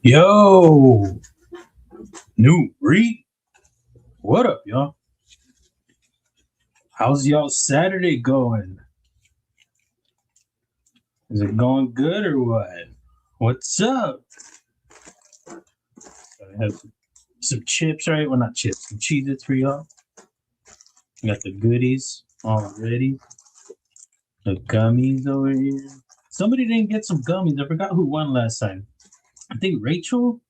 Yo, new Breed. What up, y'all? How's y'all Saturday going? Is it going good or what? What's up? I have some chips, right? Well, not chips, some Cheez-Its for y'all. Got the goodies already. The gummies over here. Somebody didn't get some gummies. I forgot who won last time. I think Rachel.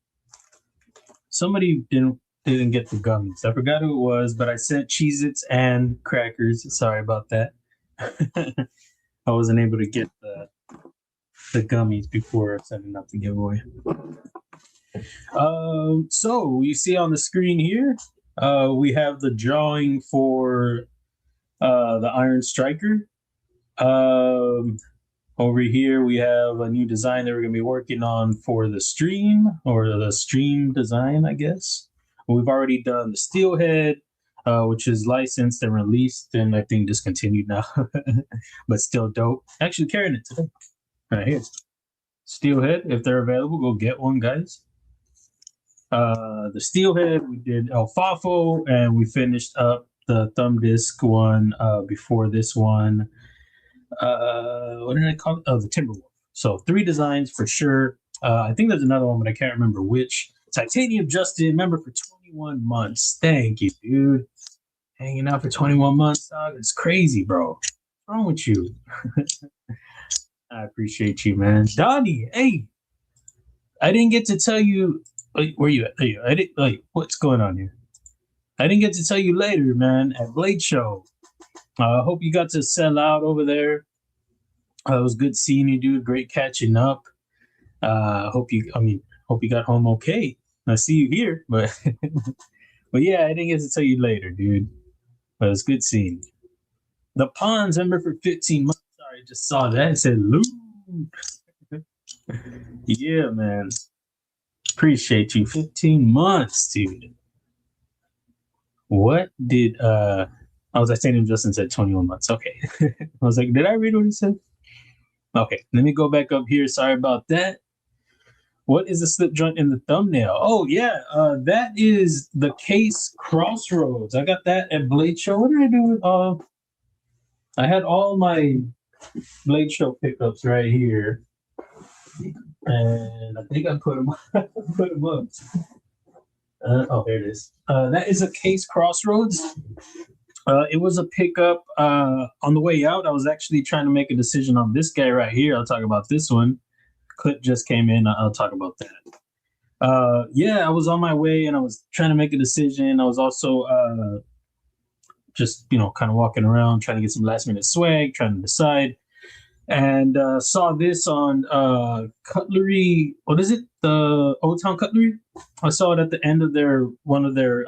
Somebody didn't get the gummies. I forgot who it was, but I sent Cheez-Its and crackers. Sorry about that. I wasn't able to get the gummies before sending out the giveaway. So you see on the screen here, we have the drawing for the Iron Striker. Over here we have a new design that we're going to be working on for the stream, or the stream design, I guess. We've already done the Steelhead, which is licensed and released and I think discontinued now, but still dope. Actually carrying it today. Right here. Steelhead, if they're available, go get one, guys. The Steelhead, we did El Fafo, and we finished up the thumb disc one before this one. What did I call it? Oh, the Timberwolf. So 3 designs for sure. I think there's another one, but I can't remember which. Titanium Justin, member for 21 months. Thank you, dude. Hanging out for 21 months, dog. It's crazy, bro. What's wrong with you? I appreciate you, man. Donnie, hey. I didn't get to tell you. Where you at? I didn't, what's going on here? I didn't get to tell you later, man, at Blade Show. I hope you got to sell out over there. It was good seeing you, dude. Great catching up. Hope you got home okay. I see you here, but but yeah, I didn't get to tell you later, dude. But it's good seeing you. The Ponds member for 15 months. Sorry, I just saw that. It said Loot. Yeah, man. Appreciate you. 15 months, dude. What did I was Titanium Justin said 21 months. Okay. I was like, did I read what he said? Okay, let me go back up here. Sorry about that. What is the slip joint in the thumbnail? Oh yeah, that is the case Crossroads. I got that at Blade Show. What did I do? I had all my Blade Show pickups right here, and I think I put them up. Oh, there it is. That is a case Crossroads. It was a pickup on the way out. I was actually trying to make a decision on this guy right here. I'll talk about this one. Clip just came in. I'll talk about that. Yeah, I was on my way and I was trying to make a decision. I was also just, kind of walking around, trying to get some last minute swag, trying to decide. And saw this on Cutlery. What is it? The Old Town Cutlery. I saw it at the end of one of their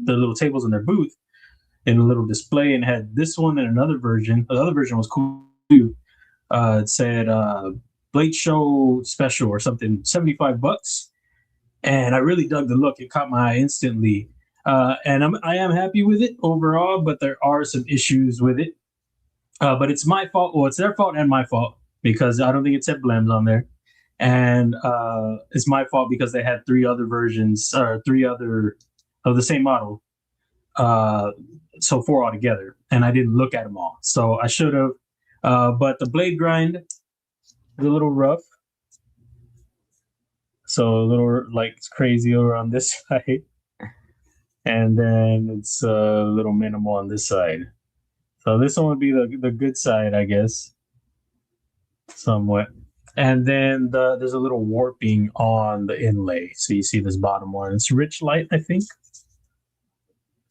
the little tables in their booth in a little display, and had this one and another version. The other version was cool too. It said Blade Show special or something, $75, and I really dug the look. It caught my eye instantly, and I am happy with it overall. But there are some issues with it. But it's my fault. Well, it's their fault and my fault, because I don't think it said Blems on there, and it's my fault because they had 3 other versions, or 3 other of the same model. So 4 altogether, and I didn't look at them all. So I should have. But the blade grind is a little rough. So a little it's crazy over on this side. And then it's a little minimal on this side. So this one would be the good side, I guess. Somewhat. And then there's a little warping on the inlay. So you see this bottom one. It's rich light, I think.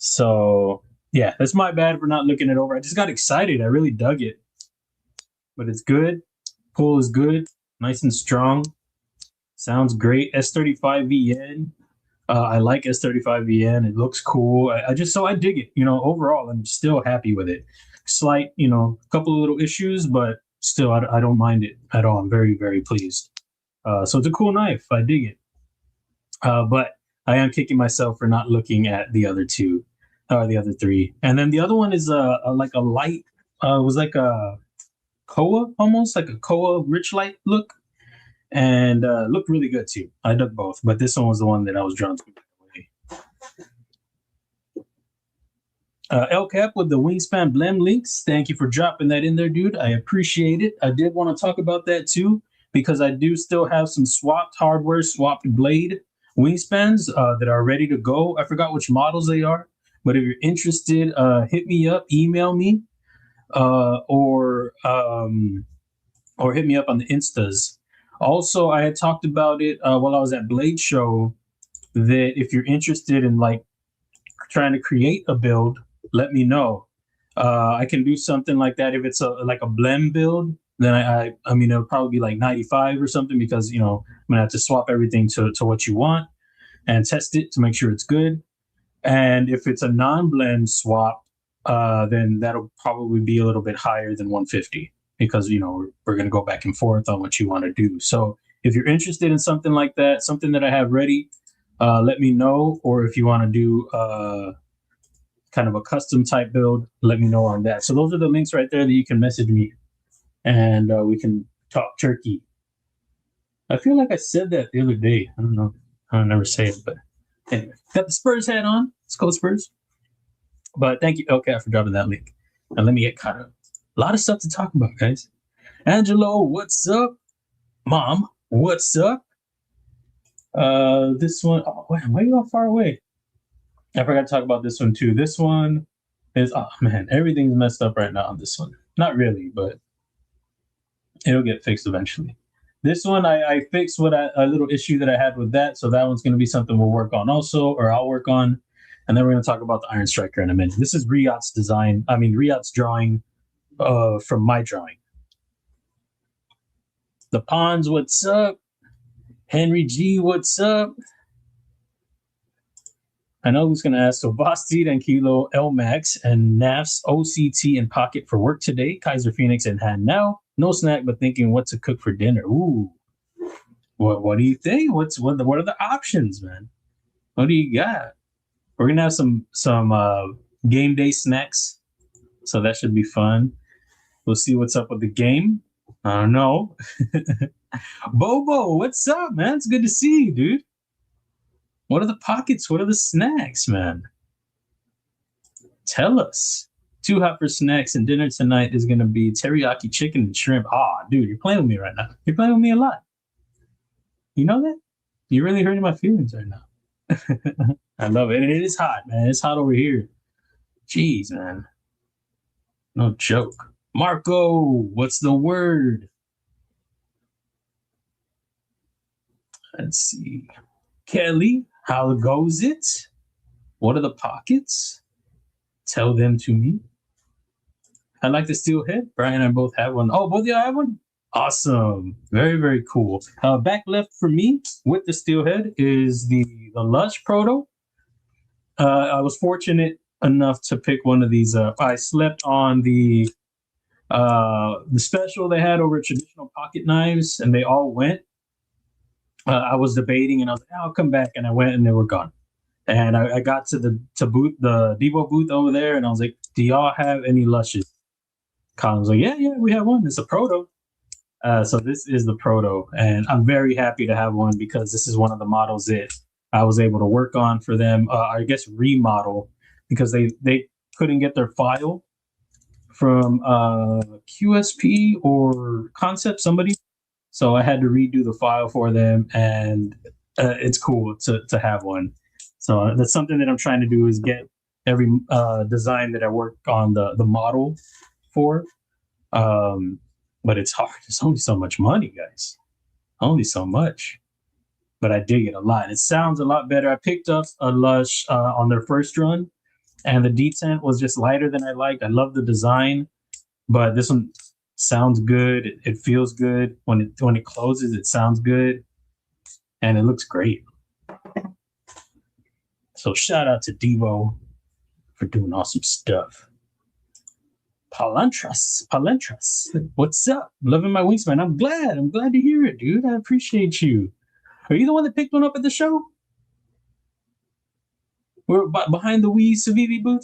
So yeah, that's my bad for not looking it over. I just got excited. I really dug it. But it's good. Pull is good. Nice and strong. Sounds great. S35VN. I like S35VN. It looks cool. I dig it. Overall, I'm still happy with it. Slight, couple of little issues, but still, I don't mind it at all. I'm very, very pleased. So it's a cool knife. I dig it. But I am kicking myself for not looking at the other 2, or the other 3. And then the other one is like a light. It was like a Koa, almost like a Koa rich light look. and looked really good too. I dug both, but this one was the one that I was drawn to. El Cap with the Wingspan Blem links. Thank you for dropping that in there, dude. I appreciate it. I did want to talk about that too, because I do still have some swapped hardware, swapped blade wingspans that are ready to go. I forgot which models they are, but if you're interested, hit me up, email me, or hit me up on the Instas. Also, I had talked about it while I was at Blade Show, that if you're interested in like trying to create a build, let me know. I can do something like that. If it's like a blend build, then I mean it'll probably be like 95 or something, because I'm gonna have to swap everything to what you want and test it to make sure it's good. And if it's a non-blend swap, then that'll probably be a little bit higher than 150, because we're gonna go back and forth on what you want to do. So if you're interested in something like that, something that I have ready, let me know. Or if you want to do kind of a custom type build, let me know on that. So those are the links right there that you can message me, and we can talk turkey. I feel like I said that the other day. I don't know. I'll never say it, but anyway, got the Spurs hat on. Let's go Spurs. But thank you, LCAT, for dropping that link. And let me get caught up. A lot of stuff to talk about, guys. Angelo, what's up? Mom, what's up? This one, oh, why are you all far away? I forgot to talk about this one too. This one is, oh man, everything's messed up right now on this one. Not really, but it'll get fixed eventually. This one, I fixed a little issue that I had with that. So that one's going to be something we'll work on also, or I'll work on. And then we're going to talk about the Iron Striker in a minute. This is Riyad's drawing from my drawing. The Pawns, what's up? Henry G, what's up? I know who's going to ask. So Bostid and Kilo LMAX and NAF's OCT in pocket for work today. Kizer Phoenix in hand now. No snack, but thinking what to cook for dinner. Ooh. What do you think? What are the options, man? What do you got? We're going to have some game day snacks. So that should be fun. We'll see what's up with the game. I don't know. Bobo, what's up, man? It's good to see you, dude. What are the pockets? What are the snacks, man? Tell us. Too hot for snacks, and dinner tonight is going to be teriyaki chicken and shrimp. Ah, dude, you're playing with me right now. You're playing with me a lot. You know that? You're really hurting my feelings right now. I love it. And it is hot, man. It's hot over here. Jeez, man. No joke. Marco, what's the word? Let's see. Kelly, how goes it? What are the pockets? Tell them to me. I like the Steelhead. Brian and I both have one. Oh, both of y'all have one? Awesome. Very, very cool. Back left for me with the Steelhead is the Lush Proto. I was fortunate enough to pick one of these. I slept on the special they had over at Traditional Pocket Knives, and they all went. I was debating, and I was like, I'll come back, and I went, and they were gone. And I got to the Devo booth over there, and I was like, do y'all have any Lushes? Colin was like, yeah, we have one. It's a Proto. So this is the Proto, and I'm very happy to have one, because this is one of the models that I was able to work on for them. I guess remodel, because they couldn't get their file from QSP or Concept, somebody. So I had to redo the file for them, and it's cool to have one. So that's something that I'm trying to do, is get every design that I work on the model for. But it's hard. It's only so much money, guys. Only so much. But I dig it a lot. It sounds a lot better. I picked up a Lush on their first run, and the detent was just lighter than I liked. I love the design, but this one sounds good. It feels good. When it closes, it sounds good, and it looks great. So shout out to Devo for doing awesome stuff. Palantras, what's up? Loving my Wingspan. I'm glad to hear it, dude. I appreciate you. Are you the one that picked one up at the show? We're behind the Wii Civivi booth.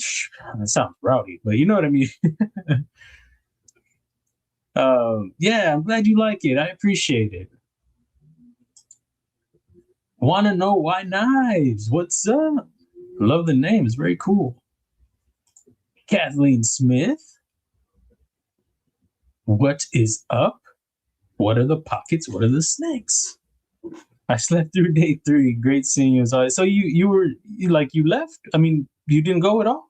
That sounds rowdy, but you know what I mean. Yeah, I'm glad you like it. I appreciate it. Want to know why knives? What's up? Love the name. It's very cool. Kathleen Smith. What is up? What are the pockets? What are the snakes? I slept through day 3. Great seeing you. So you left? I mean, you didn't go at all?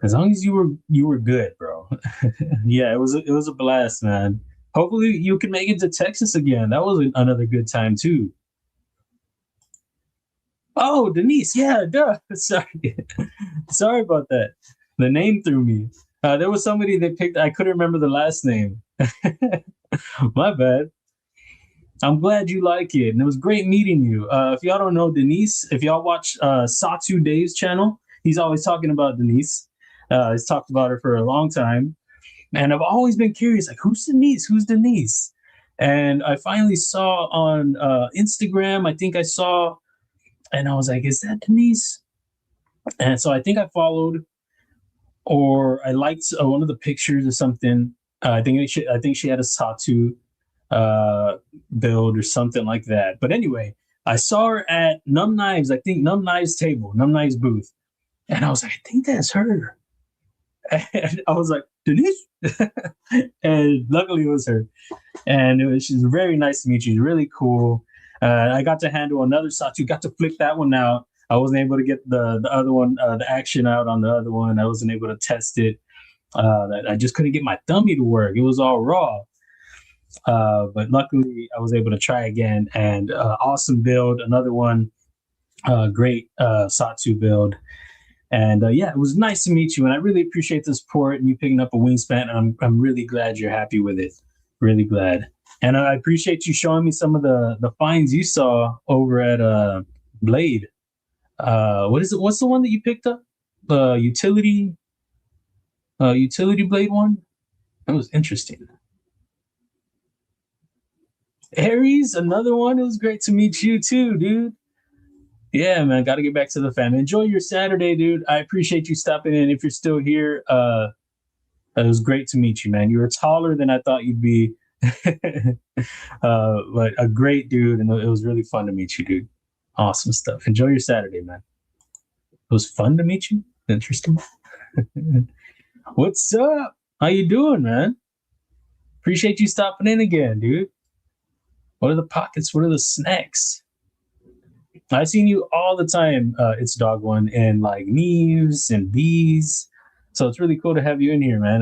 As long as you were good, bro. Yeah, it was a blast, man. Hopefully you can make it to Texas again. That was another good time too. Oh, Denise, yeah, duh. Sorry, sorry about that. The name threw me. There was somebody that picked. I couldn't remember the last name. My bad. I'm glad you like it, and it was great meeting you. If y'all don't know Denise, if y'all watch Satu Dave's channel, he's always talking about Denise. He's talked about her for a long time, and I've always been curious, like, who's Denise? Who's Denise? And I finally saw on Instagram. I think I saw, and I was like, is that Denise? And so I think I followed, or I liked one of the pictures or something. I think she had a Satu build or something like that. But anyway, I saw her at Numb Knives, I think Numb Knives table, Numb Knives booth. And I was like, I think that's her. And I was like, Denise? And luckily it was her. And she's very nice to meet you. She's really cool. I got to handle another Satu, got to flick that one out. I wasn't able to get the other one, the action out on the other one. I wasn't able to test it. I just couldn't get my dummy to work. It was all raw. But luckily I was able to try again, and awesome build, another one, great Satu build. And yeah, it was nice to meet you, and I really appreciate the support and you picking up a wingspan, and I'm really glad you're happy with it. Really glad. And I appreciate you showing me some of the finds you saw over at Blade. What is it? What's the one that you picked up? The utility blade one? That was interesting. Aries, another one. It was great to meet you too, dude. Yeah, man, got to get back to the family. Enjoy your Saturday, dude. I appreciate you stopping in. If you're still here, it was great to meet you, man. You were taller than I thought you'd be, but a great dude, and it was really fun to meet you, dude. Awesome stuff. Enjoy your Saturday, man. It was fun to meet you. Interesting. What's up? How you doing, man? Appreciate you stopping in again, dude. What are the pockets? What are the snacks? I've seen you all the time, It's Dog One, and like Neves and Bees. So it's really cool to have you in here, man.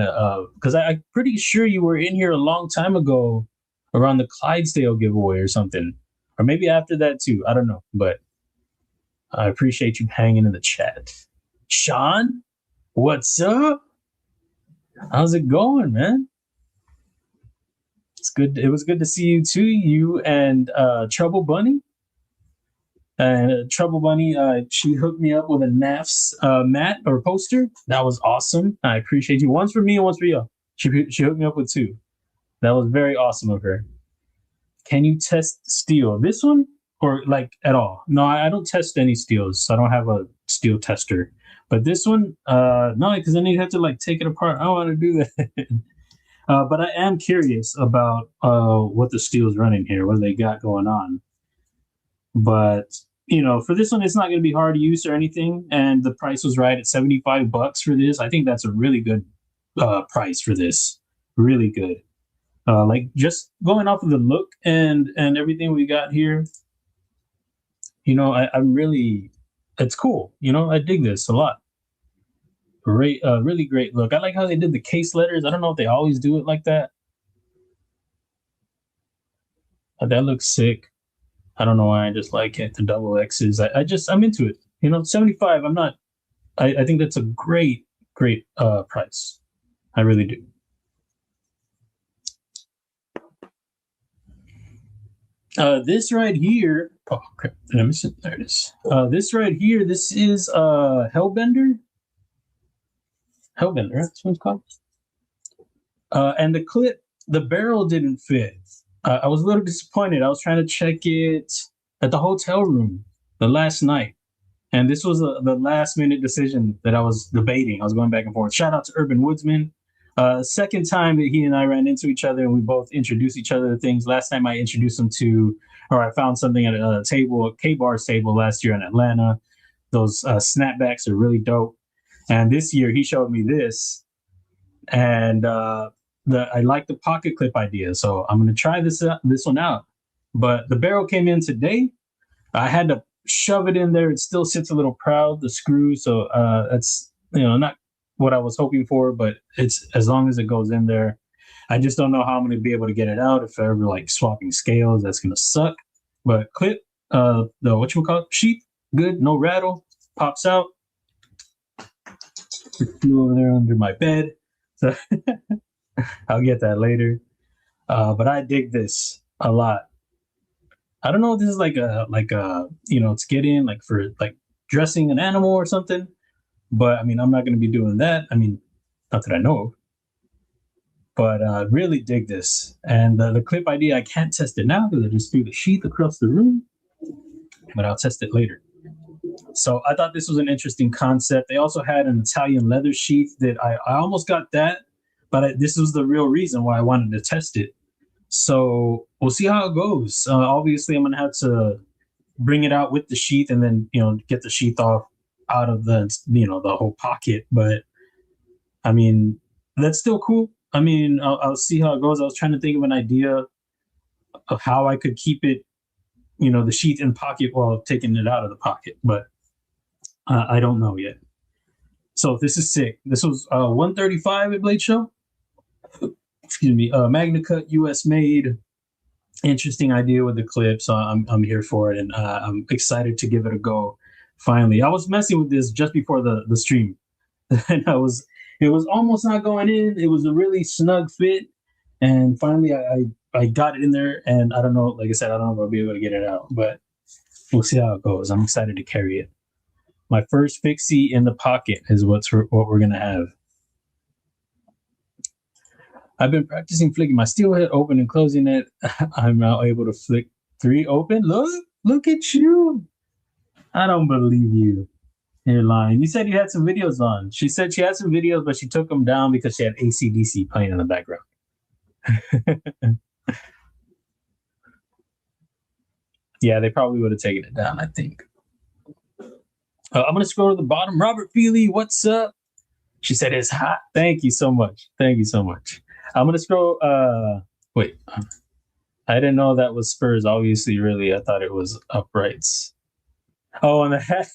Because I'm pretty sure you were in here a long time ago around the Clydesdale giveaway or something. Or maybe after that too. I don't know. But I appreciate you hanging in the chat. Sean, what's up? How's it going, man? It's good. It was good to see you too. You and Trouble Bunny. And Trouble Bunny, she hooked me up with a knaf's mat or poster. That was awesome. I appreciate you. One's for me and one's for you. She hooked me up with 2. That was very awesome of her. Can you test steel? This one or like at all? No, I don't test any steels. So I don't have a steel tester. But this one, no, because then you'd have to like take it apart. I don't want to do that. But I am curious about what the steel's running here, what they got going on. But you know, for this one, it's not going to be hard to use or anything. And the price was right at $75 for this. I think that's a really good price for this. Really good. Like just going off of the look and everything we got here, you know, I'm really, it's cool. You know, I dig this a lot. Great, really great look. I like how they did the case letters. I don't know if they always do it like that. That looks sick. I don't know why I just like it. The double X's. I'm into it. You know, 75. I think that's a great price. I really do. This right here. Oh crap! Did I miss it? There it is. This right here. This is Hellbender. Hellbender. That's what it's called. And the clip, the barrel didn't fit. I was a little disappointed. I was trying to check it at the hotel room the last night. And this was the last minute decision that I was debating. I was going back and forth. Shout out to Urban Woodsman. Second time that he and I ran into each other and we both introduced each other to things. Last time I introduced him to, or I found something at a table, a K-Bar's table last year in Atlanta. Those snapbacks are really dope. And this year he showed me this, and I like the pocket clip idea, so I'm gonna try this one out. But the barrel came in today. I had to shove it in there. It still sits a little proud, the screw. So that's not what I was hoping for, but it's as long as it goes in there. I just don't know how I'm gonna be able to get it out. If I ever like swapping scales, that's gonna suck. But clip, the whatchamacallit, sheath, good, no rattle, pops out. It flew over there under my bed. So I'll get that later. But I dig this a lot. I don't know if this is like a to get in like for like dressing an animal or something. But I mean, I'm not going to be doing that. I mean, not that I know of. But really dig this. And the clip idea, I can't test it now because I just threw the sheath across the room. But I'll test it later. So I thought this was an interesting concept. They also had an Italian leather sheath that I almost got that, but this was the real reason why I wanted to test it. So we'll see how it goes. Obviously, I'm going to have to bring it out with the sheath and then, get the sheath off out of the, the whole pocket. But I mean, that's still cool. I mean, I'll see how it goes. I was trying to think of an idea of how I could keep it, the sheath in pocket while taking it out of the pocket, but I don't know yet. So this is sick. This was 135 at Blade Show. Excuse me. Magna Cut, US made. Interesting idea with the clip, so I'm here for it, and I'm excited to give it a go. Finally, I was messing with this just before the stream, and it was almost not going in. It was a really snug fit, and finally I got it in there, and I don't know. Like I said, I don't know if I'll be able to get it out, but we'll see how it goes. I'm excited to carry it. My first fixie in the pocket is what we're gonna have. I've been practicing flicking my steelhead open and closing it. I'm now able to flick 3 open. Look at you. I don't believe you. You're lying. You said you had some videos on. She said she had some videos, but she took them down because she had AC/DC playing in the background. Yeah, they probably would have taken it down, I think. I'm going to scroll to the bottom. Robert Feely, what's up? She said it's hot. Thank you so much. Thank you so much. I'm going to scroll. Wait. I didn't know that was spurs. Obviously, really, I thought it was uprights. Oh, and the hat.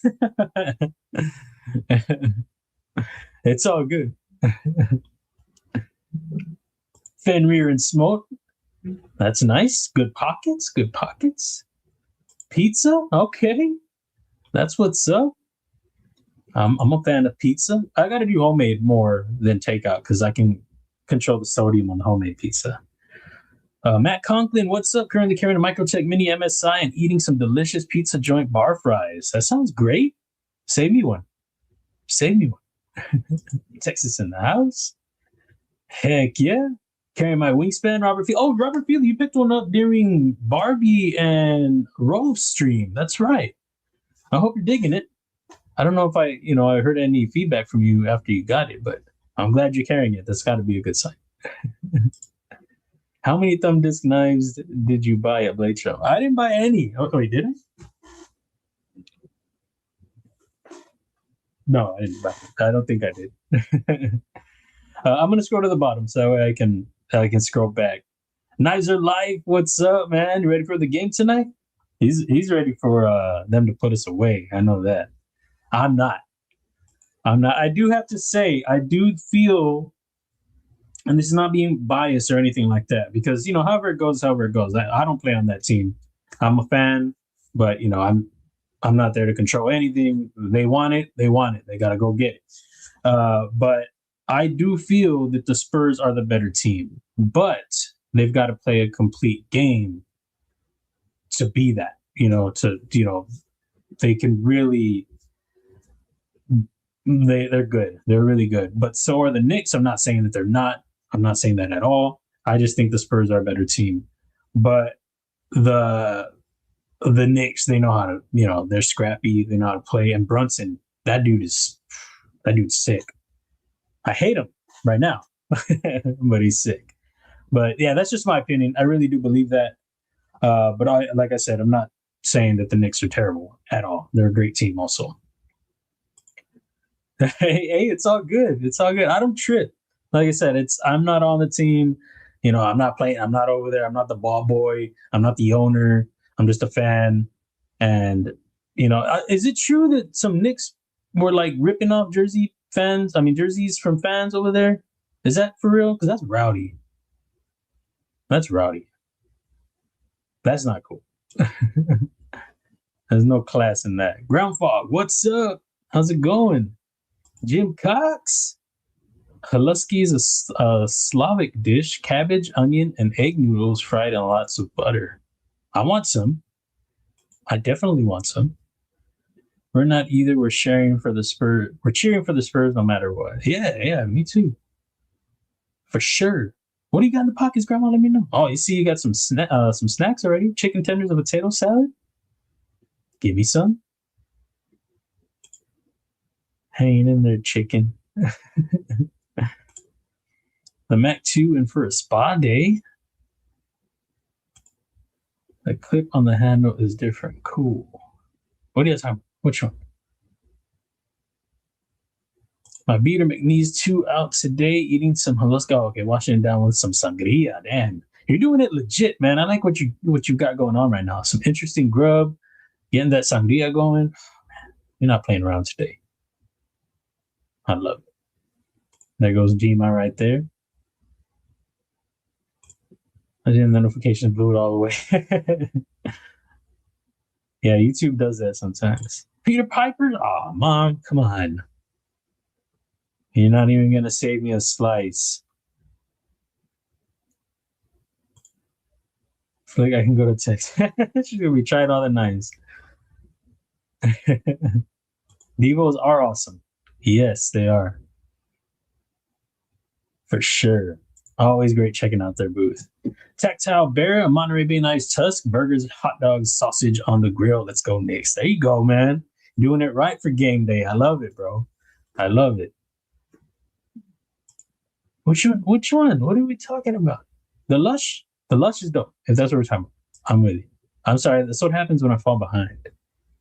It's all good. Fenrir and smoke. That's nice. Good pockets. Good pockets. Pizza. Okay. That's what's up. I'm a fan of pizza. I got to do homemade more than takeout because I can control the sodium on the homemade pizza. Matt Conklin, what's up? Currently carrying a Microtech Mini MSI and eating some delicious pizza joint bar fries. That sounds great. Save me one. Save me one. Texas in the house. Heck yeah. Carrying my wingspan, Robert Field. Oh, Robert Field, you picked one up during Barbie and Rolf stream. That's right. I hope you're digging it. I don't know if I heard any feedback from you after you got it, but I'm glad you're carrying it. That's got to be a good sign. How many thumb disc knives did you buy at Blade Show? I didn't buy any. Oh, wait, did I? No, I didn't buy it. I don't think I did. I'm gonna scroll to the bottom so that way I can scroll back. Knives are live. What's up, man? You ready for the game tonight? He's ready for them to put us away. I know that. I'm not. I do have to say, I do feel, and this is not being biased or anything like that, because however it goes. I don't play on that team. I'm a fan, but I'm not there to control anything. They want it. They got to go get it. But I do feel that the Spurs are the better team, but they've got to play a complete game to be that. They can really. They're good. They're really good. But so are the Knicks. I'm not saying that they're not. I'm not saying that at all. I just think the Spurs are a better team. But the Knicks, they know how to, they're scrappy. They know how to play. And Brunson, that dude's sick. I hate him right now. but he's sick. But yeah, that's just my opinion. I really do believe that. But like I said, I'm not saying that the Knicks are terrible at all. They're a great team also. Hey, it's all good. It's all good. I don't trip. Like I said, I'm not on the team. You know, I'm not playing. I'm not over there. I'm not the ball boy. I'm not the owner. I'm just a fan. And you know, is it true that some Knicks were like ripping off jerseys from fans over there? Is that for real? Because that's rowdy. That's rowdy. That's not cool. There's no class in that. Ground Fog, what's up? How's it going? Jim Cox. Haluski is a Slavic dish, cabbage, onion, and egg noodles fried in lots of butter. I want some. I definitely want some. We're not either. We're sharing for the Spurs. We're cheering for the Spurs no matter what. Yeah, me too. For sure. What do you got in the pockets, Grandma? Let me know. Oh, you see, you got some snacks already. Chicken tenders and potato salad. Give me some. Hanging in there, chicken. The Mac 2 in for a spa day. The clip on the handle is different. Cool. What are you talking about? Which one? My beater McNeese 2 out today eating some Haluska. Okay, washing it down with some sangria. Damn. You're doing it legit, man. I like what you got going on right now. Some interesting grub. Getting that sangria going. Man, you're not playing around today. I love it. There goes Gma right there. I didn't notifications blew it all the way. Yeah, YouTube does that sometimes. Peter Piper? Oh, Mom, come on. You're not even going to save me a slice. I feel like I can go to Texas. She's going to be trying all the knives. Devos are awesome. Yes, they are. For sure. Always great checking out their booth. Tactile Bear, a Monterey Bay Nice Tusk, burgers, hot dogs, sausage on the grill. Let's go, Knicks. There you go, man. Doing it right for game day. I love it, bro. I love it. Which one? What are we talking about? The Lush? The Lush is dope. If that's what we're talking about. I'm with you. I'm sorry. That's what happens when I fall behind.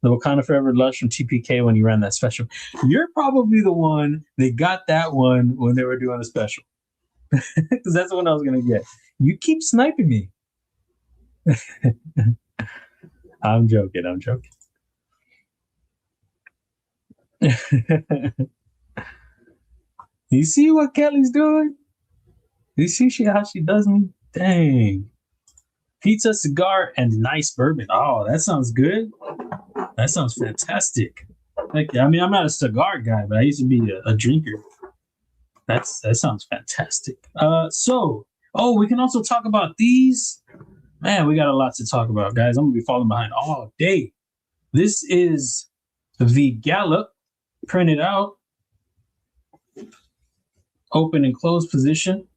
The Wakanda Forever Lush from TPK when you ran that special. You're probably the one that got that one when they were doing a special. Because that's the one I was going to get. You keep sniping me. I'm joking. You see what Kelly's doing? You see how she does me? Dang. Pizza, cigar, and nice bourbon. Oh, that sounds good. That sounds fantastic. Like, I mean, I'm not a cigar guy, but I used to be a drinker. That sounds fantastic. We can also talk about these. Man, we got a lot to talk about, guys. I'm gonna be falling behind all day. This is the Gallup printed out, open and closed position.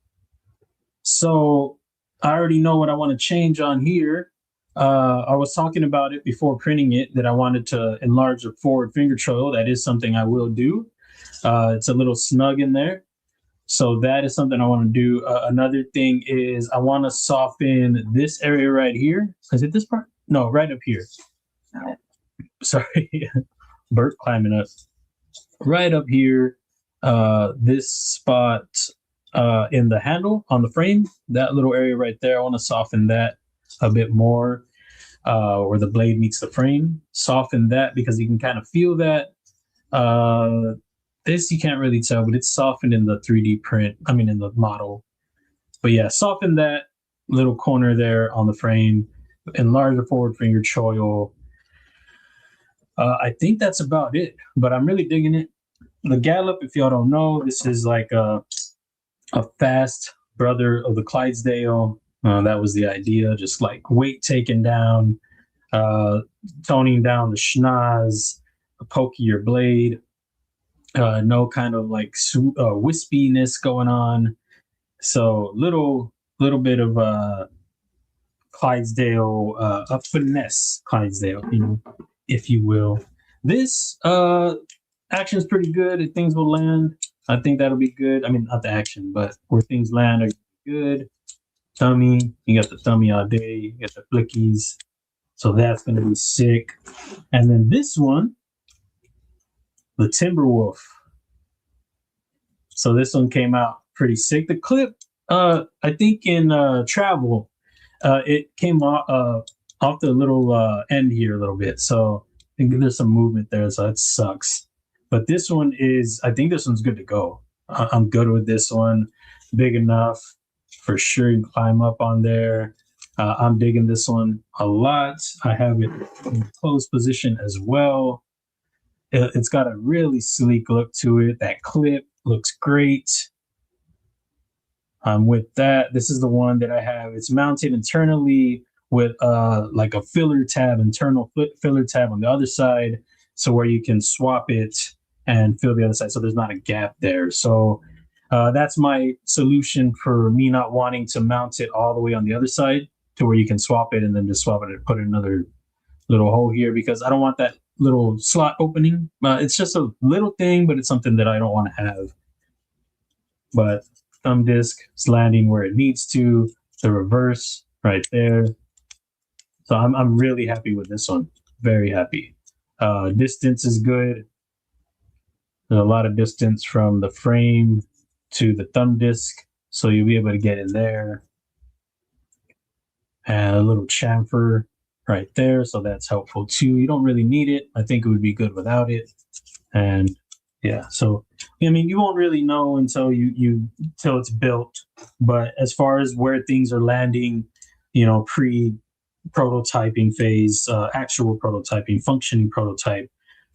So I already know what I want to change on here. I was talking about it before printing it that I wanted to enlarge the forward finger choil. That is something I will do. It's a little snug in there. So that is something I want to do. Another thing is I want to soften this area right here. Is it this part? No, right up here. Sorry. Bert climbing up. Right up here. This spot in the handle on the frame, that little area right there, I want to soften that a bit more, where the blade meets the frame. Soften that because you can kind of feel that. This you can't really tell, but it's softened in the 3D print. I mean, in the model. But yeah, soften that little corner there on the frame. Enlarge the forward finger choil. I think that's about it, but I'm really digging it. The Gallup, if y'all don't know, this is like a fast brother of the Clydesdale. That was the idea, just like weight taken down, toning down the schnoz, pokier blade. No kind of like wispiness going on. So little bit of Clydesdale, a finesse Clydesdale, if you will. This action is pretty good. Things will land. I think that'll be good. I mean, not the action, but where things land are good. Tummy, you got the tummy all day. You got the flickies. So that's going to be sick. And then this one, the Timberwolf. So this one came out pretty sick. The clip, I think in travel, it came off the little end here a little bit. So I think there's some movement there, so that sucks. But this one is, I think this one's good to go. I'm good with this one. Big enough for sure. You can climb up on there. I'm digging this one a lot. I have it in closed position as well. It's got a really sleek look to it. That clip looks great. I'm with that. This is the one that I have. It's mounted internally with like a filler tab, internal filler tab on the other side, so where you can swap it and fill the other side, so there's not a gap there. So that's my solution for me not wanting to mount it all the way on the other side, to where you can swap it and then just swap it and put another little hole here, because I don't want that little slot opening. It's just a little thing, but it's something that I don't want to have. But thumb disc is landing where it needs to. The reverse right there. So I'm really happy with this one. Very happy. Distance is good. There's a lot of distance from the frame to the thumb disc, so you'll be able to get in there. And a little chamfer right there, so that's helpful too. You don't really need it. I think it would be good without it. And yeah, so I mean, you won't really know until till it's built. But as far as where things are landing, you know, pre-prototyping phase, actual prototyping, functioning prototype,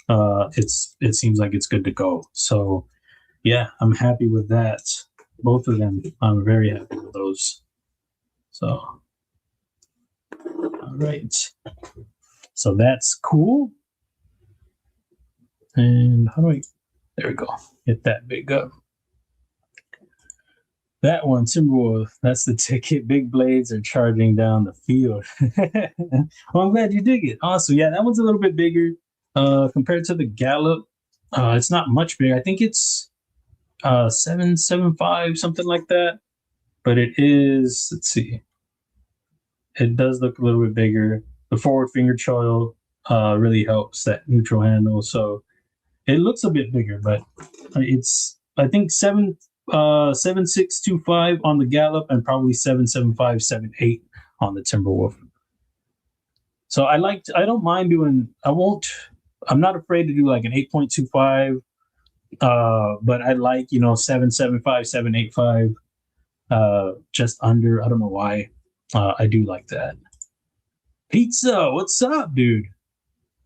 it seems like it's good to go. So yeah, I'm happy with that. Both of them, I'm very happy with those. So all right, so that's cool. And how do I, there we go, get that big up. That one, Timberwolf, that's the ticket. Big blades are charging down the field. Well, I'm glad you dig it. Awesome. Yeah, that one's a little bit bigger compared to the Gallup. It's not much bigger. I think it's 775, something like that. But it is, let's see. It does look a little bit bigger. The forward finger choil really helps that neutral handle. So it looks a bit bigger, but it's, I think 7625 on the Gallup and probably 775, 78 on the Timberwolf. So I don't mind doing, I'm not afraid to do like an 8.25, but I like, you know, 775, 785, just under. I don't know why. I do like that. Pizza, what's up, dude?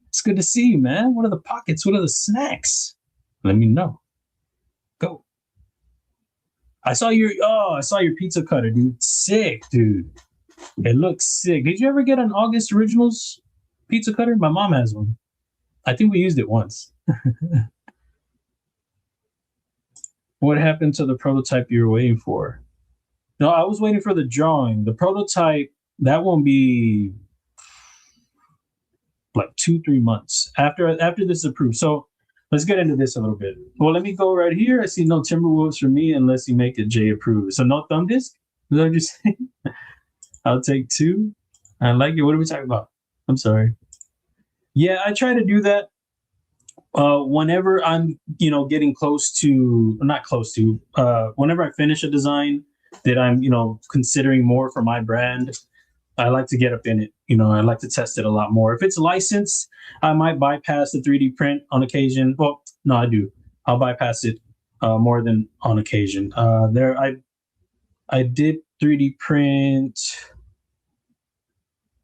It's good to see you, man. What are the pockets? What are the snacks? Let me know. Go. I saw your pizza cutter, dude. Sick, dude. It looks sick. Did you ever get an August Originals pizza cutter? My mom has one. I think we used it once. What happened to the prototype you were waiting for? No, I was waiting for the drawing. The prototype, that won't be like 2-3 months after this is approved. So let's get into this a little bit. Well, let me go right here. I see no Timberwolves for me unless you make it J approved. So no thumb disc? Is that what you're saying? I'll take 2. I like it. What are we talking about? I'm sorry. Yeah, I try to do that whenever I'm, you know, getting close to, not close to, whenever I finish a design that I'm, you know, considering more for my brand, I like to get up in it. You know, I like to test it a lot more. If it's licensed, I might bypass the 3D print on occasion. Well, no, I do. I'll bypass it more than on occasion. I did 3D print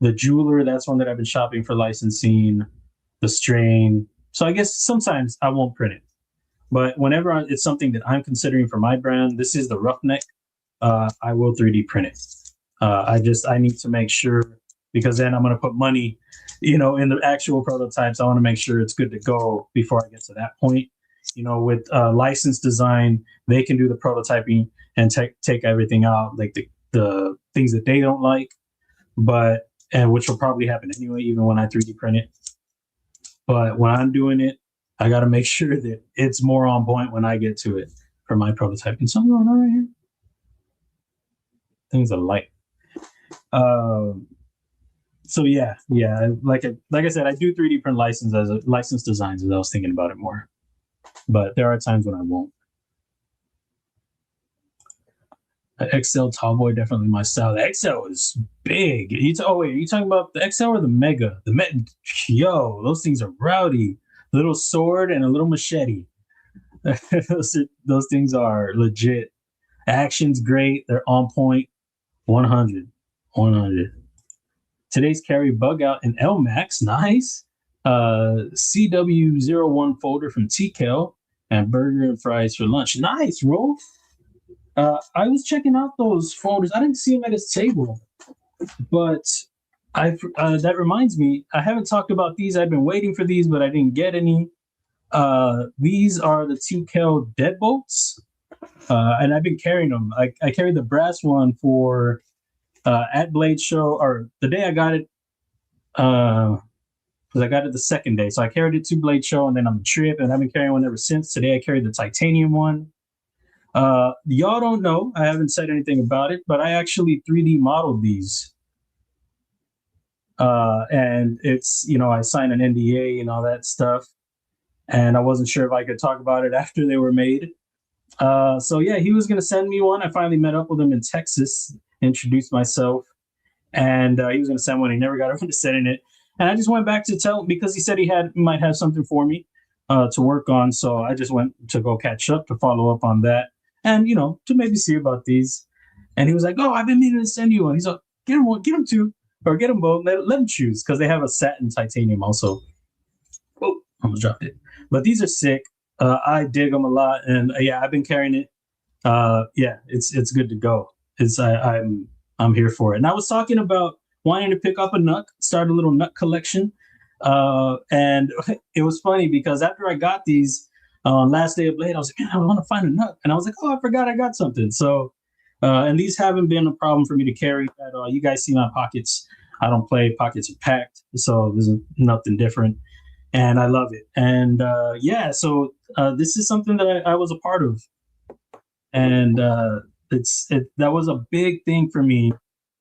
the Jeweler. That's one that I've been shopping for licensing. The Strain. So I guess sometimes I won't print it. But whenever it's something that I'm considering for my brand, this is the Roughneck. I will 3D print it. I need to make sure, because then I'm going to put money, you know, in the actual prototypes. I want to make sure it's good to go before I get to that point. You know, with licensed design, they can do the prototyping and take everything out, like the things that they don't like, and which will probably happen anyway, even when I 3D print it. But when I'm doing it, I got to make sure that it's more on point when I get to it. for my prototyping. Something going on right here. Things are light. So yeah. Like I said, I do 3D print license designs as I was thinking about it more. But there are times when I won't. The XL Tallboy, definitely my style. The XL is big. Are you talking about the XL or the Mega? Yo, those things are rowdy. Little sword and a little machete. those things are legit. Action's great. They're on point. 100. Today's carry bug out in LMAX. Nice. CW01 folder from TKL and burger and fries for lunch. Nice, Rolf. I was checking out those folders. I didn't see them at his table, but that reminds me, I haven't talked about these. I've been waiting for these, but I didn't get any. These are the TKL deadbolts, and I've been carrying them. I carried the brass one for at Blade Show, or the day I got it, because I got it the second day. So I carried it to Blade Show, and then on the trip, and I've been carrying one ever since. Today I carried the titanium one. Y'all don't know, I haven't said anything about it, but I actually 3D modeled these. And it's, I signed an NDA and all that stuff. And I wasn't sure if I could talk about it after they were made. So yeah, he was going to send me one. I finally met up with him in Texas, introduced myself, and he was going to send one. He never got around to sending it. And I just went back to tell him, because he said he might have something for me to work on. So I just went to go catch up to follow up on that. And, to maybe see about these. And he was like, oh, I've been meaning to send you one. He's like, get him one, get him two, or get them both. Let them choose, because they have a satin titanium also. Oh, almost dropped it. But these are sick. I dig them a lot. And yeah, I've been carrying it. Yeah, it's good to go. I'm here for it. And I was talking about wanting to pick up a nut, start a little nut collection. And it was funny because after I got these, last day of Blade, I was like, man, I want to find a nut. And I was like, oh, I forgot I got something. So, and these haven't been a problem for me to carry at all. You guys see my pockets. I don't play. Pockets are packed. So there's nothing different. And I love it. And yeah, so this is something that I was a part of. And that was a big thing for me,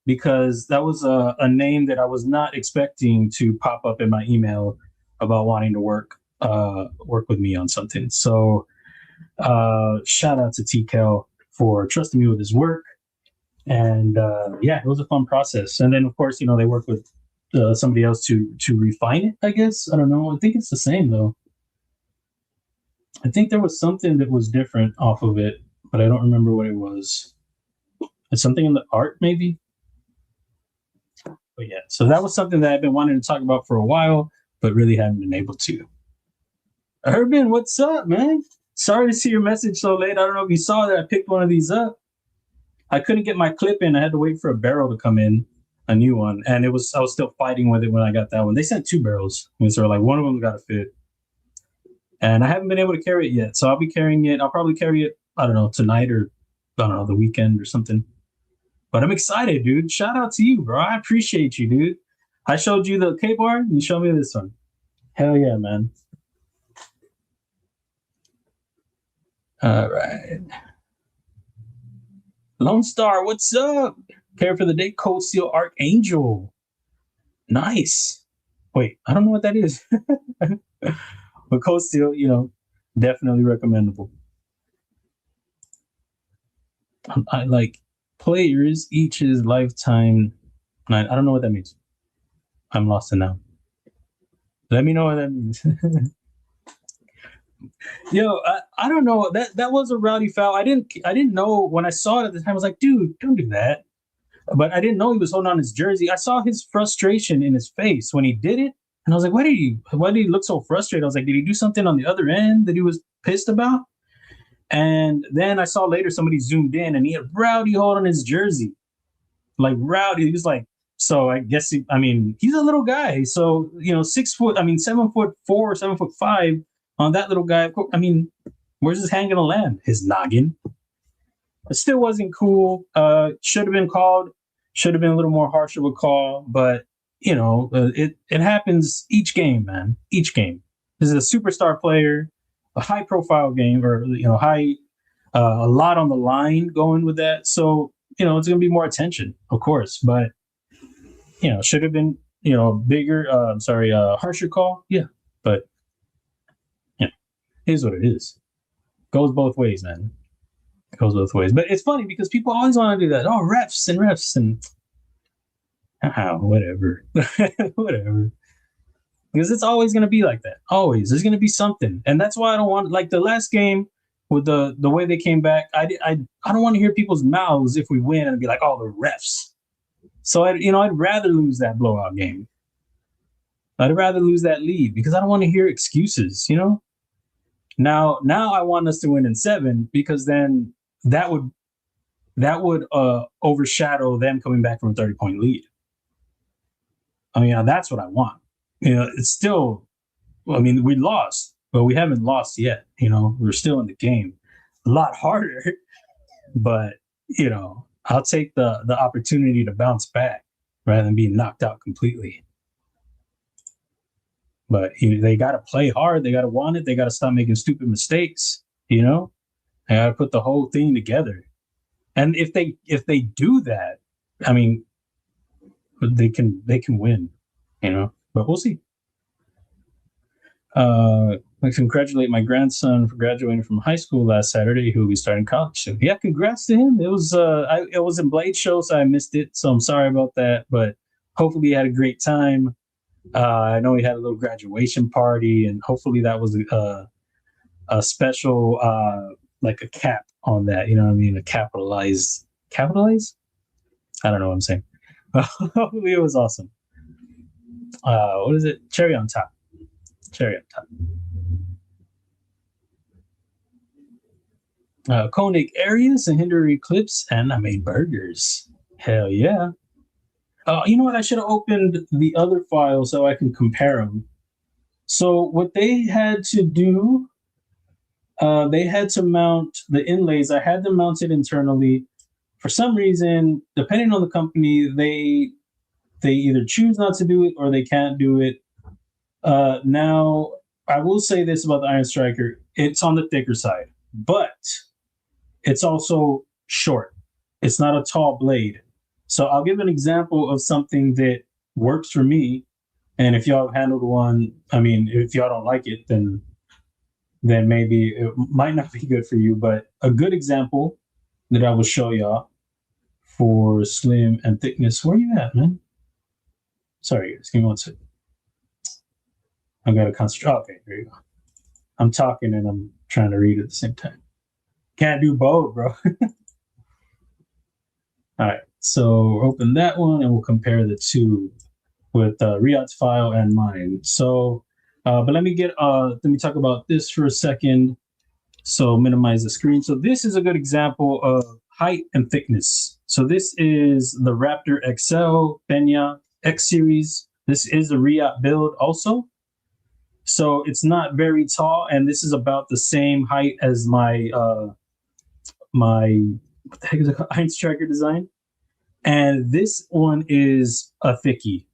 because that was a name that I was not expecting to pop up in my email about wanting to work with me on something. So shout out to TKL for trusting me with his work. And yeah, it was a fun process. And then of course, they work with somebody else to refine it, I guess. I don't know. I think it's the same though. I think there was something that was different off of it, but I don't remember what it was. It's something in the art maybe. But yeah, so that was something that I've been wanting to talk about for a while, but really haven't been able to. Urban, what's up, man? Sorry to see your message so late. I don't know if you saw that I picked one of these up. I couldn't get my clip in. I had to wait for a barrel to come in, a new one. And I was still fighting with it when I got that one. They sent 2 barrels. And so like one of them got to fit. And I haven't been able to carry it yet. So I'll be carrying it. I'll probably carry it, I don't know, tonight or, I don't know, the weekend or something. But I'm excited, dude. Shout out to you, bro. I appreciate you, dude. I showed you the K-bar. You showed me this one. Hell yeah, man. All right. Lone Star, what's up? Care for the day, Cold Steel Archangel. Nice. Wait, I don't know what that is. But Cold Steel, definitely recommendable. I like players, each his lifetime. I don't know what that means. I'm lost in now. Let me know what that means. Yo, I don't know. That was a rowdy foul. I didn't know when I saw it at the time. I was like, dude, don't do that. But I didn't know he was holding on his jersey. I saw his frustration in his face when he did it, and I was like, why did he look so frustrated? I was like, did he do something on the other end that he was pissed about? And then I saw later somebody zoomed in, and he had rowdy hold on his jersey, like rowdy. He was like, so I guess he's a little guy. So 6 foot. 7'4", 7'5". On that little guy, where's his hand gonna land? His noggin. It still wasn't cool. Should have been called. Should have been a little more harsh of a call. But it happens each game, man. Each game. This is a superstar player, a high profile game, or high a lot on the line going with that. So, you know, it's going to be more attention, of course, but, you know, should have been, you know, bigger, harsher call. Yeah. But, yeah, here's what it is. Goes both ways, man. Goes both ways. But it's funny because people always want to do that. Oh, refs and whatever. Whatever. Because it's always going to be like that. Always. There's going to be something. And that's why I don't want, like the last game with the way they came back, I don't want to hear people's mouths if we win and be like, oh, the refs. So, I'd rather lose that blowout game. I'd rather lose that lead because I don't want to hear excuses, you know? Now I want us to win in 7 because then that would overshadow them coming back from a 30-point lead. I mean, that's what I want. You know, it's still, I mean, we lost, but we haven't lost yet. You know, we're still in the game. A lot harder, but, you know, I'll take the opportunity to bounce back rather than being knocked out completely. But they got to play hard. They got to want it. They got to stop making stupid mistakes. You know, they got to put the whole thing together. And if they do that, I mean, they can win. You know, but we'll see. I congratulate my grandson for graduating from high school last Saturday, who will be starting college soon. Yeah, congrats to him. It was in Blade Show, so I missed it. So I'm sorry about that, but hopefully he had a great time. I know he had a little graduation party, and hopefully that was a special, like a cap on that. You know what I mean? A capitalize? I don't know what I'm saying. Hopefully it was awesome. What is it? Cherry on top. Koenig Arius and Hinder Eclipse, and I made burgers. Hell yeah. You know what? I should have opened the other file so I can compare them. So what they had to do, they had to mount the inlays. I had them mounted internally. For some reason, depending on the company, they either choose not to do it or they can't do it. Now, I will say this about the Iron Striker. It's on the thicker side, but it's also short. It's not a tall blade. So I'll give an example of something that works for me. And if y'all have handled one, I mean, if y'all don't like it, then maybe it might not be good for you. But a good example that I will show y'all for slim and thickness. Where you at, man? Sorry, guys. Give me 1 second. I've got to concentrate. Okay, there you go. I'm talking and I'm trying to read at the same time. Can't do both, bro. All right, so open that one and we'll compare the two with Riyadh's file and mine. So, but let me talk about this for a second. So minimize the screen. So this is a good example of height and thickness. So this is the Raptor XL Benya X series. This is a Riyadh build also. So it's not very tall, and this is about the same height as my what the heck is it called? Iron Striker design. And this one is a thickie,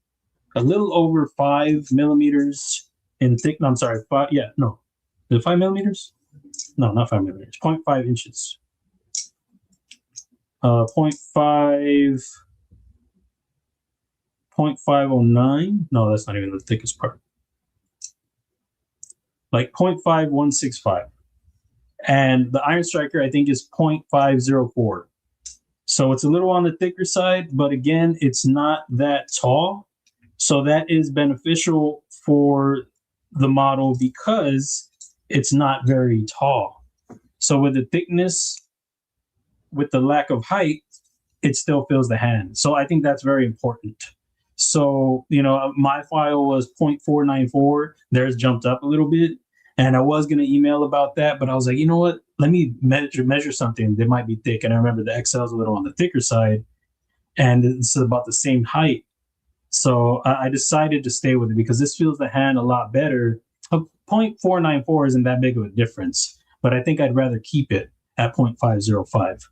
a little over 5 millimeters in thick. No, I'm sorry, 5. Yeah, no, is it 5 millimeters? No, not 5 millimeters. 0.5 inches. 0.509. No, that's not even the thickest part. Like 0.5165. And the Iron Striker, I think, is 0.504. So it's a little on the thicker side, but again, it's not that tall. So that is beneficial for the model because it's not very tall. So with the thickness, with the lack of height, it still fills the hand. So I think that's very important. So, you know, my file was 0.494. Theirs jumped up a little bit. And I was going to email about that, but I was like, you know what? Let me measure something that might be thick. And I remember the XL is a little on the thicker side, and it's about the same height. So I decided to stay with it because this feels the hand a lot better. 0.494 isn't that big of a difference, but I think I'd rather keep it at 0.505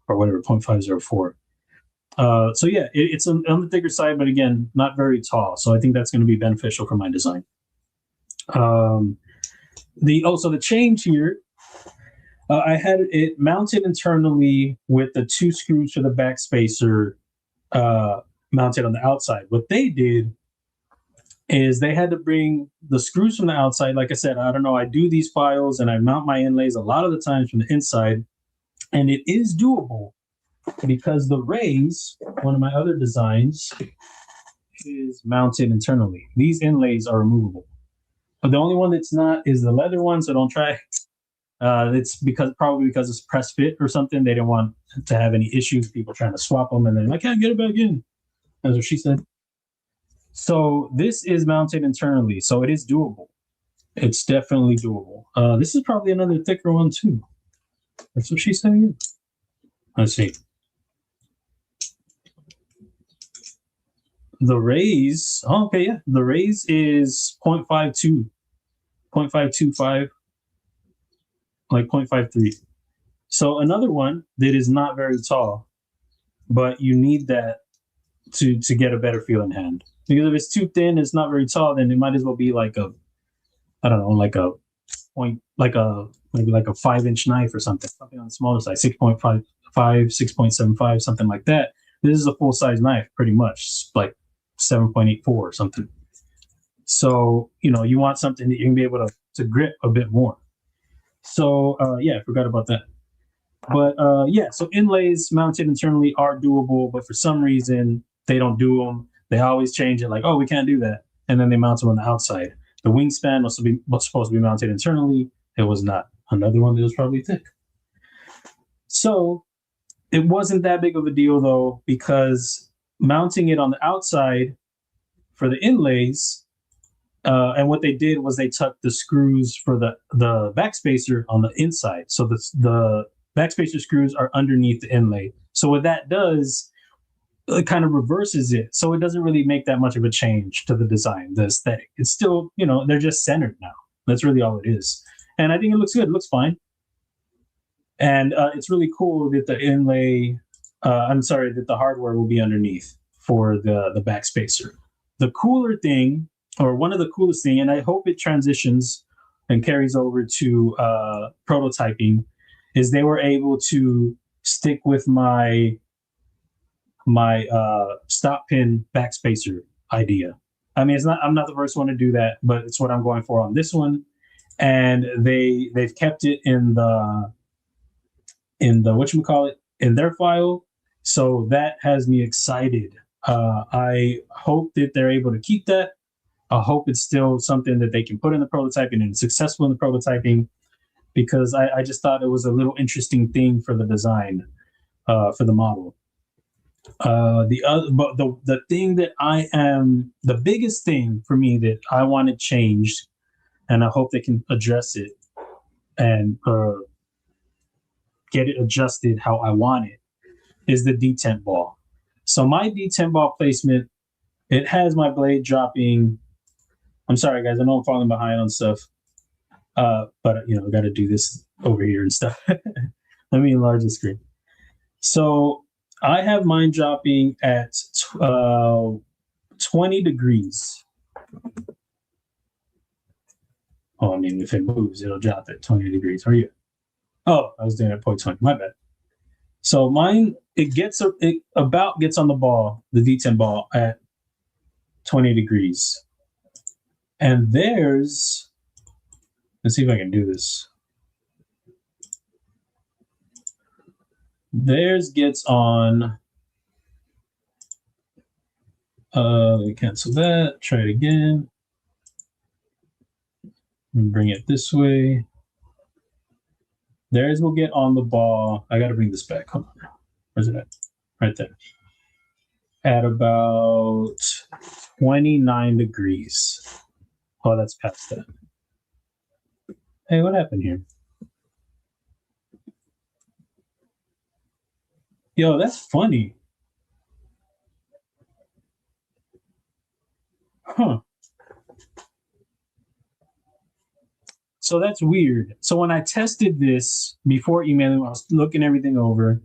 or whatever, 0.504. So yeah, it's on the thicker side, but again, not very tall. So I think that's going to be beneficial for my design. So the change here, I had it mounted internally with the 2 screws for the back spacer mounted on the outside. What they did is they had to bring the screws from the outside. Like I said, I don't know, I do these files and I mount my inlays a lot of the times from the inside, and it is doable because the Raze, one of my other designs, is mounted internally. These inlays are removable. But the only one that's not is the leather one, so don't try. It's probably because it's press fit or something. They didn't want to have any issues, people trying to swap them, and then I can't get it back in. That's what she said. So this is mounted internally, so it is doable. It's definitely doable. This is probably another thicker one too. That's what she said again. Let's see. The Raze, oh, okay, yeah. The Raze is 0.52, 0.525, like 0.53. So another one that is not very tall, but you need that to get a better feel in hand. Because if it's too thin, it's not very tall, then it might as well be like a, I don't know, like a point, maybe like a 5-inch knife or something on the smaller side, 6.55, 6.75, something like that. This is a full size knife, pretty much, like 7.84 or something. So, you know, you want something that you can be able to grip a bit more. So, yeah, I forgot about that. But yeah, so inlays mounted internally are doable, but for some reason they don't do them. They always change it, like, oh, we can't do that, and then they mount them on the outside. The wingspan was supposed to be mounted internally. It was not. Another one that was probably thick. So it wasn't that big of a deal though, because mounting it on the outside for the inlays, and what they did was they tucked the screws for the backspacer on the inside. So the backspacer screws are underneath the inlay. So what that does, it kind of reverses it. So it doesn't really make that much of a change to the design, the aesthetic. It's still, you know, they're just centered now. That's really all it is. And I think it looks good. It looks fine. And it's really cool that the inlay, that the hardware will be underneath for the backspacer. The cooler thing, or one of the coolest thing, and I hope it transitions and carries over to prototyping, is they were able to stick with my stop pin backspacer idea. I mean, I'm not the first one to do that, but it's what I'm going for on this one. And they've kept it in the whatchamacallit, in their file. So that has me excited. I hope that they're able to keep that. I hope it's still something that they can put in the prototyping and it's successful in the prototyping, because I just thought it was a little interesting thing for the design, for the model. The thing that the biggest thing for me that I wanted changed, and I hope they can address it and get it adjusted how I want it, is the detent ball. So my detent ball placement, it has my blade dropping. I'm sorry, guys, I know I'm falling behind on stuff, but you know, I got to do this over here and stuff. Let me enlarge the screen. So I have mine dropping at 20 degrees. Oh, I mean, if it moves, it'll drop at 20 degrees. Are you? Oh, I was doing it at 0.20. My bad. So mine, it about gets on the ball, the detent ball, at 20 degrees. And theirs, let's see if I can do this. Theirs gets on, cancel that, try it again. And bring it this way. Theirs will get on the ball. I got to bring this back. Hold on. Where's it at? Right there. At about 29 degrees. Oh, that's past that. Hey, what happened here? Yo, that's funny. Huh. So that's weird. So when I tested this before emailing, I was looking everything over.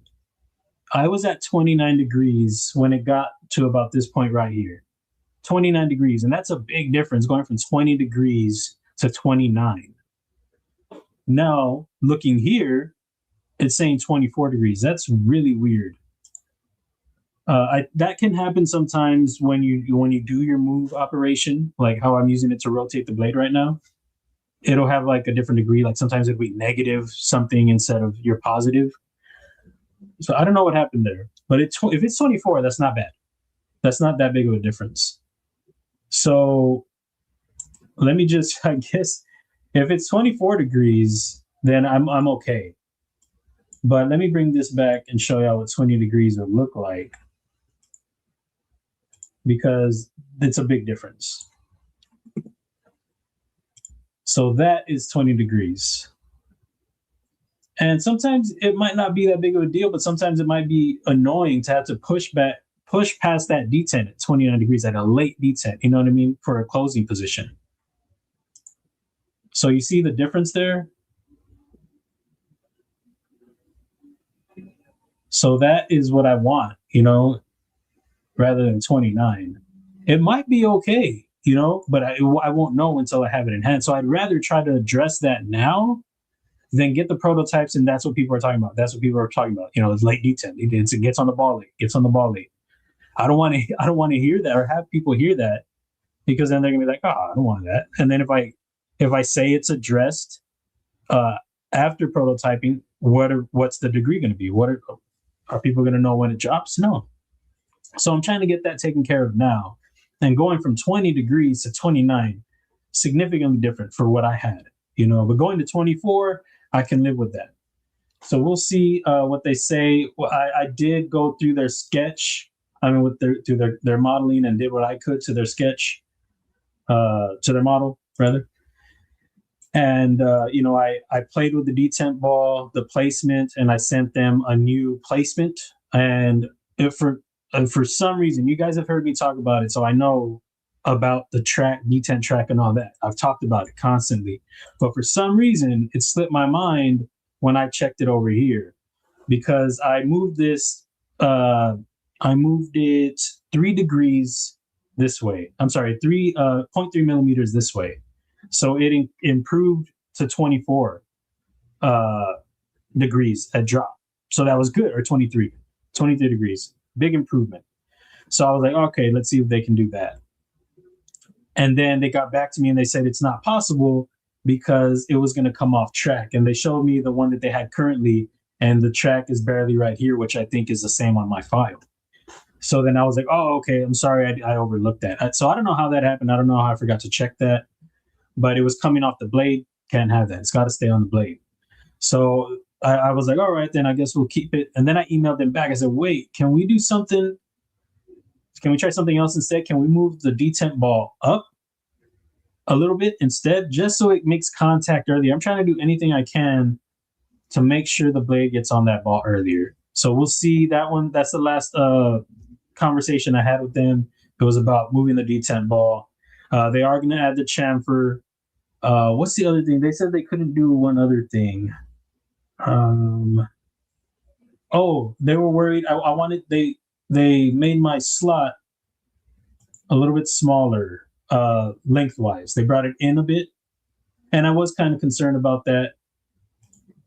I was at 29 degrees when it got to about this point right here. 29 degrees. And that's a big difference going from 20 degrees to 29. Now, looking here, it's saying 24 degrees. That's really weird. That can happen sometimes when you do your move operation, like how I'm using it to rotate the blade right now. It'll have like a different degree. Like sometimes it'll be negative something instead of your positive. So I don't know what happened there, but if it's 24, that's not bad. That's not that big of a difference. So let me just, I guess, if it's 24 degrees, then I'm okay. But let me bring this back and show y'all what 20 degrees would look like, because it's a big difference. So that is 20 degrees. And sometimes it might not be that big of a deal, but sometimes it might be annoying to have to push past that detent at 29 degrees at a late detent, you know what I mean, for a closing position. So you see the difference there? So that is what I want, you know, rather than 29. It might be okay, you know, but I won't know until I have it in hand. So I'd rather try to address that now than get the prototypes, and that's what people are talking about. That's what people are talking about. You know, it's late detent. It gets on the ball late. Gets on the ball late. I don't want to hear that or have people hear that, because then they're gonna be like, oh, I don't want that. And then if I say it's addressed after prototyping, what's the degree going to be? Are people going to know when it drops? No. So I'm trying to get that taken care of now. And going from 20 degrees to 29, significantly different for what I had, you know. But going to 24, I can live with that. So we'll see what they say. Well, I did go through their sketch. I mean, with their modeling, and did what I could to their sketch, to their model rather. And you know, I played with the detent ball, the placement, and I sent them a new placement. And for some reason, you guys have heard me talk about it, so I know about the detent track and all that. I've talked about it constantly, but for some reason, it slipped my mind when I checked it over here, because I moved this. I moved it 3 degrees this way. I'm sorry, 0.3 millimeters this way. So it improved to 24 degrees at drop. So that was good, or 23 degrees. Big improvement. So I was like, okay, let's see if they can do that. And then they got back to me and they said it's not possible because it was going to come off track. And they showed me the one that they had currently, and the track is barely right here, which I think is the same on my file. So then I was like, oh, okay, I'm sorry, I overlooked that. So I don't know how that happened. I don't know how I forgot to check that. But it was coming off the blade. Can't have that. It's got to stay on the blade. So I was like, all right, then I guess we'll keep it. And then I emailed them back. I said, wait, can we do something? Can we try something else instead? Can we move the detent ball up a little bit instead, just so it makes contact earlier? I'm trying to do anything I can to make sure the blade gets on that ball earlier. So we'll see that one. That's the last conversation I had with them. It was about moving the detent ball. They are going to add the chamfer. What's the other thing? They said they couldn't do one other thing. Oh, they were worried. I wanted, they made my slot a little bit smaller lengthwise. They brought it in a bit, and I was kind of concerned about that.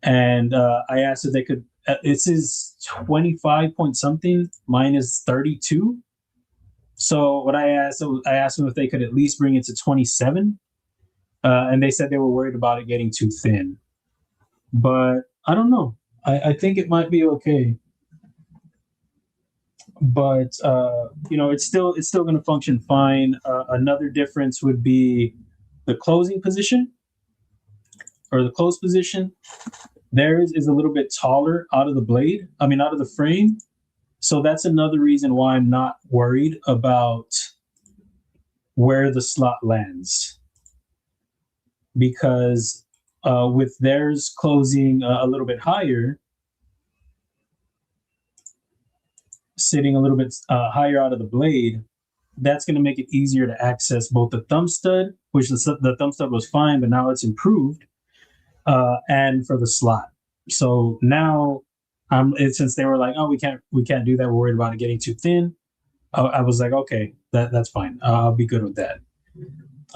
And I asked if they could. It says 25 point something. Mine is 32. So what I asked them if they could at least bring it to 27, and they said they were worried about it getting too thin. But I don't know. I think it might be okay. But you know, it's still going to function fine. Another difference would be the closing position, or the close position. Theirs is a little bit taller out of the blade. I mean, out of the frame. So that's another reason why I'm not worried about where the slot lands, because with theirs closing a little bit higher, sitting a little bit higher out of the blade, that's going to make it easier to access both the thumb stud, which the thumb stud was fine, but now it's improved, and for the slot. So now, since they were like, oh, we can't do that, we're worried about it getting too thin, I was like, okay, that's fine. I'll be good with that.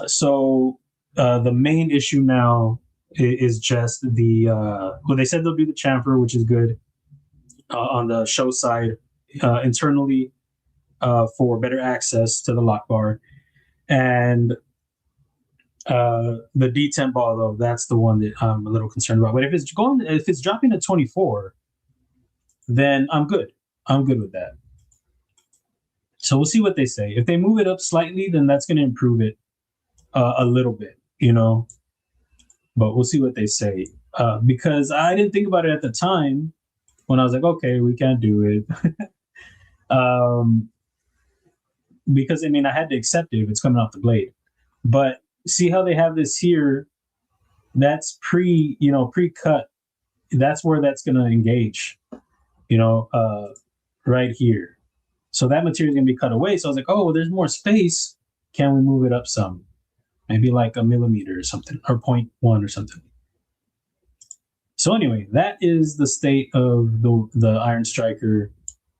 So the main issue now is just the well, they said they'll do the chamfer, which is good on the show side internally for better access to the lock bar. And the D10 ball, though, that's the one that I'm a little concerned about. But if it's dropping to 24, then I'm good. I'm good with that. So we'll see what they say. If they move it up slightly, then that's going to improve it a little bit, you know. But we'll see what they say. Because I didn't think about it at the time when I was like, okay, we can't do it. Because, I mean, I had to accept it if it's coming off the blade. But see how they have this here? That's pre-cut. That's where that's going to engage, right here. So that material is going to be cut away. So I was like, oh, well, there's more space. Can we move it up some? Maybe like a millimeter or something, or 0.1 or something. So anyway, that is the state of the Iron Striker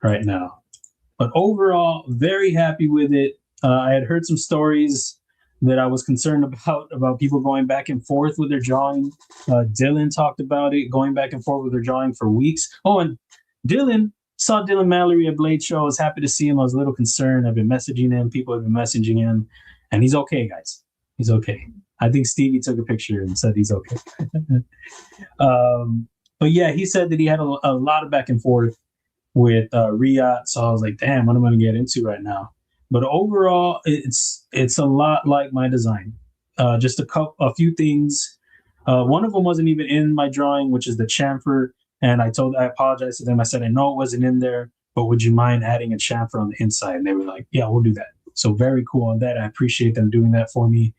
right now. But overall, very happy with it. I had heard some stories that I was concerned about people going back and forth with their drawing. Dylan talked about it, going back and forth with their drawing for weeks. Oh, and saw Dylan Mallory at Blade Show. I was happy to see him. I was a little concerned. I've been messaging him. People have been messaging him. And he's okay, guys. He's okay. I think Stevie took a picture and said he's okay. But yeah, he said that he had a lot of back and forth with Riyadh. So I was like, damn, what am I going to get into right now? But overall, it's a lot like my design. Just a few things. One of them wasn't even in my drawing, which is the chamfer. And I apologized to them. I said, I know it wasn't in there, but would you mind adding a chamfer on the inside? And they were like, yeah, we'll do that. So very cool on that. I appreciate them doing that for me.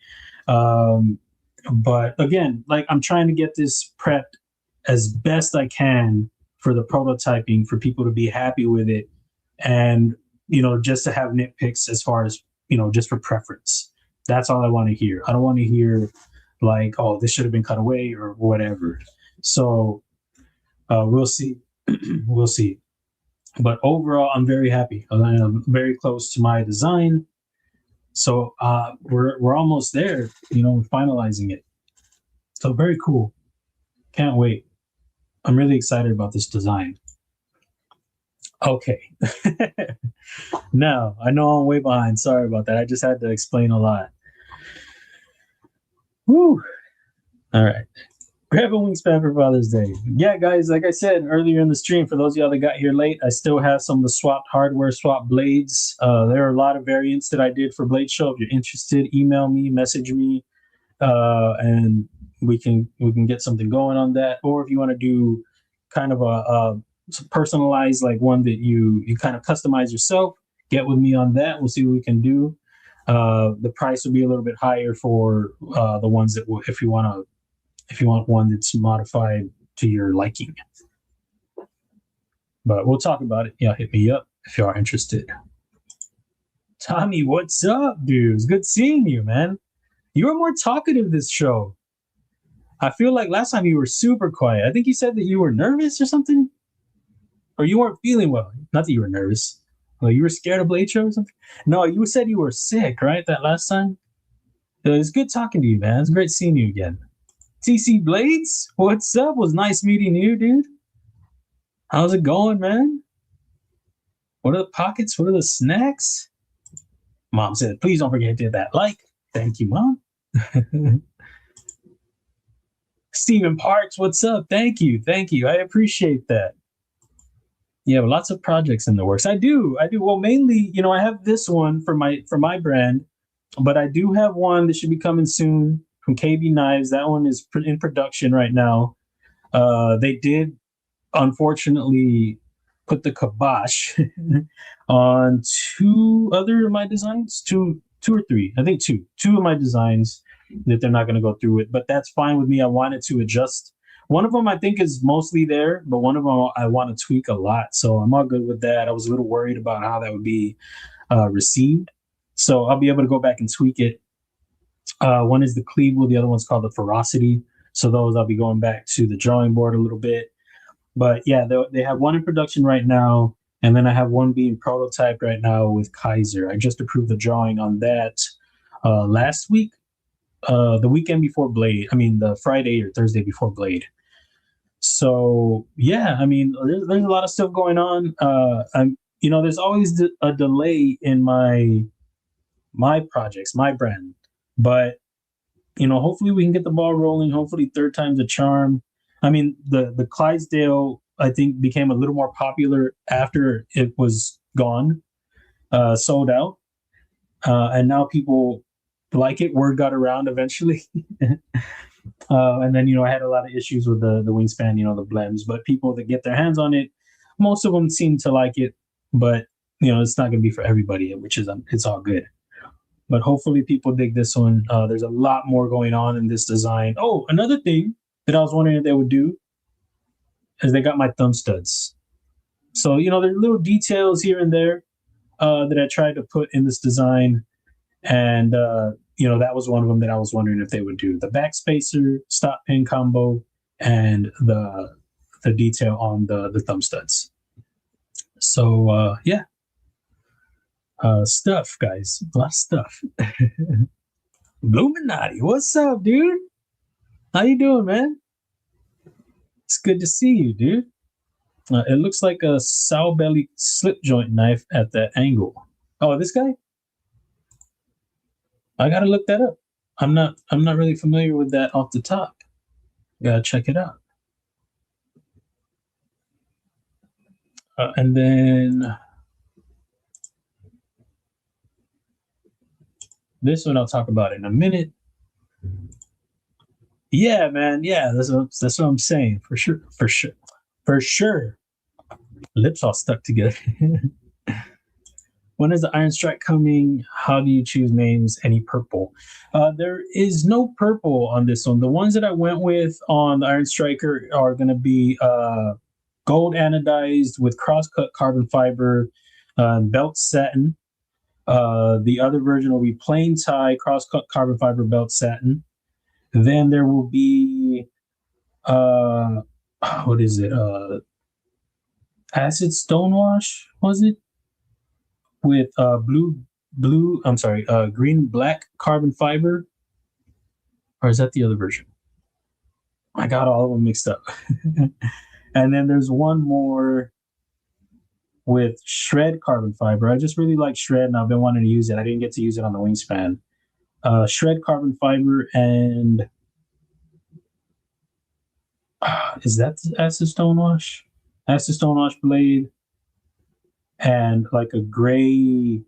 But again, like I'm trying to get this prepped as best I can for the prototyping, for people to be happy with it. And, just to have nitpicks as far as, just for preference. That's all I want to hear. I don't want to hear like, oh, this should have been cut away or whatever. So we'll see. We'll see. But overall, I'm very happy. I'm very close to my design. So we're almost there, finalizing it. So very cool. Can't wait. I'm really excited about this design. Okay. Now, I know I'm way behind. Sorry about that. I just had to explain a lot. Woo. All right. Grab a wingspan for Father's Day. Yeah, guys, like I said earlier in the stream, for those of y'all that got here late, I still have some of the swapped hardware, swapped blades. There are a lot of variants that I did for Blade Show. If you're interested, email me, message me, and we can get something going on that. Or if you want to do kind of a personalized, like one that you kind of customize yourself, get with me on that. We'll see what we can do. The price will be a little bit higher for the ones that if you want one that's modified to your liking. But we'll talk about it. Yeah, hit me up if you are interested. Tommy, what's up, dude? It's good seeing you, man. You were more talkative this show. I feel like last time you were super quiet. I think you said that you were nervous or something. Or you weren't feeling well. Not that you were nervous. Like you were scared of Blade Show or something? No, you said you were sick, right? That last time? It was good talking to you, man. It's great seeing you again. TC Blades, what's up? It was nice meeting you, dude. How's it going, man? What are the pockets? What are the snacks? Mom said, please don't forget to hit that like. Thank you, Mom. Stephen Parks, what's up? Thank you. I appreciate that. You have lots of projects in the works. I do. Well, mainly, I have this one for my brand, but I do have one that should be coming soon from KB Knives. That one is in production right now. They did, unfortunately, put the kibosh on two other of my designs, two or three. I think two of my designs that they're not going to go through with, but that's fine with me. I wanted to adjust. One of them I think is mostly there, but one of them I want to tweak a lot. So I'm all good with that. I was a little worried about how that would be received. So I'll be able to go back and tweak it. One is the Cleveland, the other one's called the Ferocity. So those I'll be going back to the drawing board a little bit. But yeah, they have one in production right now, and then I have one being prototyped right now with Kizer. I just approved the drawing on that last week. the weekend before Blade. I mean, the Friday or Thursday before Blade. So yeah, I mean, there's a lot of stuff going on. There's always a delay in my projects, my brand, but hopefully we can get the ball rolling. Hopefully, third time's a charm. I mean, the Clydesdale, I think, became a little more popular after it was gone, sold out, and now people like it. Word got around eventually. And then, I had a lot of issues with the wingspan, the blems, but people that get their hands on it, most of them seem to like it, but it's not going to be for everybody, which is, it's all good. But hopefully people dig this one. There's a lot more going on in this design. Oh, another thing that I was wondering if they would do is they got my thumb studs. So, there's little details here and there that I tried to put in this design. And, that was one of them that I was wondering if they would do. The back spacer, stop pin combo, and the detail on the thumb studs. So, yeah. Stuff, guys. A lot of stuff. Illuminati, what's up, dude? How you doing, man? It's good to see you, dude. It looks like a sow belly slip joint knife at that angle. Oh, this guy? I gotta look that up. I'm not really familiar with that off the top. Gotta check it out. And then this one I'll talk about in a minute. Yeah, man. Yeah, that's what I'm saying. For sure. Lips all stuck together. When is the Iron Strike coming? How do you choose names? Any purple? There is no purple on this one. The ones that I went with on the Iron Striker are going to be gold anodized with cross-cut carbon fiber, belt satin. The other version will be plain tie, cross-cut carbon fiber, belt satin. Then there will be, what is it? Acid stonewash, was it? With green black carbon fiber, or is that the other version? I got all of them mixed up. And then there's one more with shred carbon fiber. I just really like shred, and I've been wanting to use it. I didn't get to use it on the wingspan. Shred carbon fiber, and is that the acid stonewash? Acid stonewash blade. And like a gray,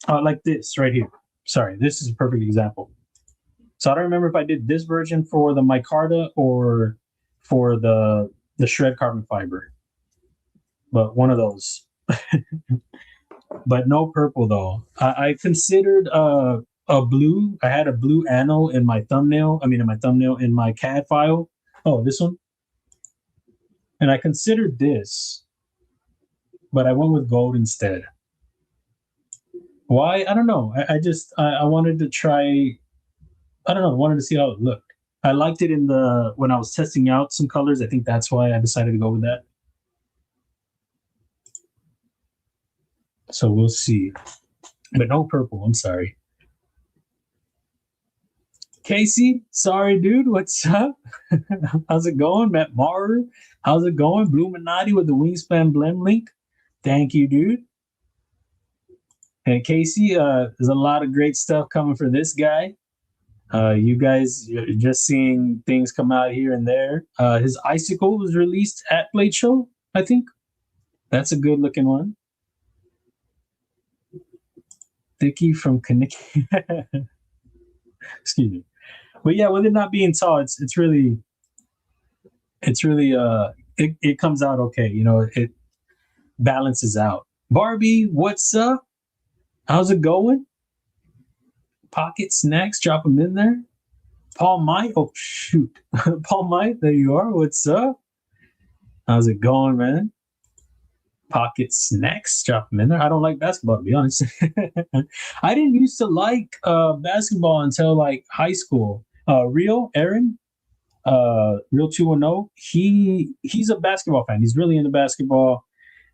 like this right here. Sorry, this is a perfect example. So I don't remember if I did this version for the micarta or for the shred carbon fiber, but one of those. But no purple though. I considered a blue. I had a blue anno in my thumbnail. In my CAD file. Oh, this one. And I considered this, but I went with gold instead. Why? I don't know. I wanted to try. I don't know. I wanted to see how it looked. I liked it when I was testing out some colors. I think that's why I decided to go with that. So we'll see. But no purple. I'm sorry. Casey, sorry, dude. What's up? How's it going? Matt Maher, how's it going? Illuminati with the Wingspan Blem link. Thank you, dude. And Casey, there's a lot of great stuff coming for this guy. You guys, you're just seeing things come out here and there. His Icicle was released at Blade Show, I think. That's a good looking one. Dicky from Kaniki. Excuse me. But yeah, with it not being tall, it comes out okay. It balances out. Barbie, what's up? How's it going? Pocket snacks, drop them in there. Paul Mike, oh shoot. Paul Mike, there you are. What's up? How's it going, man? Pocket snacks, drop them in there. I don't like basketball, to be honest. I didn't used to like basketball until like high school. Real Aaron, Real 210, he's a basketball fan. He's really into basketball.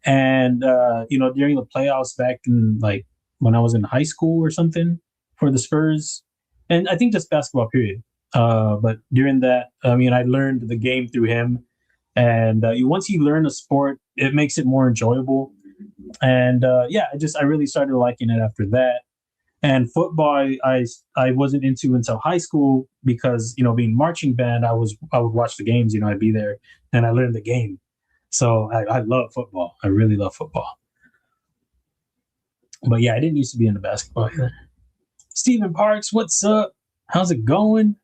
And during the playoffs back in like when I was in high school or something for the Spurs, and I think just basketball period. But during that, I mean, I learned the game through him, and once you learn a sport, it makes it more enjoyable. And yeah, I really started liking it after that. And football, I wasn't into until high school because being marching band, I would watch the games. I'd be there, and I learned the game. So I love football. I really love football. But yeah, I didn't used to be into basketball either. Stephen Parks, what's up? How's it going?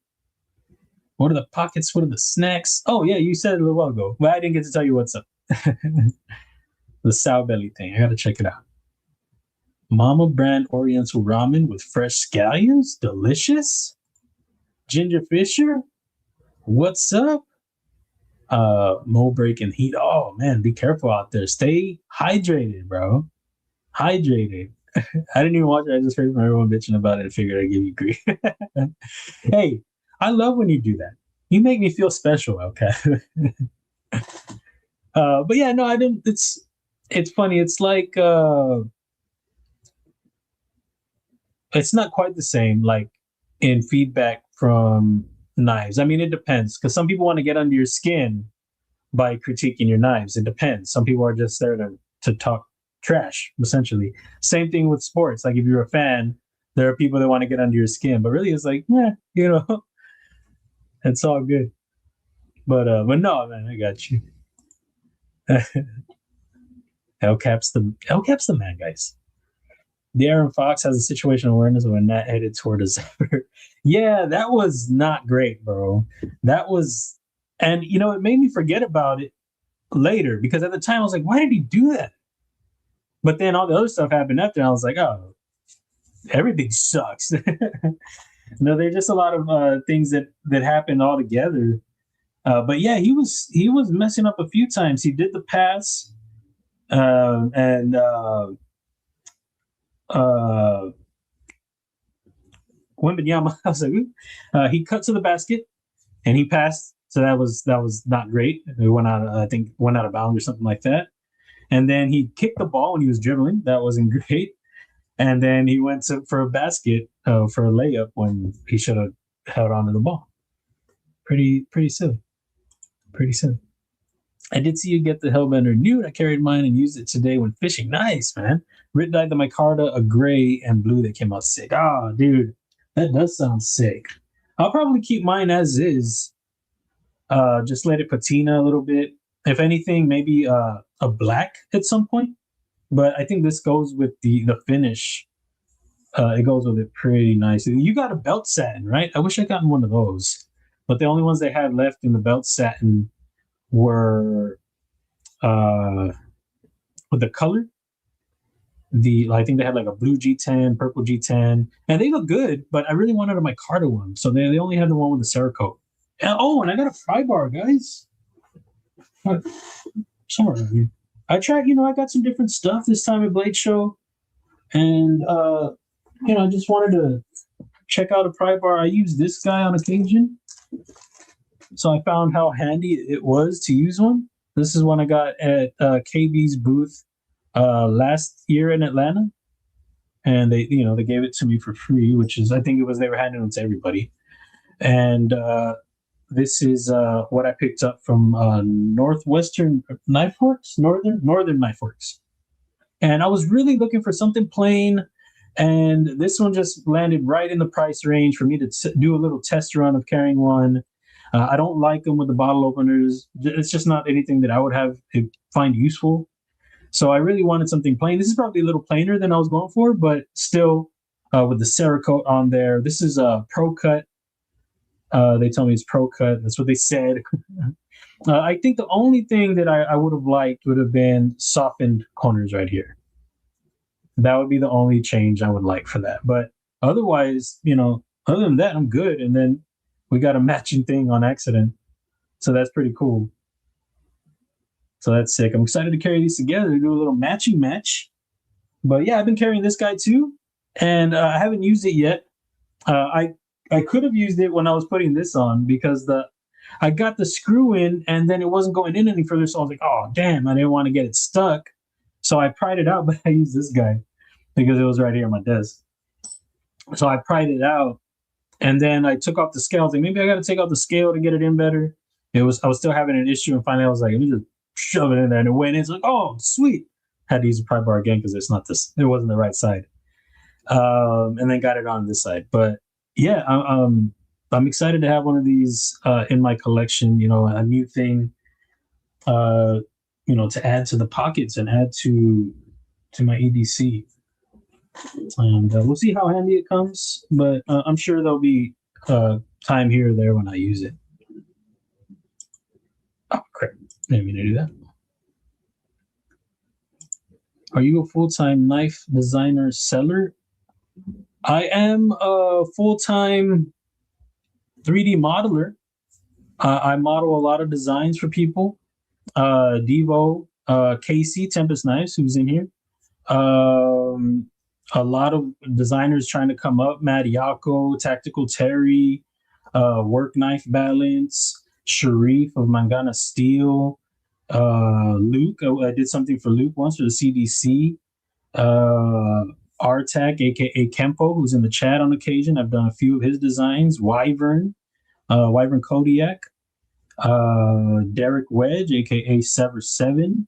What are the pockets? What are the snacks? Oh yeah, you said it a little while ago, but I didn't get to tell you what's up. The sow belly thing. I gotta check it out. Mama brand Oriental ramen with fresh scallions, delicious. Ginger Fisher, what's up? Mo break and heat. Oh man, be careful out there. Stay hydrated, bro. Hydrated. I didn't even watch it. I just heard from everyone bitching about it and figured I'd give you grief. Hey, I love when you do that. You make me feel special, okay? But yeah, no, I didn't. It's funny. It's like it's not quite the same. Like in feedback from knives. I mean, it depends because some people want to get under your skin by critiquing your knives. It depends. Some people are just there to talk trash, essentially. Same thing with sports. Like if you're a fan, there are people that want to get under your skin, but really it's like, it's all good. But no, man, I got you. Hellcap's the man, guys. Darren Fox has a situational awareness when that headed toward a zephyr. Yeah, that was not great, bro. That was, and it made me forget about it later because at the time I was like, why did he do that? But then all the other stuff happened after, and I was like, oh, everything sucks. No, there's just a lot of things that happened all together. But yeah, he was messing up a few times. He did the pass, and Wembenyama, I was like, he cut to the basket and he passed. So that was not great. It went out, I think, went out of bounds or something like that. And then he kicked the ball when he was dribbling. That wasn't great. And then he went for a basket for a layup when he should have held on to the ball. Pretty silly. Pretty silly. I did see you get the Hellbender nude. I carried mine and used it today when fishing. Nice, man. Rit dyed the micarta, a gray and blue that came out sick. Ah, dude, that does sound sick. I'll probably keep mine as is. Just let it patina a little bit. If anything, maybe a black at some point. But I think this goes with the finish. It goes with it pretty nicely. You got a belt satin, right? I wish I gotten one of those. But the only ones they had left in the belt satin were with the color. I think they had like a blue G10, purple G10, and they look good. But I really wanted a micarta one, so they only had the one with the Cerakote. And I got a fry bar, guys. Somewhere around here. I tried, I got some different stuff this time at Blade Show, and I just wanted to check out a pry bar. I use this guy on occasion, so I found how handy it was to use one. This is one I got at KB's booth last year in Atlanta, and they gave it to me for free, which is, I think they were handing it to everybody. And this is what I picked up from Northwestern Knife Works, Northern Knife Works. And I was really looking for something plain, and this one just landed right in the price range for me to do a little test run of carrying one. I don't like them with the bottle openers. It's just not anything that I would find useful. So I really wanted something plain. This is probably a little plainer than I was going for, but still with the Cerakote on there. This is a Pro Cut. They told me it's Pro Cut. That's what they said. I think the only thing that I would have liked would have been softened corners right here. That would be the only change I would like for that. But otherwise, other than that, I'm good. And then we got a matching thing on accident. So that's pretty cool. So that's sick. I'm excited to carry these together to do a little matching match. But yeah, I've been carrying this guy too. And I haven't used it yet. I could have used it when I was putting this on because I got the screw in and then it wasn't going in any further. So I was like, oh, damn, I didn't want to get it stuck. So I pried it out, but I used this guy because it was right here on my desk. So I pried it out And then I took off the scale. I was like, maybe I got to take off the scale to get it in better. I was still having an issue, and finally I was like, let me just shove it in there, and it went in. It's like, oh, sweet. Had to use a pry bar again because it wasn't the right side. And then got it on this side. But yeah, I'm excited to have one of these in my collection. You know, a new thing. You know, to add to the pockets and add to my EDC. And we'll see how handy it comes, but I'm sure there'll be time here or there when I use it. Oh, crap. Didn't mean to do that. Are you a full-time knife designer seller? I am a full-time 3D modeler. I model a lot of designs for people. Devo, Casey, Tempest Knives, who's in here. A lot of designers trying to come up. Matt Yako, Tactical Terry, Work Knife Balance, Sharif of Mangana Steel, Luke. I did something for Luke once for the CDC. Artak, aka Kempo, who's in the chat on occasion. I've done a few of his designs. Wyvern Kodiak. Derek Wedge, aka Sever 7.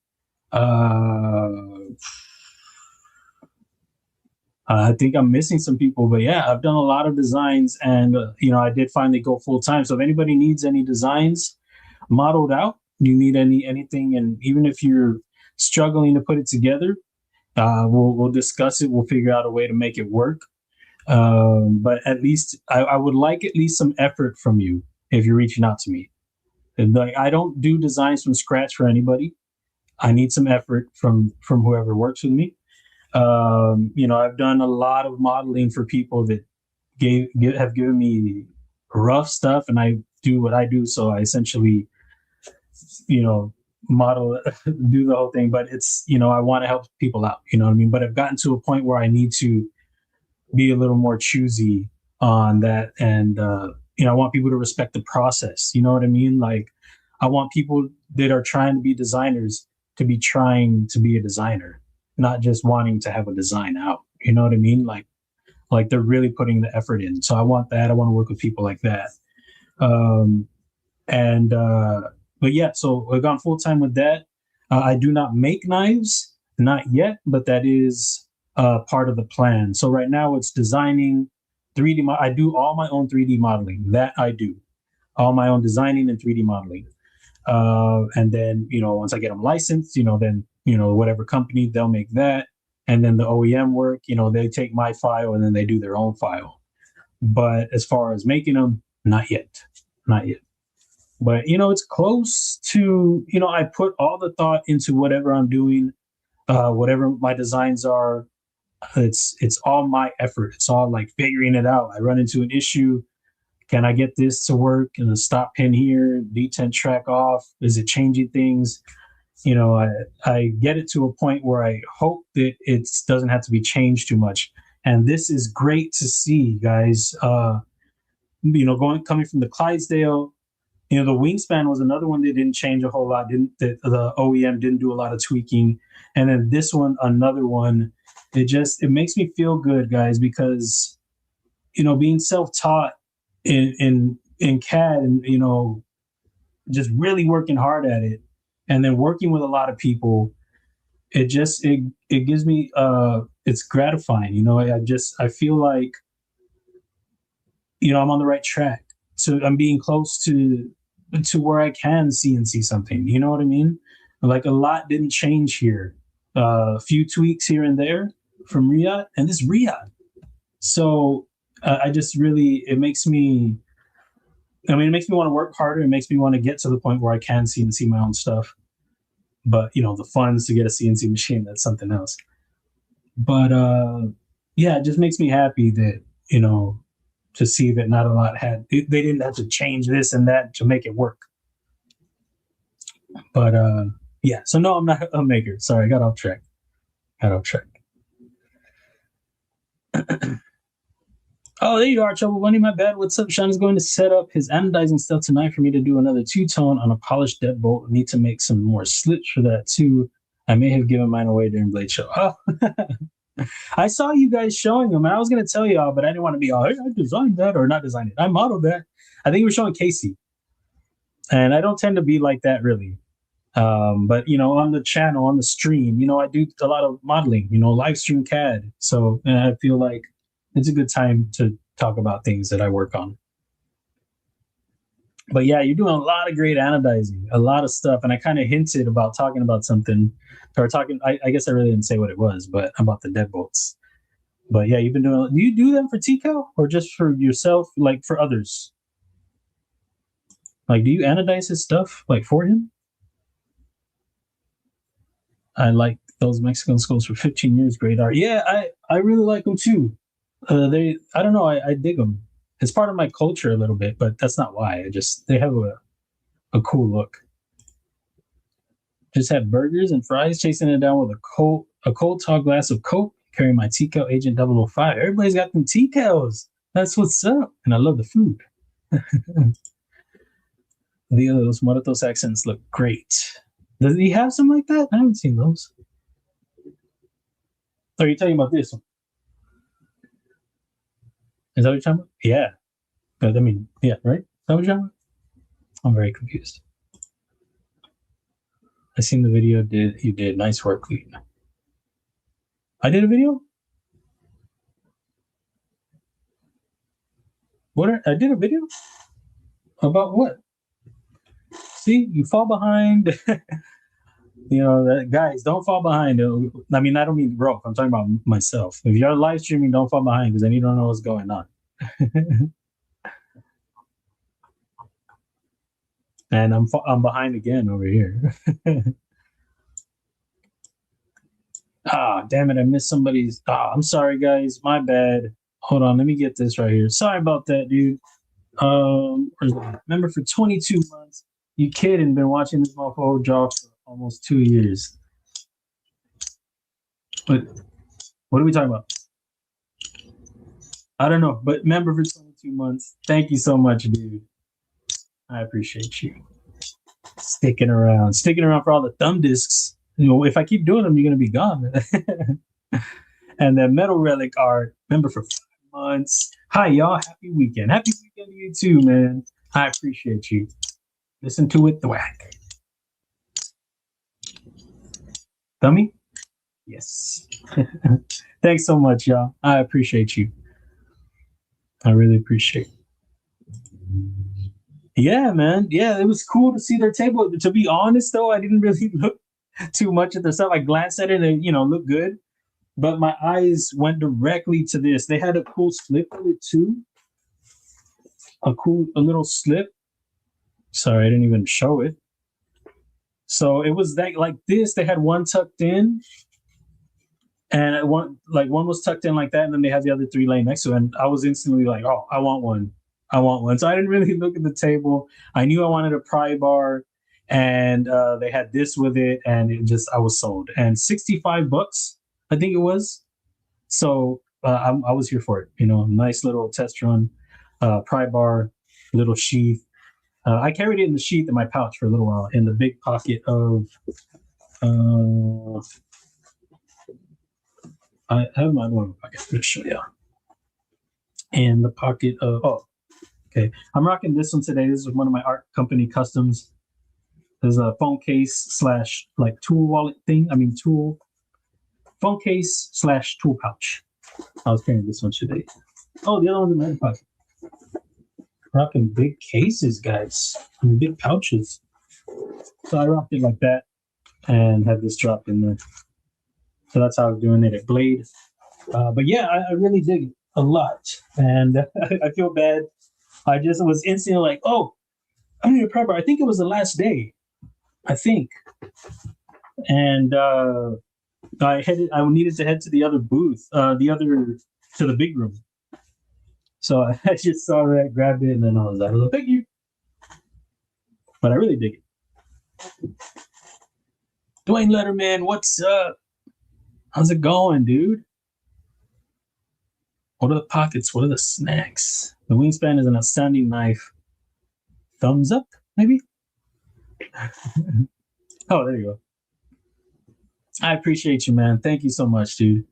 I think I'm missing some people, but yeah, I've done a lot of designs, and you know, I did finally go full time. So if anybody needs any designs modeled out, you need anything, and even if you're struggling to put it together, we'll discuss it. We'll figure out a way to make it work. But at least I would like at least some effort from you if you're reaching out to me. And like, I don't do designs from scratch for anybody. I need some effort from whoever works with me. You know, I've done a lot of modeling for people that have given me rough stuff, and I do what I do. So I essentially, you know, model, do the whole thing. But it's, you know, I want to help people out. You know what I mean? But I've gotten to a point where I need to be a little more choosy on that, and you know, I want people to respect the process. You know what I mean? Like, I want people that are trying to be designers to be trying to be a designer, not just wanting to have a design out. You know what I mean? Like they're really putting the effort in. So I want that. I want to work with people like that. But yeah, so I've gone full time with that. I do not make knives, not yet, but that is part of the plan. So right now it's designing 3D. I do all my own 3D modeling. That I do all my own designing and 3D modeling. And then, you know, once I get them licensed, you know, then, you know, whatever company, they'll make that. And then the OEM work, you know, they take my file and then they do their own file. But as far as making them, not yet. But, you know, it's close to, you know, I put all the thought into whatever I'm doing, whatever my designs are. It's all my effort. It's all like figuring it out. I run into an issue. Can I get this to work? And the stop pin here, detent track off. Is it changing things? You know, I get it to a point where I hope that it doesn't have to be changed too much. And this is great to see, guys. You know, coming from the Clydesdale, you know, the wingspan was another one that didn't change a whole lot. The OEM didn't do a lot of tweaking. And then this one, another one. It makes me feel good, guys, because, you know, being self-taught in CAD and, you know, just really working hard at it, and then working with a lot of people, it gives me it's gratifying. You know, I feel like, you know, I'm on the right track. So I'm being close to where I can CNC something. You know what I mean? Like, a lot didn't change here. A few tweaks here and there from Riyadh, and this Riyadh. So I just really, it makes me want to work harder. It makes me want to get to the point where I can CNC my own stuff. But, you know, the funds to get a CNC machine, that's something else. But yeah, it just makes me happy that, you know, to see that not a lot they didn't have to change this and that to make it work. But yeah, so no, I'm not a maker. Sorry, I got off track. Oh, there you are, Trouble Bunny. My bad. What's up? Sean is going to set up his anodizing stuff tonight for me to do another two-tone on a polished deadbolt. Need to make some more slits for that too. I may have given mine away during Blade Show. Oh, I saw you guys showing them, and I was gonna tell y'all, but I didn't want to be all, hey, I designed that or not designed it. I modeled that. I think you were showing Casey, and I don't tend to be like that really. But you know, on the channel, on the stream, you know, I do a lot of modeling. You know, live stream CAD. So and I feel like it's a good time to talk about things that I work on. But yeah, you're doing a lot of great anodizing, a lot of stuff, and I kind of hinted about talking about something, or talking. I guess I really didn't say what it was, but about the deadbolts. But yeah, you've been doing. Do you do them for TCO or just for yourself, like for others? Like, do you anodize his stuff like for him? I like those Mexican skulls for 15 years. Great art. Yeah, I really like them too. I don't know. I dig them. It's part of my culture a little bit, but that's not why. They have a cool look. Just had burgers and fries, chasing it down with a cold tall glass of Coke, carrying my Tico Agent 005. Everybody's got them Ticos. That's what's up. And I love the food. Those Muertos accents look great. Does he have some like that? I haven't seen those. Are you talking about this one? Is that what you're talking about? Yeah. I mean, yeah, right? Is that what you're talking about? I'm very confused. I seen the video. You did nice work, Lee. I did a video. I did a video about what? See, you fall behind. You know, guys, don't fall behind. I mean, I don't mean rope. I'm talking about myself. If you're live streaming, don't fall behind because then you don't know what's going on. And I'm behind again over here. Damn it! I missed somebody's. I'm sorry, guys. My bad. Hold on, let me get this right here. Sorry about that, dude. Remember for 22 months. You kidding? Been watching this motherfucker draw for almost 2 years. But what are we talking about? I don't know, but member for 22 months. Thank you so much, dude. I appreciate you sticking around for all the thumb discs. You know, if I keep doing them, you're gonna be gone. And then Metal Relic art, member for 5 months. Hi, y'all. Happy weekend. Happy weekend to you too, man. I appreciate you. Listen to it, thwack. Thummy? Yes. Thanks so much, y'all. I appreciate you. I really appreciate it. Yeah, man. Yeah, it was cool to see their table. To be honest, though, I didn't really look too much at their stuff. I glanced at it and, you know, looked good. But my eyes went directly to this. They had a cool slip of it, too. A little slip. Sorry, I didn't even show it. So it was like this. They had one tucked in. And one was tucked in like that, and then they had the other 3 laying next to it. And I was instantly like, oh, I want one. So I didn't really look at the table. I knew I wanted a pry bar, and they had this with it, and I was sold. And $65, I think it was. So I was here for it. You know, nice little test run, pry bar, little sheath. I carried it in the sheath in my pouch for a little while, in the big pocket of. I have my one pocket. I'm going to show you. In the pocket of, okay. I'm rocking this one today. This is one of my art company customs. There's a phone case / like tool wallet thing. I mean, phone case / tool pouch. I was carrying this one today. Oh, the other one's in my other pocket. Rocking big cases, guys. I mean, big pouches. So I rocked it like that and had this drop in there. So that's how I was doing it at Blade. But yeah, I really dig it a lot. And I feel bad. I just was instantly like, oh, I need a pry bar. I think it was the last day. I think. And I needed to head to the other booth, to the big room. So I just saw that, grabbed it, and then I was like, thank you. But I really dig it. Dwayne Letterman, what's up? How's it going, dude? What are the pockets? What are the snacks? The wingspan is an outstanding knife. Thumbs up, maybe? Oh, there you go. I appreciate you, man. Thank you so much, dude.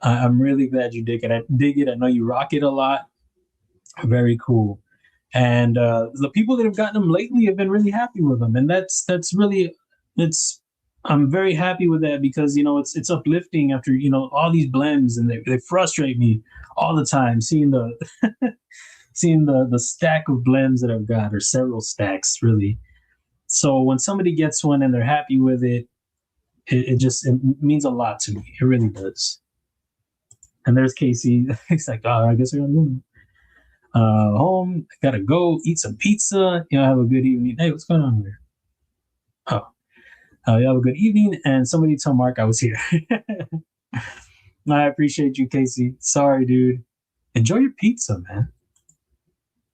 I'm really glad you dig it. I dig it. I know you rock it a lot. Very cool. And the people that have gotten them lately have been really happy with them, and that's really it's. I'm very happy with that because it's uplifting after all these blends, and they frustrate me all the time seeing the seeing the stack of blends that I've got, or several stacks really. So when somebody gets one and they're happy with it, it means a lot to me. It really does. And there's Casey. He's like, oh, I guess I gotta go home. I gotta go eat some pizza. Have a good evening. Hey, what's going on here? Oh, you have a good evening. And somebody tell Mark I was here. I appreciate you, Casey. Sorry, dude. Enjoy your pizza, man.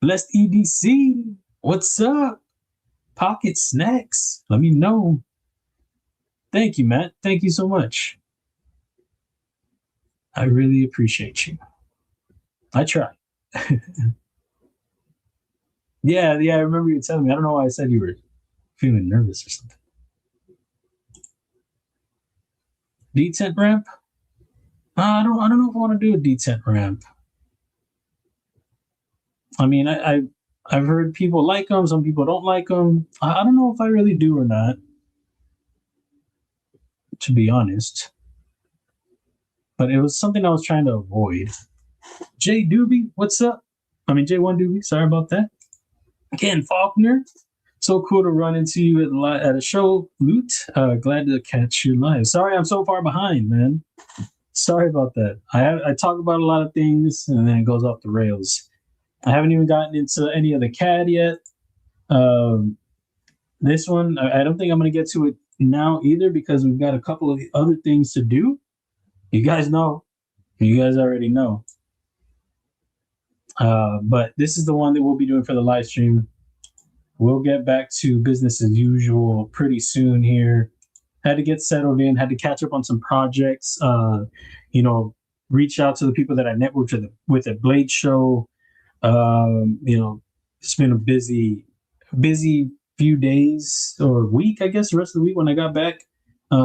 Blessed EDC. What's up? Pocket snacks. Let me know. Thank you, Matt. Thank you so much. I really appreciate you. I try. Yeah, I remember you telling me. I don't know why I said you were feeling nervous or something. Detent ramp? I don't know if I want to do a detent ramp. I mean, I've heard people like them. Some people don't like them. I don't know if I really do or not, to be honest. But it was something I was trying to avoid. Jay Doobie, what's up? I mean, J1 Doobie, sorry about that. Ken Faulkner, so cool to run into you at a show. Loot, glad to catch you live. Sorry I'm so far behind, man. Sorry about that. I talk about a lot of things and then it goes off the rails. I haven't even gotten into any of the CAD yet. This one, I don't think I'm going to get to it now either because we've got a couple of other things to do. You guys know. You guys already know. But this is the one that we'll be doing for the live stream. We'll get back to business as usual pretty soon here. Had to get settled in, had to catch up on some projects, reach out to the people that I networked with at Blade Show. It's been a busy few days or week, I guess, the rest of the week when I got back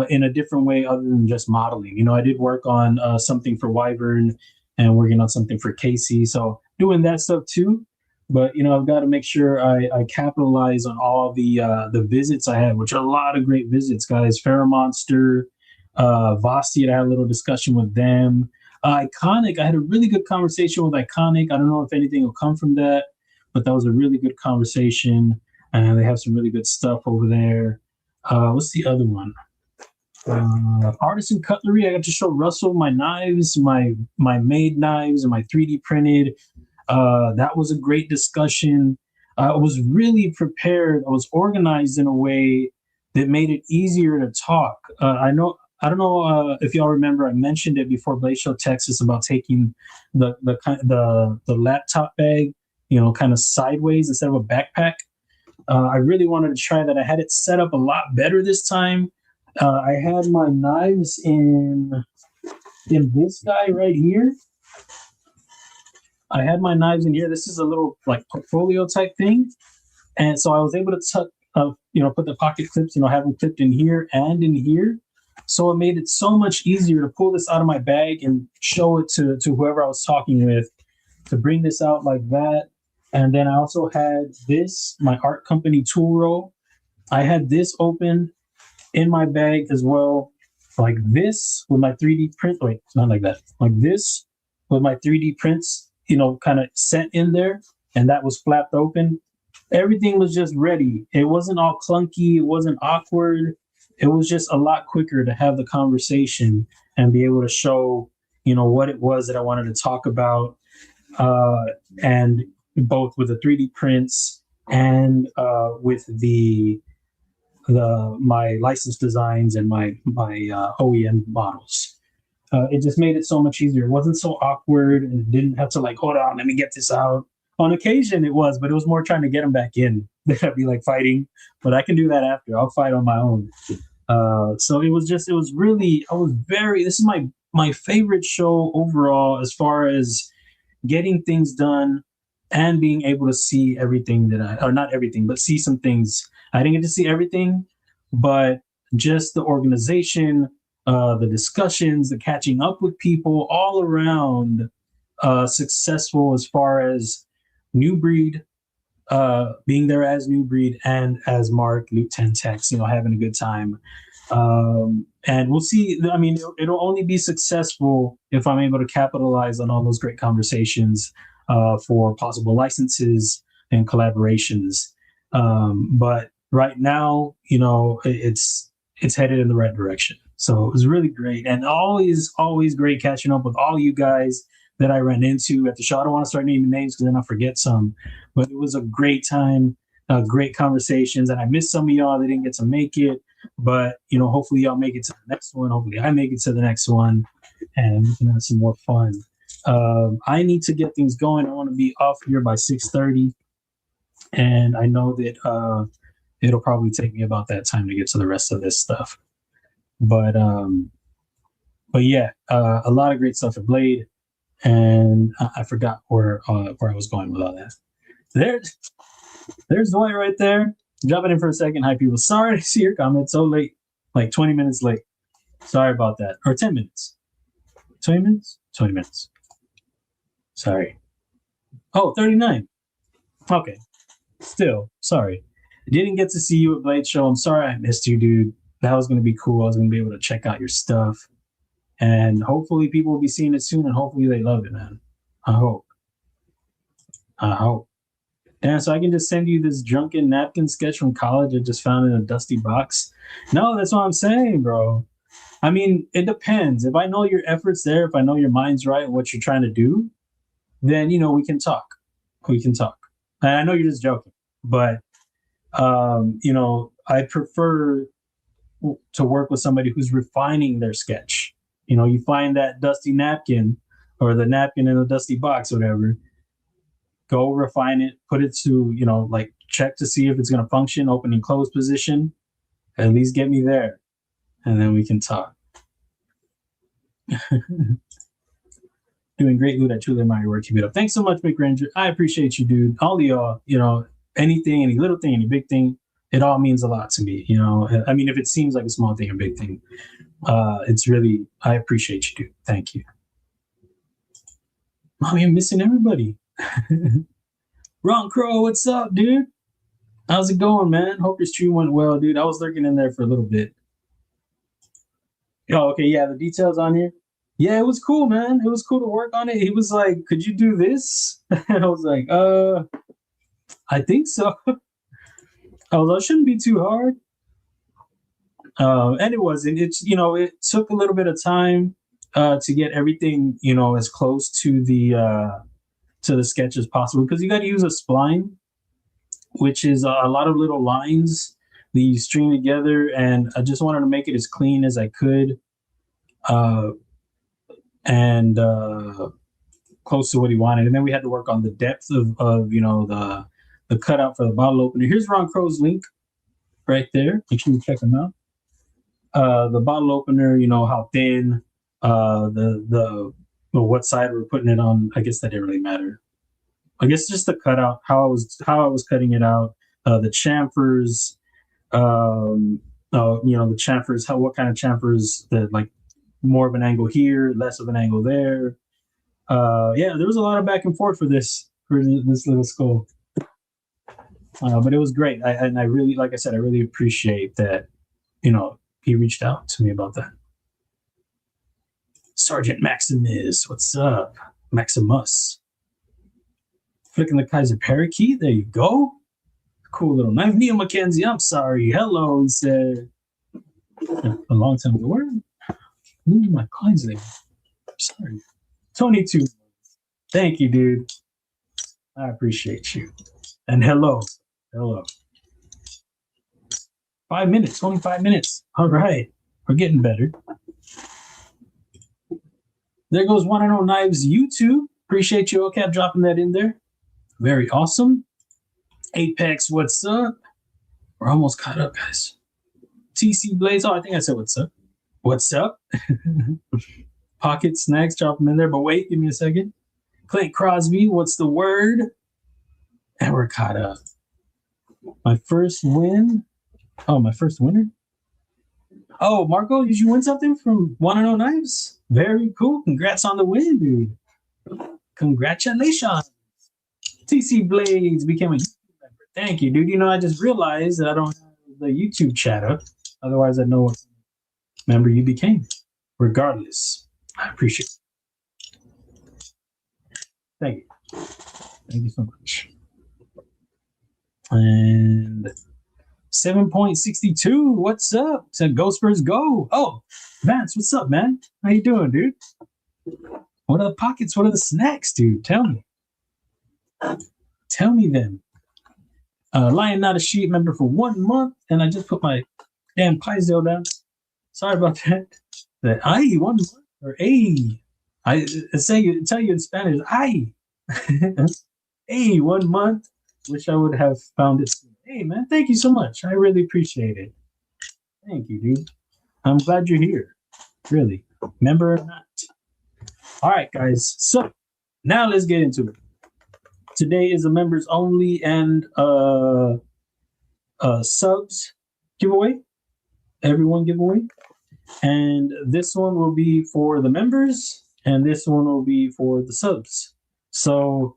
in a different way other than just modeling. I did work on something for Wyvern and working on something for Casey. So doing that stuff too. But, I've got to make sure I capitalize on all the visits I had, which are a lot of great visits, guys. Monster, Vostiat, I had a little discussion with them. Iconic, I had a really good conversation with Iconic. I don't know if anything will come from that, but that was a really good conversation. And they have some really good stuff over there. What's the other one? Artisan Cutlery. I got to show Russell my knives, my made knives, and my 3D printed. That was a great discussion. I was really prepared. I was organized in a way that made it easier to talk. I don't know if y'all remember. I mentioned it before Blade Show Texas about taking the laptop bag, kind of sideways instead of a backpack. I really wanted to try that. I had it set up a lot better this time. I had my knives in this guy right here. I had my knives in here. This is a little like portfolio type thing. And so I was able to put the pocket clips, have them clipped in here and in here. So it made it so much easier to pull this out of my bag and show it to whoever I was talking with, to bring this out like that. And then I also had this, my art company tool roll. I had this open in my bag as well, like this with my 3D print. Wait, it's not like that. Like this with my 3D prints, kind of set in there, and that was flapped open. Everything was just ready. It wasn't all clunky. It wasn't awkward. It was just a lot quicker to have the conversation and be able to show, what it was that I wanted to talk about, and both with the 3D prints and with my licensed designs and my OEM models. It just made it so much easier. It wasn't so awkward, and it didn't have to hold on, let me get this out. On occasion it was, but it was more trying to get them back in. That'd be like fighting, but I can do that after. I'll fight on my own. So this is my favorite show overall as far as getting things done and being able to see everything not everything, but see some things. I didn't get to see everything, but just the organization, the discussions, the catching up with people, all around successful as far as New Breed, being there as New Breed and as Mark, Loot-10-Tex, having a good time. And we'll see. I mean, it'll only be successful if I'm able to capitalize on all those great conversations for possible licenses and collaborations. But right now, it's headed in the right direction. So it was really great, and always great catching up with all you guys that I ran into at the show. I don't want to start naming names because then I'll forget some, but it was a great time, great conversations, and I missed some of y'all that didn't get to make it. But hopefully y'all make it to the next one. Hopefully I make it to the next one, and we can have some more fun. I need to get things going. I want to be off here by 6:30, and I know that it'll probably take me about that time to get to the rest of this stuff. But yeah, a lot of great stuff at Blade, and I forgot where I was going with all that. There's Dwight right there. Jumping in for a second. Hi, people. Sorry to see your comment so late, like 20 minutes late. Sorry about that. Or 10 minutes. 20 minutes? 20 minutes. Sorry. Oh, 39. Okay. Still, sorry. I didn't get to see you at Blade Show. I'm sorry I missed you, dude. That was going to be cool. I was going to be able to check out your stuff. And hopefully people will be seeing it soon, and hopefully they love it, man. I hope. And so I can just send you this drunken napkin sketch from college I just found in a dusty box. No, that's what I'm saying, bro. I mean, it depends. If I know your effort's there, if I know your mind's right and what you're trying to do, then, we can talk. We can talk. And I know you're just joking, but, I prefer to work with somebody who's refining their sketch. You find that dusty napkin or the napkin in a dusty box, whatever. Go refine it, put it to, check to see if it's going to function, open and close position. At least get me there. And then we can talk. Doing great, Loot. I truly admire your work. Keep it up. Thanks so much, Mick Ranger. I appreciate you, dude. All of y'all, anything, any little thing, any big thing, it all means a lot to me. I mean, if it seems like a small thing or big thing, it's really, I appreciate you, dude. Thank you. Mommy, I'm missing everybody. Ron Crow, what's up, dude? How's it going, man? Hope your stream went well, dude. I was lurking in there for a little bit. Oh, okay, yeah, the details on here. Yeah, it was cool, man. It was cool to work on it. He was like, could you do this? And I was like, I think so. Although it shouldn't be too hard. And it wasn't. It's, it took a little bit of time to get everything, as close to the sketch as possible, because you got to use a spline, which is a lot of little lines that you string together, and I just wanted to make it as clean as I could, and close to what he wanted. And then we had to work on the depth of the cutout for the bottle opener. Here's Ron Crow's link right there. Make sure you check him out. The bottle opener, how thin, what side we're putting it on. I guess that didn't really matter. I guess just the cutout, how I was cutting it out, the chamfers, the chamfers, what kind of chamfers, that like more of an angle here, less of an angle there. Yeah, there was a lot of back and forth for this little skull. But it was great. I really, like I said, I really appreciate that, he reached out to me about that. Sergeant Maximus, what's up? Maximus. Flicking the Kizer parakeet, there you go. Cool little knife. Neil McKenzie, I'm sorry. Hello, he said. A long time ago. Where? Moving my coins there. Sorry. Tony 2. Thank you, dude. I appreciate you. And hello. 5 minutes, only 5 minutes. All right. We're getting better. There goes One and All Knives YouTube. Appreciate you, OCAP, dropping that in there. Very awesome. Apex, what's up? We're almost caught up, guys. TC Blaze. Oh, I think I said what's up. What's up? Pocket Snacks, drop them in there. But wait, give me a second. Clint Crosby, what's the word? And we're caught up. My first win. Oh, my first winner? Oh, Marco, did you win something from Wanna Know Knives? Very cool. Congrats on the win, dude. Congratulations. TC Blades became a YouTube member. Thank you, dude. You know, I just realized that I don't have the YouTube chat up. Otherwise, I know what member you became. Regardless, I appreciate it. Thank you. Thank you so much. And 7.62. What's up? Said Go Spurs Go. Oh, Vance, what's up, man? How you doing, dude? What are the pockets? What are the snacks, dude? Tell me. Tell me them. Lion Not a Sheep member for 1 month, and I just put my damn Kizer down. Sorry about that. That I 1 month or a. I tell you in Spanish. I. Hey, 1 month. Wish I would have found it soon. Hey, man, thank you so much. I really appreciate it. Thank you, dude. I'm glad you're here. Really. Member or not. All right, guys. So now let's get into it. Today is a members only and subs giveaway. Everyone giveaway. And this one will be for the members, and this one will be for the subs. So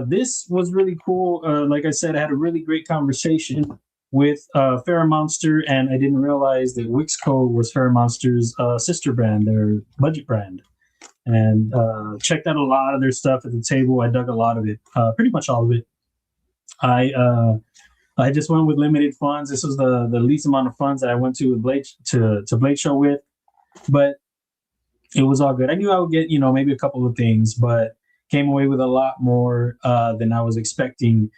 this was really cool. Like I said, I had a really great conversation with Monster, and I didn't realize that Wixco was Monster's sister brand, their budget brand. And checked out a lot of their stuff at the table. I dug a lot of it, pretty much all of it. I just went with limited funds. This was the least amount of funds that I went to with Blade to Blade Show with, but it was all good. I knew I would get maybe a couple of things, but came away with a lot more than I was expecting.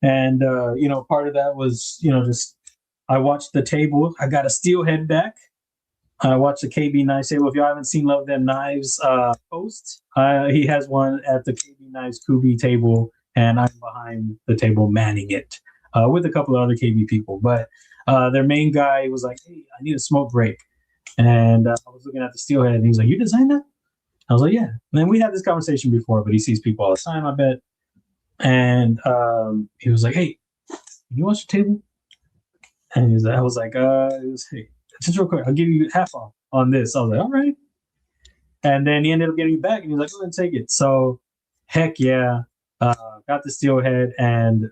And part of that was just I watched the table. I got a Steelhead back. I watched the KB Knives table. If you haven't seen Love Them Knives post, he has one at the KB Knives Kubey table, and I'm behind the table manning it with a couple of other KB people. But their main guy was like, hey, I need a smoke break. And I was looking at the Steelhead, and he was like, you designed that? I was like, yeah. And then we had this conversation before, but he sees people all the time, I bet. And he was like, hey, can you watch the table? And I was like, hey, just real quick, I'll give you half off on this. I was like, all right. And then he ended up getting it back, and he was like, go ahead and take it. So, heck yeah, got the Steelhead and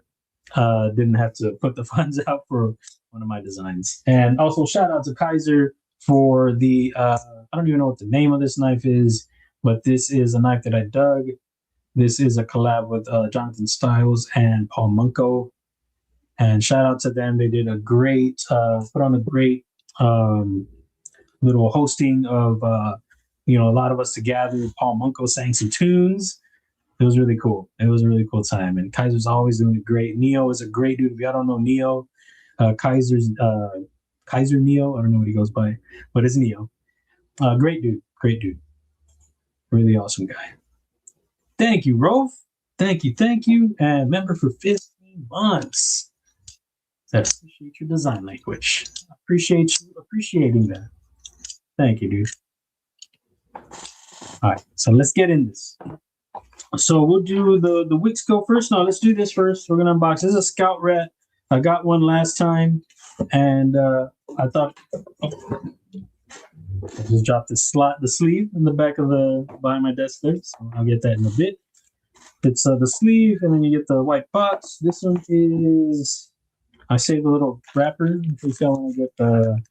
didn't have to put the funds out for one of my designs. And also, shout out to Kizer for the, I don't even know what the name of this knife is, but this is a knife that I dug. This is a collab with Jonathan Stiles and Paul Munko. And shout out to them. They did a great, put on a great little hosting of a lot of us together. Paul Munko sang some tunes. It was really cool. It was a really cool time. And Kizer's always doing great. Neo is a great dude. If y'all don't know Neo, Kizer Neo, I don't know what he goes by, but it's Neo. Great dude. Great dude. Really awesome guy. Thank you, Rolf. Thank you. And member for 15 months. I appreciate your design language. I appreciate you appreciating that. Thank you, dude. All right, so let's get in this. So we'll do the Wixco first. No, let's do this first. We're gonna unbox. This is a Scout Rat. I got one last time, and I thought I just dropped the sleeve in the back of behind my desk there. So I'll get that in a bit. It's the sleeve, and then you get the white box. This one is. I saved a little wrapper in case y'all want to get the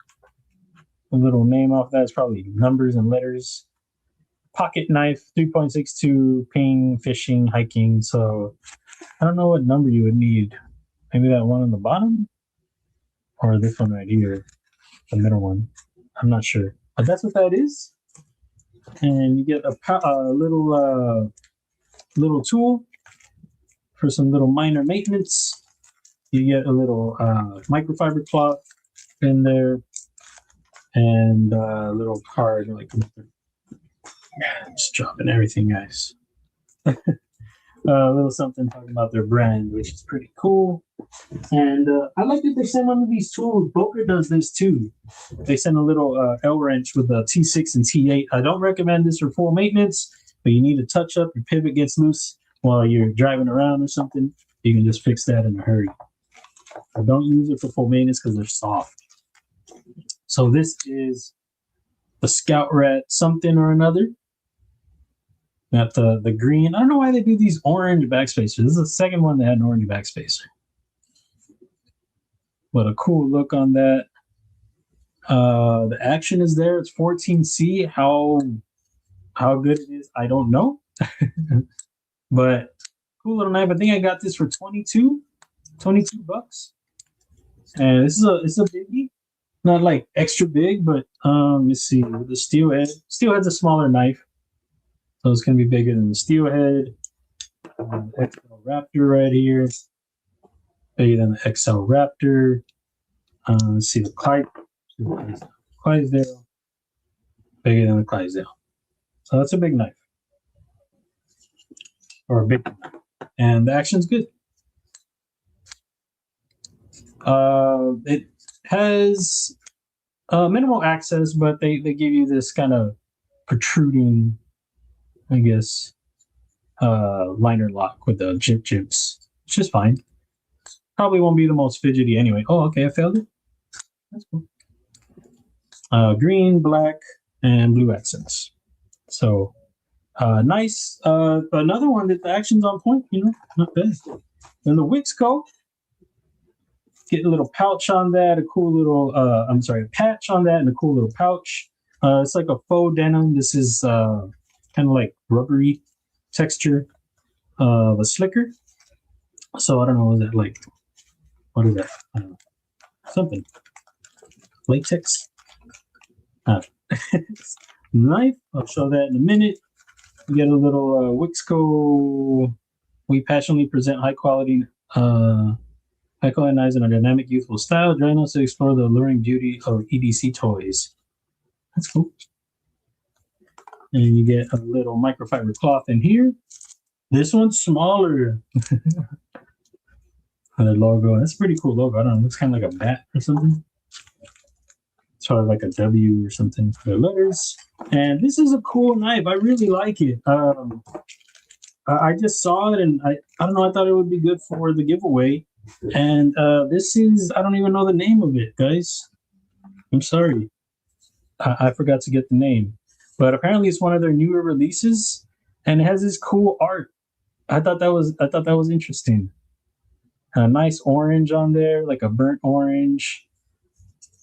little name off that. It's probably numbers and letters. Pocket knife, 3.62, ping, fishing, hiking. So I don't know what number you would need. Maybe that one on the bottom? Or this one right here, the middle one. I'm not sure. But that's what that is. And you get a little tool for some little minor maintenance. You get a little microfiber cloth in there, and a little card, like just dropping everything, guys. A little something talking about their brand, which is pretty cool. And I like that they send one of these tools. Boker does this too. They send a little L wrench with a T6 and T8. I don't recommend this for full maintenance, but you need a touch up. Your pivot gets loose while you're driving around or something. You can just fix that in a hurry. I don't use it for full maintenance because they're soft. So this is the Scout Rat something or another. Got the green. I don't know why they do these orange backspacers. This is the second one that had an orange backspacer. But a cool look on that. The action is there. It's 14C. How good it is, I don't know. But cool little knife. I think I got this for 22 bucks. And this is a biggie. Not like extra big, but let's see. The Steelhead. Steelhead's a smaller knife. So it's going to be bigger than the Steelhead. XL Raptor right here. Bigger than the XL Raptor. Let's see the Clydesdale. Bigger than the Clydesdale. So that's a big knife. Or a big knife. And the action's good. It has minimal access, but they give you this kind of protruding, I guess, liner lock with the jips, which is fine. Probably won't be the most fidgety anyway. Oh, okay, I failed it. That's cool. Green, black, and blue accents. So nice. Another one that the action's on point, not bad. And the Wixco, get a little pouch on that, a cool little, patch on that, and a cool little pouch. It's like a faux denim. This is kind of like rubbery texture of a slicker. So I don't know, is that like, what is that? Something. Latex. Knife. I'll show that in a minute. We get a little Wixco. We passionately present high quality knives in a dynamic, youthful style. Join us to explore the alluring beauty of EDC toys. That's cool. And you get a little microfiber cloth in here. This one's smaller. The logo. That's a pretty cool logo. I don't know. It looks kind of like a bat or something. It's probably like a W or something for the letters. And this is a cool knife. I really like it. I just saw it and I don't know. I thought it would be good for the giveaway. And this is, I don't even know the name of it, guys. I'm sorry. I forgot to get the name. But apparently it's one of their newer releases. And it has this cool art. I thought that was interesting. A nice orange on there, like a burnt orange.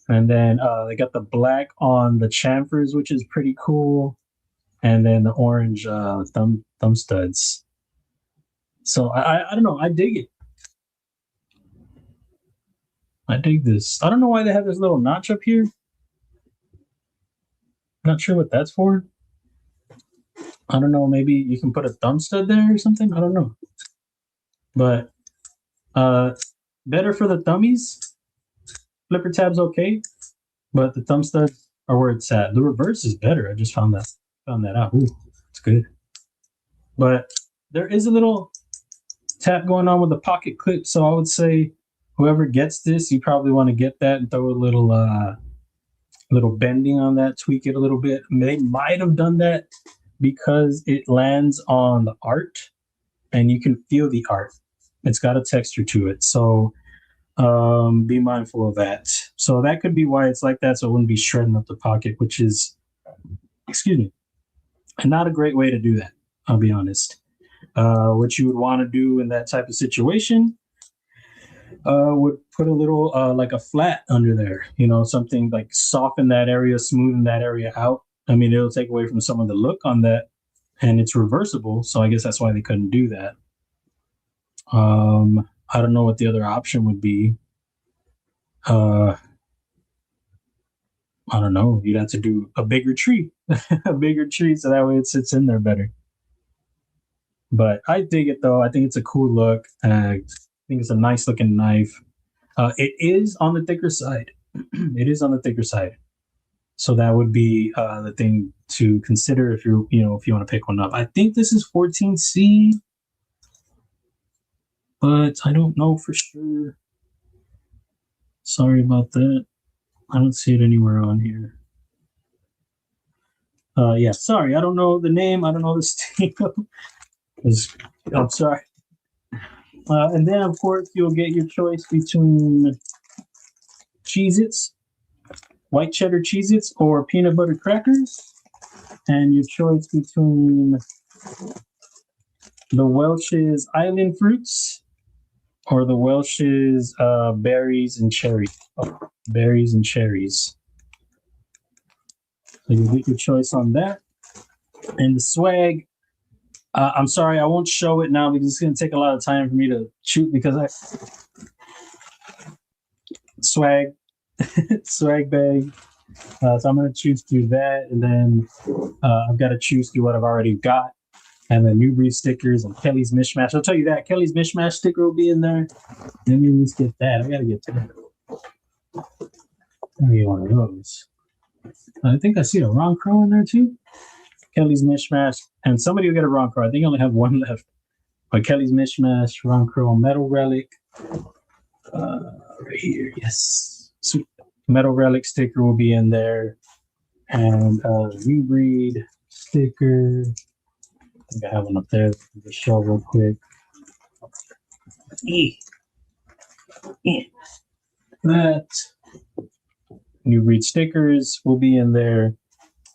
And then they got the black on the chamfers, which is pretty cool. And then the orange thumb studs. So I don't know. I dig it. I dig this. I don't know why they have this little notch up here. Not sure what that's for. I don't know. Maybe you can put a thumb stud there or something. I don't know. But better for the thummies. Flipper tab's okay, but the thumb studs are where it's at. The reverse is better. I just found that out. Ooh, it's good. But there is a little tap going on with the pocket clip, so I would say whoever gets this, you probably want to get that and throw a little bending on that, tweak it a little bit. They might have done that because it lands on the art and you can feel the art. It's got a texture to it. So be mindful of that. So that could be why it's like that. So it wouldn't be shredding up the pocket, which is, excuse me, not a great way to do that. I'll be honest. What you would want to do in that type of situation would put a little like a flat under there, something like soften that area, smoothen that area out. I mean, it'll take away from some of the look on that, and it's reversible. So I guess that's why they couldn't do that. I don't know what the other option would be. I don't know. You'd have to do a bigger tree, a bigger tree, so that way it sits in there better. But I dig it though. I think it's a cool look. I think it's a nice looking knife. It is on the thicker side. It is on the thicker side. So that would be the thing to consider if you want to pick one up. I think this is 14C, but I don't know for sure. Sorry about that. I don't see it anywhere on here. Yeah, sorry. I don't know the name. I don't know the steel. I'm sorry. And then, of course, you'll get your choice between Cheez-Its, white cheddar Cheez-Its or peanut butter crackers. And your choice between the Welch's Island Fruits or the Welch's Berries and Cherry. Oh, berries and cherries. So you get your choice on that. And the swag, I'm sorry, I won't show it now because it's going to take a lot of time for me to shoot because swag bag. So I'm going to choose through that, and then I've got to choose through what I've already got, and then New Breed stickers and Kelly's Mishmash. I'll tell you that Kelly's Mishmash sticker will be in there. Let me at least get that. I got to get to that. Let me get one of those. I think I see a Ron Crow in there too. Kelly's Mishmash, and somebody will get a Ron Crow. I think I only have one left. But Kelly's Mishmash, Ron Crow, Metal Relic. Right here, yes. Sweet. Metal Relic sticker will be in there. And New Breed sticker. I think I have one up there. Just show real quick. That. New Breed stickers will be in there.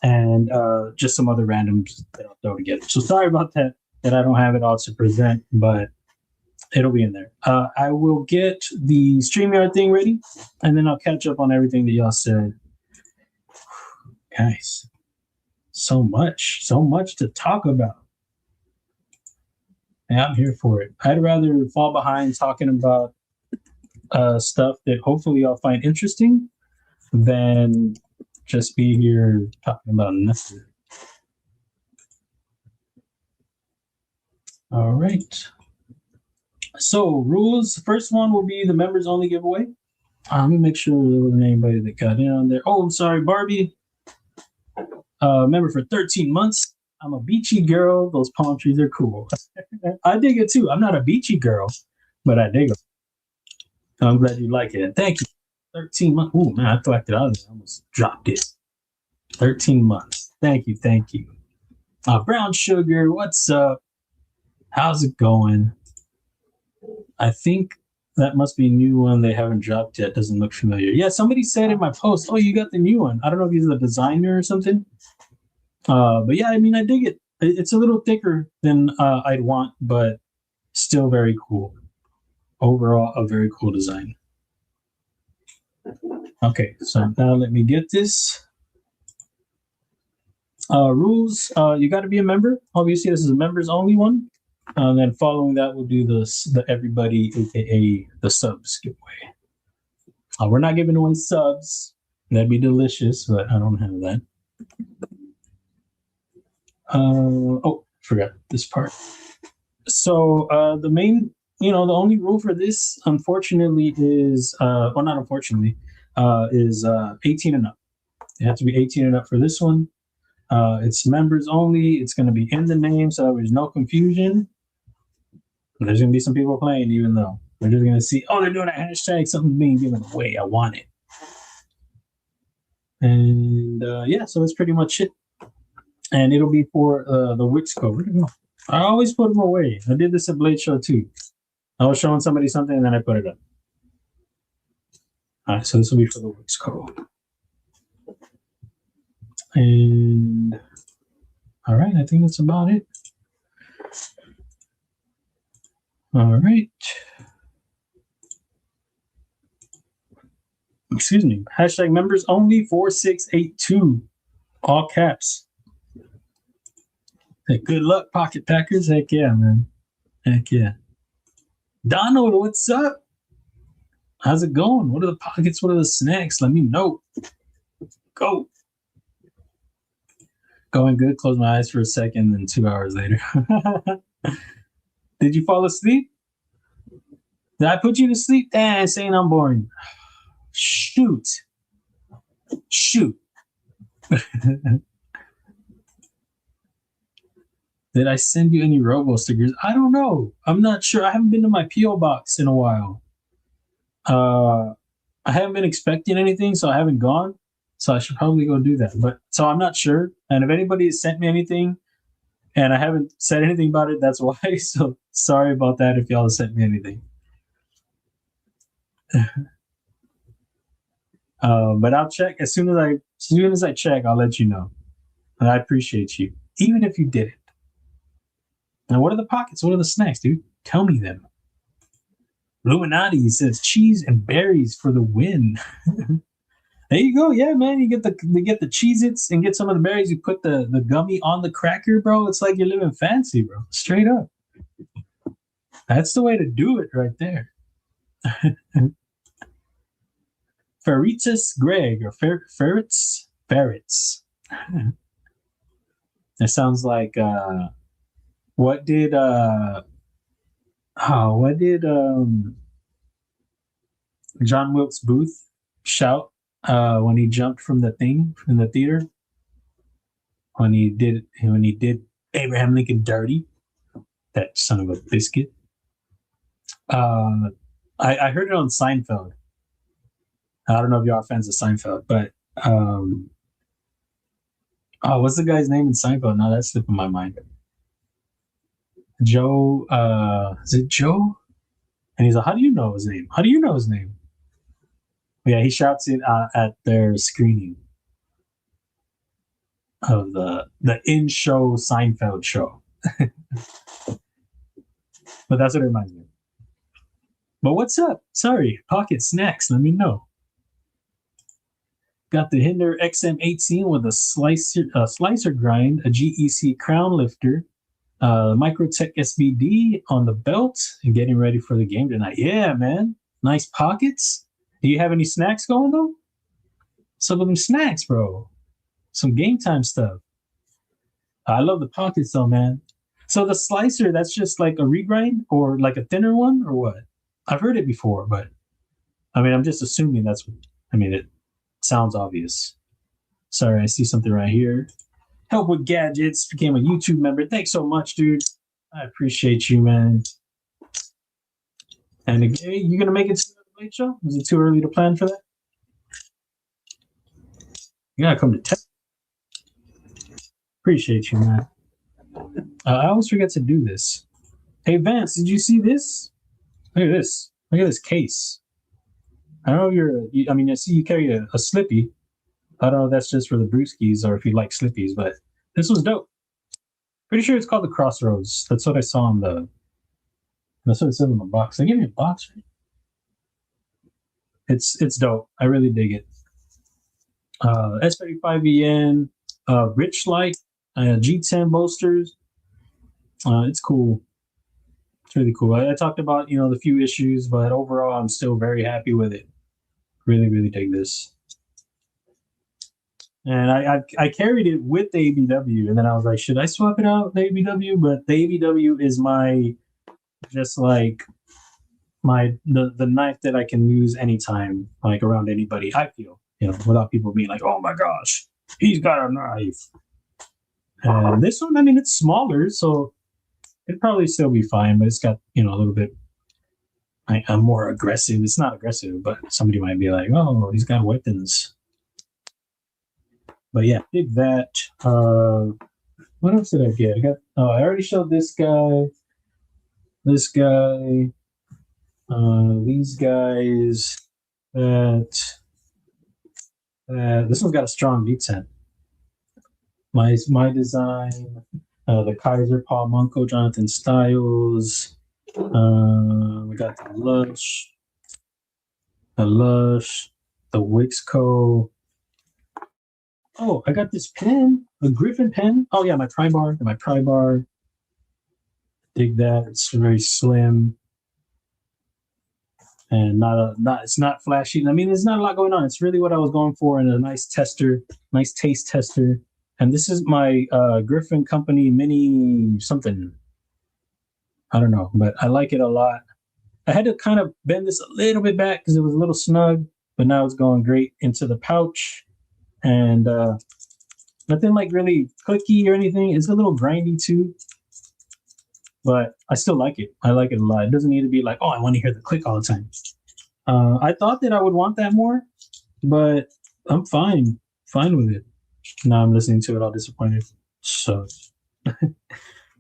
And just some other randoms that I'll throw together. So sorry about that I don't have it all to present, but it'll be in there. I will get the StreamYard thing ready, and then I'll catch up on everything that y'all said. Guys, so much to talk about. And I'm here for it. I'd rather fall behind talking about stuff that hopefully y'all find interesting than just be here talking about nothing. All right. So rules, first one will be the members only giveaway. Let me make sure there wasn't anybody that got in on there. Oh, I'm sorry, Barbie. Member for 13 months. I'm a beachy girl. Those palm trees are cool. I dig it too. I'm not a beachy girl, but I dig them. I'm glad you like it. Thank you. 13 months. Oh, man, I thought that I almost dropped it. 13 months. Thank you. Brown Sugar, what's up? How's it going? I think that must be a new one they haven't dropped yet. Doesn't look familiar. Yeah, somebody said in my post, oh, you got the new one. I don't know if he's the designer or something. But yeah, I mean, I dig it. It's a little thicker than I'd want, but still very cool. Overall, a very cool design. Okay, so now let me get this. Rules, you got to be a member. Obviously, this is a members only one. And then following that, we'll do the everybody, aka the subs giveaway. We're not giving away subs. That'd be delicious, but I don't have that. Oh, forgot this part. So the main, the only rule for this, unfortunately, is well, not unfortunately, is 18 and up. You have to be 18 and up for this one. It's members only. It's going to be in the name, so there's no confusion. There's going to be some people playing, even though they're just going to see, oh, they're doing a hashtag, something's being given away. I want it. And yeah, so that's pretty much it. And it'll be for the Wix code. Where did it go? I always put them away. I did this at Blade Show too. I was showing somebody something and then I put it up. All right, so this will be for the Wix code. And all right, I think that's about it. All right. Excuse me. Hashtag members only 4682. All caps. Hey, good luck, Pocket Packers. Heck yeah, man. Heck yeah. Donald, what's up? How's it going? What are the pockets? What are the snacks? Let me know. Go. Going good. Close my eyes for a second, then 2 hours later. Did you fall asleep? Did I put you to sleep? Saying I'm boring. Shoot. Did I send you any Robo stickers? I don't know. I'm not sure. I haven't been to my P.O. box in a while. I haven't been expecting anything, so I haven't gone. So I should probably go do that. But so I'm not sure. And if anybody has sent me anything and I haven't said anything about it, that's why. So sorry about that if y'all have sent me anything. But I'll check as soon as I check. I'll let you know. And I appreciate you, even if you didn't. Now, what are the pockets? What are the snacks, dude? Tell me them. Illuminati says cheese and berries for the win. There you go. Yeah, man. You get the Cheez-Its and get some of the berries. You put the gummy on the cracker, bro. It's like you're living fancy, bro. Straight up. That's the way to do it right there. Ferritus Greg or Ferrets. That sounds like what did John Wilkes Booth shout when he jumped from the thing in the theater? When he did Abraham Lincoln dirty, that son of a biscuit. I heard it on Seinfeld. I don't know if y'all are fans of Seinfeld, but what's the guy's name in Seinfeld? Now that's slipping my mind. Joe, is it Joe? And he's like, how do you know his name? How do you know his name? Yeah, he shouts it at their screening of the in-show Seinfeld show. But that's what it reminds me of. But what's up? Sorry, pocket snacks. Let me know. Got the Hinder XM18 with a slicer grind, a GEC crown lifter, Microtech SBD on the belt, and getting ready for the game tonight. Yeah, man. Nice pockets. Do you have any snacks going, though? Some of them snacks, bro. Some game time stuff. I love the pockets, though, man. So the slicer, that's just like a regrind or like a thinner one or what? I've heard it before, but I mean, I'm just assuming that's what, I mean, it sounds obvious. Sorry, I see something right here. Help with Gadgets became a YouTube member. Thanks so much, dude. I appreciate you, man. And again, you gonna make it to the late show? Is it too early to plan for that? You gotta come to tech. Appreciate you, man. I always forget to do this. Hey, Vance, did you see this? Look at this. Look at this case. I don't know if I mean, I see you carry a Slippy. I don't know if that's just for the brewskis or if you like Slippies, but this was dope. Pretty sure it's called the Crossroads. That's what I saw on that's what it said on the box. They gave me a box, right? It's dope. I really dig it. S35VN, Rich Light, G10 bolsters. It's cool. It's really cool. I talked about, the few issues, but overall, I'm still very happy with it. Really, really dig this. And I carried it with the ABW, and then I was like, should I swap it out, the ABW? But the ABW is the knife that I can use anytime, like around anybody, I feel, without people being like, oh my gosh, he's got a knife. And this one, I mean, it's smaller, so it'd probably still be fine, but it's got, a little bit more aggressive. It's not aggressive, but somebody might be like, oh, he's got weapons. But yeah, dig that. What else did I get? I already showed this guy, these guys, this one's got a strong detent. My design, the Kizer, Paul Munko, Jonathan Styles. We got the Lush, the Wixco. Oh, I got this pen, a Griffin pen. Oh yeah, my pry bar. Dig that. It's very slim. And it's not flashy. I mean, there's not a lot going on. It's really what I was going for, and a nice taste tester. And this is my Griffin Company mini something. I don't know, but I like it a lot. I had to kind of bend this a little bit back because it was a little snug, but now it's going great into the pouch. And nothing like really clicky or anything. It's a little grindy too, but I still like it. I like it a lot. It doesn't need to be like, oh, I want to hear the click all the time. I thought that I would want that more, but I'm fine with it. Now I'm listening to it all disappointed. So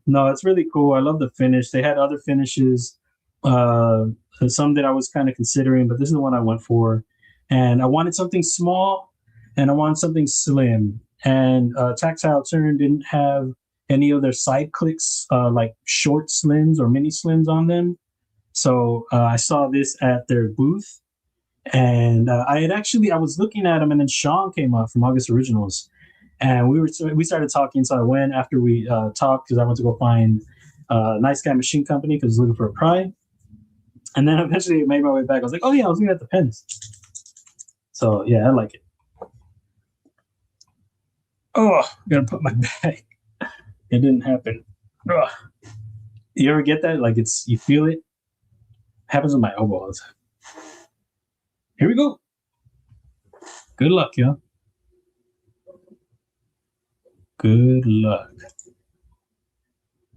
no, it's really cool. I love the finish. They had other finishes, some that I was kind of considering, but this is the one I went for. and I wanted something small and I wanted something slim. And Tactile Turn didn't have any of their side clicks, like short slims or mini slims on them. So I saw this at their booth, and I was looking at them, and then Sean came up from August Originals, and we started talking. So I went after we talked, because I went to go find Nice Guy Machine Company because I was looking for a pry. And then eventually I made my way back. I was like, oh yeah, I was looking at the pens. So yeah, I like it. Oh, I'm gonna put my bag. It didn't happen. Ugh. You ever get that? Like, you feel it? Happens with my elbow all the time. Here we go. Good luck, y'all. Good luck.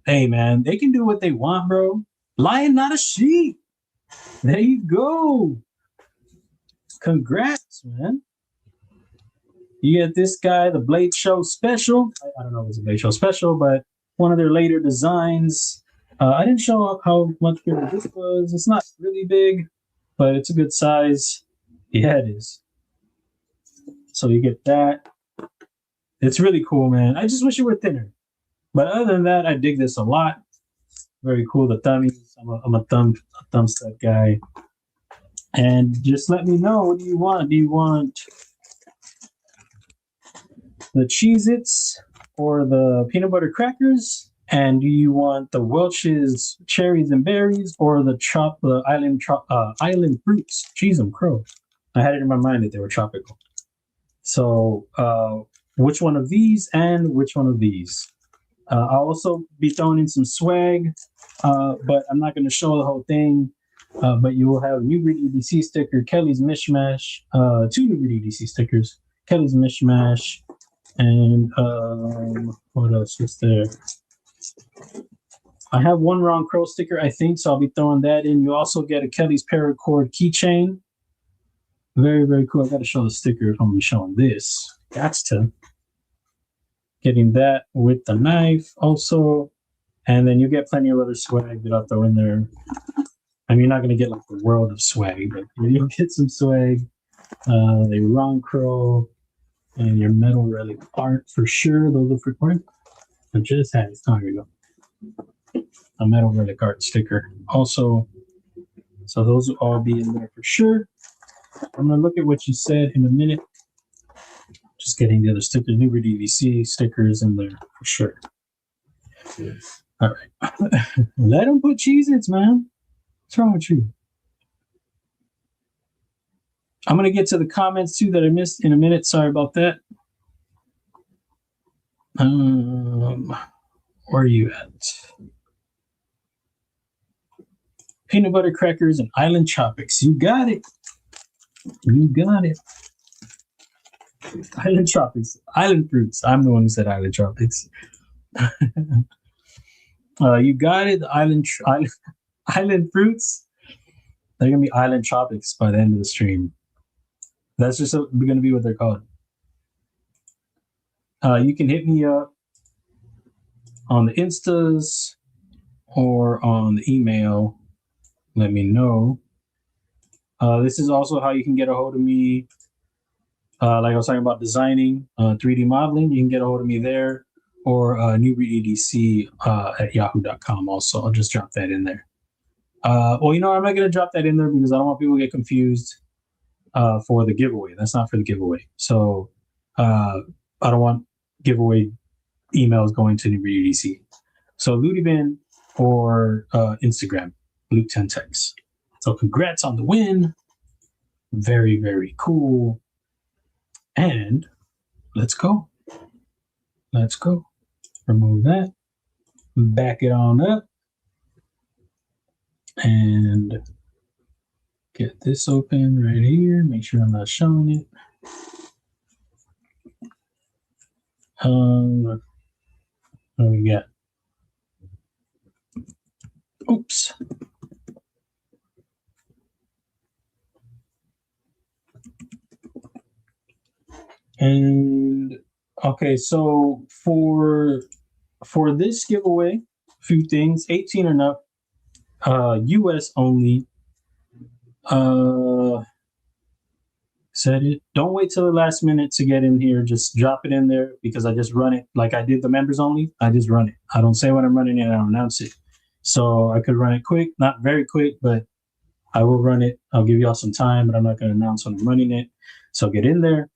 Hey man, they can do what they want, bro. Lion, not a sheep. There you go. Congrats, man. You get this guy, the Blade Show Special. I don't know if it's a Blade Show Special, but one of their later designs. I didn't show how much bigger this was. It's not really big, but it's a good size. Yeah, it is. So you get that. It's really cool, man. I just wish it were thinner. But other than that, I dig this a lot. Very cool. The thummies. I'm a thumb stud guy. And just let me know, what do you want? Do you want the Cheez-Its or the peanut butter crackers? And do you want the Welch's cherries and berries or the island fruits? Cheese them, crow. I had it in my mind that they were tropical. So which one of these and which one of these? I'll also be throwing in some swag, but I'm not going to show the whole thing. But you will have a new Breed EDC sticker, Kelly's Mishmash, 2 new Breed EDC stickers, Kelly's Mishmash, and what else is there? I have one Ron Crow sticker, I think, so I'll be throwing that in. You also get a Kelly's Paracord keychain. Very, very cool. I got to show the sticker if I'm going to be showing this. That's to. Getting that with the knife also. And then you get plenty of other swag that I'll throw in there. I mean, you're not going to get like the world of swag, but you'll get some swag. The Ron Crow and your metal relic art for sure. Those are for coin. I just had it. Oh, here we go. A metal relic art sticker also. So those will all be in there for sure. I'm going to look at what you said in a minute. Just getting the other stickers, new Breed EDC stickers in there for sure. All right. Let them put Cheez-Its, man. What's wrong with you? I'm going to get to the comments too that I missed in a minute. Sorry about that. Where are you at? Peanut butter crackers and island tropics. You got it. You got it. Island tropics. Island fruits. I'm the one who said island tropics. You got it. Island fruits. They're going to be island tropics by the end of the stream. That's just going to be what they're called. You can hit me up on the Instas or on the email. Let me know. This is also how you can get a hold of me. Like I was talking about designing, 3D modeling, you can get a hold of me there, or New Breed EDC at yahoo.com also. I'll just drop that in there. Well, you know, I'm not going to drop that in there because I don't want people to get confused for the giveaway. That's not for the giveaway. So I don't want giveaway emails going to New Breed EDC. So Loot-10 or Instagram, Loot-10-Tex. So congrats on the win. Very, very cool. And let's go. Let's go. Remove that. Back it on up. And get this open right here. Make sure I'm not showing it. What do we got? Oops. And okay, so for this giveaway, a few things, 18 and up, US only. Set it. Don't wait till the last minute to get in here. Just drop it in there because I just run it like I did the members only. I just run it. I don't say when I'm running it. I don't announce it. So I could run it quick, not very quick, but I will run it. I'll give y'all some time, but I'm not going to announce when I'm running it. So get in there.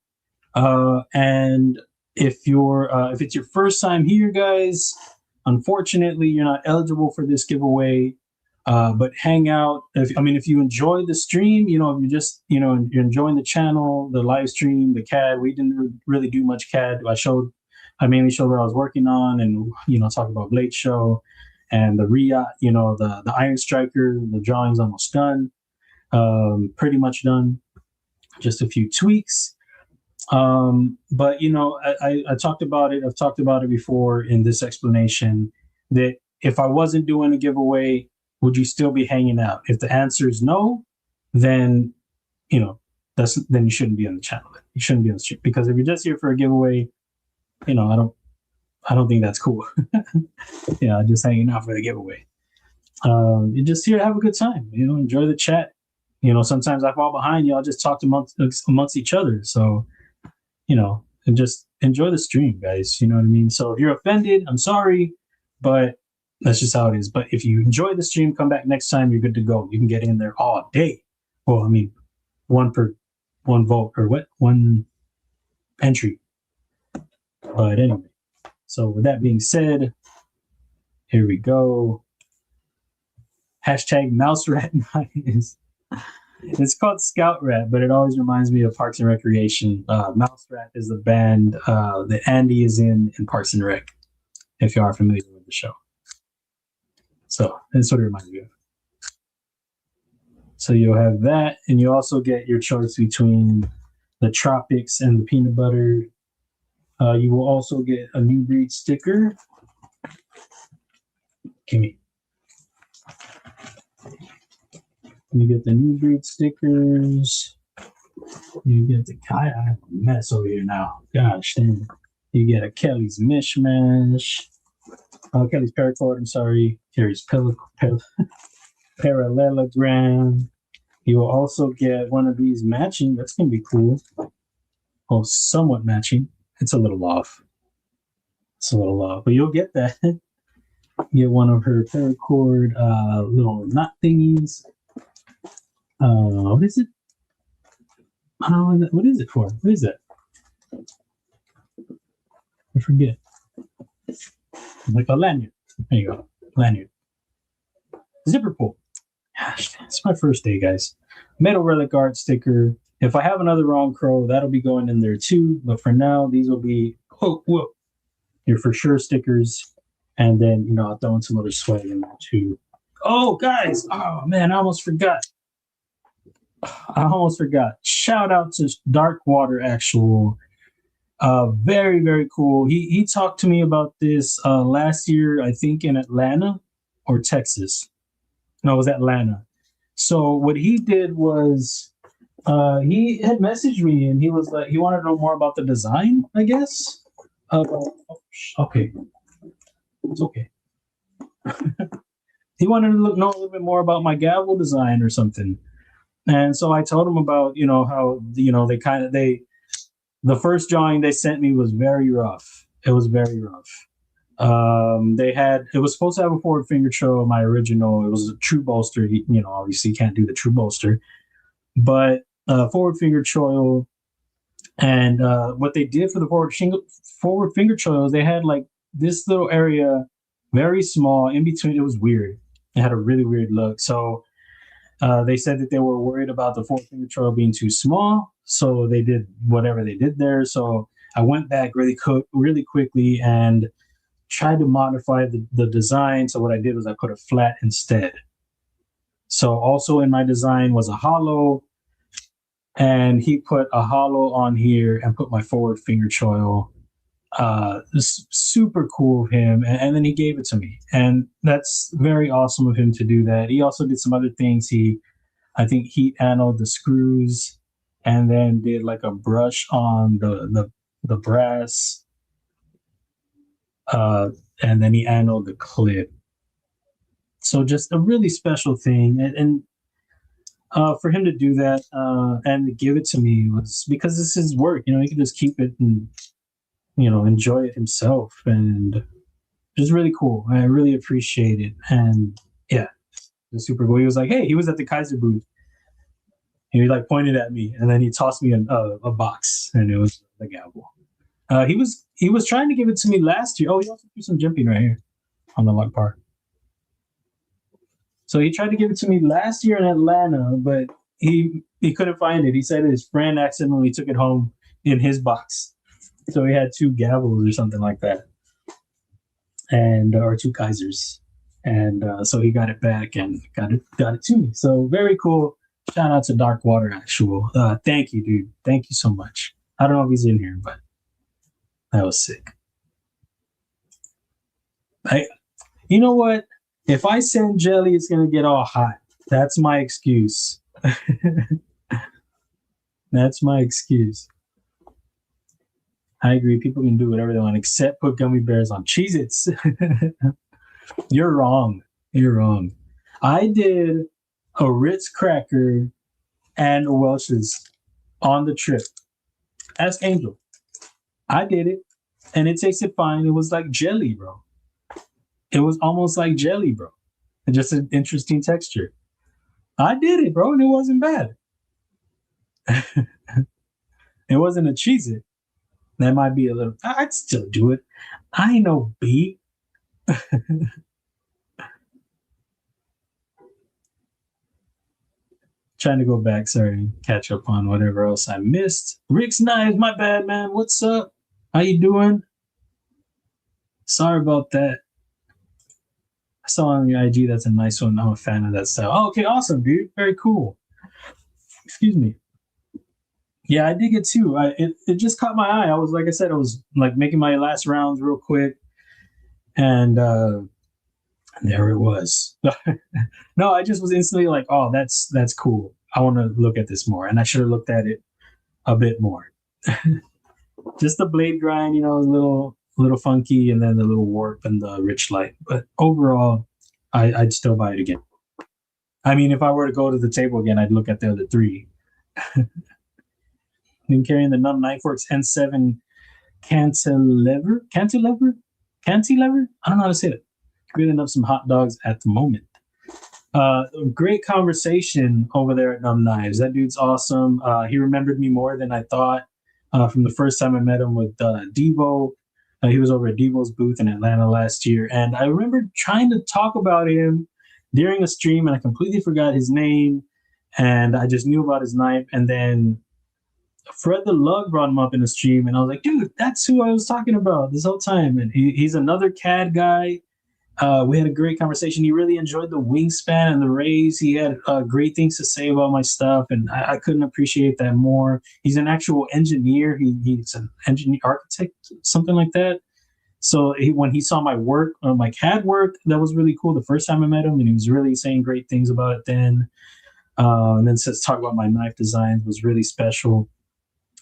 And if it's your first time here, guys, unfortunately, you're not eligible for this giveaway. But hang out. If you enjoy the stream, if you just, you're enjoying the channel, the live stream, the CAD. We didn't really do much CAD. I mainly showed what I was working on, and talk about Blade Show and the Riot. The Iron Striker. The drawing's almost done. Pretty much done. Just a few tweaks. But I talked about it. I've talked about it before in this explanation that if I wasn't doing a giveaway, would you still be hanging out? If the answer is no, then then you shouldn't be on the channel. You shouldn't be on the stream, because if you're just here for a giveaway, I don't think that's cool. Just hanging out for the giveaway. You're just here to have a good time. Enjoy the chat. Sometimes I fall behind. Y'all just talk amongst each other. So and just enjoy the stream, guys. You know what I mean? So if you're offended, I'm sorry, but that's just how it is. But if you enjoy the stream, come back next time. You're good to go. You can get in there all day. Well, one vote or one entry. But anyway, so with that being said, here we go. Hashtag mouse rat nice. It's called Scout Rat, but it always reminds me of Parks and Recreation. Mouse Rat is the band that Andy is in Parks and Rec, if you are familiar with the show. So that's what it reminds me of. So you'll have that, and you also get your choice between the Tropics and the Peanut Butter. You will also get a new breed sticker. Gimme. You get the new breed stickers. You get the I have a mess over here now. Gosh dang. You get a Kelly's Mishmash. Kelly's Paracord, I'm sorry. Kelly's Parallelogram. You will also get one of these matching. That's going to be cool. Oh, somewhat matching. It's a little off. But you'll get that. Get one of her Paracord little knot thingies. What is it? What is it for? What is that? I forget. Like a lanyard. There you go. Lanyard. Zipper pull. Gosh, it's my first day, guys. Metal Relic Art sticker. If I have another Wrong Crow, that'll be going in there too. But for now, these will be your for sure stickers. And then, I'll throw in some other swag in there too. Oh, guys. Oh, man, I almost forgot. Shout out to Darkwater Actual. Very, very cool. He talked to me about this last year, I think in Atlanta or Texas. No, it was Atlanta. So what he did was he had messaged me, and he was like, he wanted to know more about the design, I guess. Okay. It's okay. He wanted to know a little bit more about my gavel design or something. And so I told him about, how, the first drawing they sent me was very rough. It was very rough. It was supposed to have a forward finger choil. My original, it was a true bolster. Obviously you can't do the true bolster, but forward finger choil. And what they did for the forward finger choil is they had like this little area, very small in between. It was weird. It had a really weird look. So they said that they were worried about the forward finger choil being too small. So they did whatever they did there. So I went back really quickly and tried to modify the design. So what I did was I put a flat instead. So also in my design was a hollow, and he put a hollow on here and put my forward finger choil. Super cool of him. And then he gave it to me. And that's very awesome of him to do that. He also did some other things. I think heat anoded the screws and then did like a brush on the brass. And then he anoded the clip. So just a really special thing. And for him to do that and give it to me was because this is work. You know, he can just keep it and, you know, enjoy it himself. And it's really cool. I really appreciate it. And yeah, it's super cool. He was like, hey, he was at the Kizer booth. He like pointed at me, and then he tossed me a box, and it was the gavel. He was trying to give it to me last year. Oh, he also threw some jumping right here on the log bar. So he tried to give it to me last year in Atlanta, but he couldn't find it. He said his friend accidentally took it home in his box, so he had 2 gavels or something like that, and or 2 Kizers, and so he got it back and got it to me. So very cool. Shout out to Dark Water Actual. Thank you, dude. Thank you so much. I don't know if he's in here, but that was sick. You know what? If I send jelly, it's gonna get all hot. That's my excuse. That's my excuse. I agree. People can do whatever they want, except put gummy bears on Cheez-Its. You're wrong. You're wrong. I did a Ritz cracker and Welch's on the trip. Ask Angel. I did it, and it tasted fine. It was like jelly, bro. It was almost like jelly, bro. Just an interesting texture. I did it, bro, and it wasn't bad. It wasn't a Cheez-It. That might be a little. I'd still do it. I know B. Trying to go back, sorry, catch up on whatever else I missed. Rick's Knives, my bad, man. What's up? How you doing? Sorry about that. I saw on your IG, that's a nice one. I'm a fan of that style. Oh, okay, awesome, dude. Very cool. Excuse me. Yeah, I dig it too. It just caught my eye. I was, like I said, I was like making my last rounds real quick, and there it was. No, I just was instantly like, oh, that's cool. I want to look at this more, and I should have looked at it a bit more. Just the blade grind, you know, a little funky, and then the little warp and the rich light. But overall, I'd still buy it again. I mean, if I were to go to the table again, I'd look at the other 3. Been carrying the Knafworks N7 cantilever. I don't know how to say it. Grilling up some hot dogs at the moment. Great conversation over there at Numb Knives. That dude's awesome. He remembered me more than I thought from the first time I met him with Devo. He was over at Devo's booth in Atlanta last year, and I remember trying to talk about him during a stream, and I completely forgot his name, and I just knew about his knife, and then Fred the Lug brought him up in the stream, and I was like, dude, that's who I was talking about this whole time. And he's another CAD guy. We had a great conversation. He really enjoyed the wingspan and the Raze. He had great things to say about my stuff, and I couldn't appreciate that more. He's an actual engineer. He's an engineer, architect, something like that. So when he saw my work, my CAD work, that was really cool the first time I met him, and he was really saying great things about it then. And then to talk about my knife designs was really special.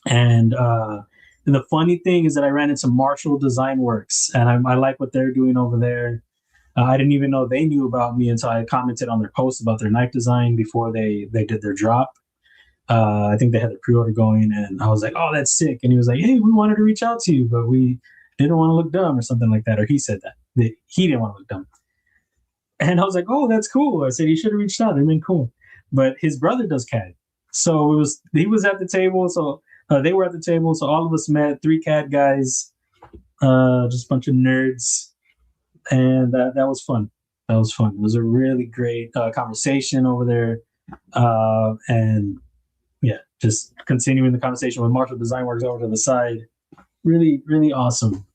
And the funny thing is that I ran into Marshall Design Works, and I like what they're doing over there. I didn't even know they knew about me until I commented on their post about their knife design before they did their drop. I think they had the pre-order going, and I was like, oh, that's sick. And he was like, hey, we wanted to reach out to you, but we didn't want to look dumb or something like that. Or he said that he didn't want to look dumb. And I was like, oh, that's cool. I said, he should have reached out. They've been cool. But his brother does CAD. So he was at the table. So they were at the table. So all of us met, 3 CAD guys, just a bunch of nerds. And that was fun. That was fun. It was a really great conversation over there. And yeah, just continuing the conversation with Marshall Design Works over to the side. Really, really awesome.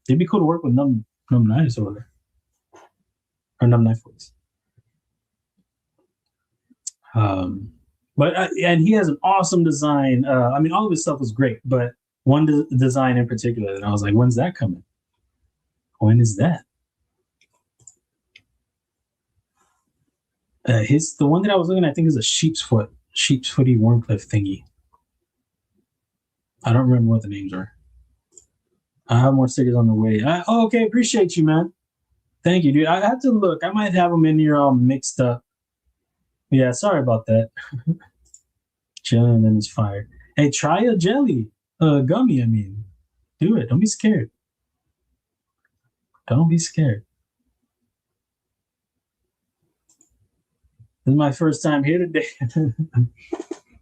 It'd be cool to work with Numb Knives over there. Or Numb Knafworks. And he has an awesome design. I mean, all of his stuff was great, but one design in particular that I was like, when's that coming? When is that? The one that I was looking at, I think, is a sheep's footy Warncliffe thingy. I don't remember what the names are. I have more stickers on the way. Okay, appreciate you, man. Thank you, dude. I have to look. I might have them in here all mixed up. Yeah, sorry about that. Chilling and then it's fired. Hey, try a jelly. Gummy, I mean. Do it. Don't be scared. Don't be scared. This is my first time here today.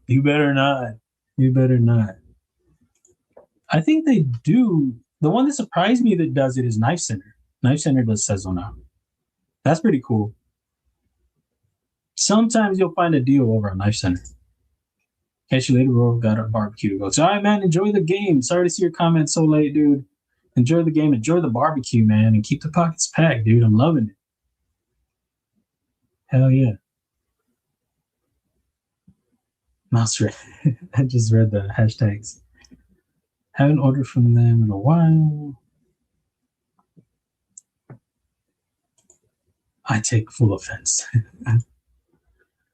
You better not. You better not. I think they do. The one that surprised me that does it is Knife Center. Knife Center does Sezzle now. That's pretty cool. Sometimes you'll find a deal over on Knife Center. Catch you later, bro. Got a barbecue to go. So, all right, man. Enjoy the game. Sorry to see your comments so late, dude. Enjoy the game. Enjoy the barbecue, man. And keep the pockets packed, dude. I'm loving it. Hell yeah. Mouse red. I just read the hashtags. Haven't ordered from them in a while. I take full offense.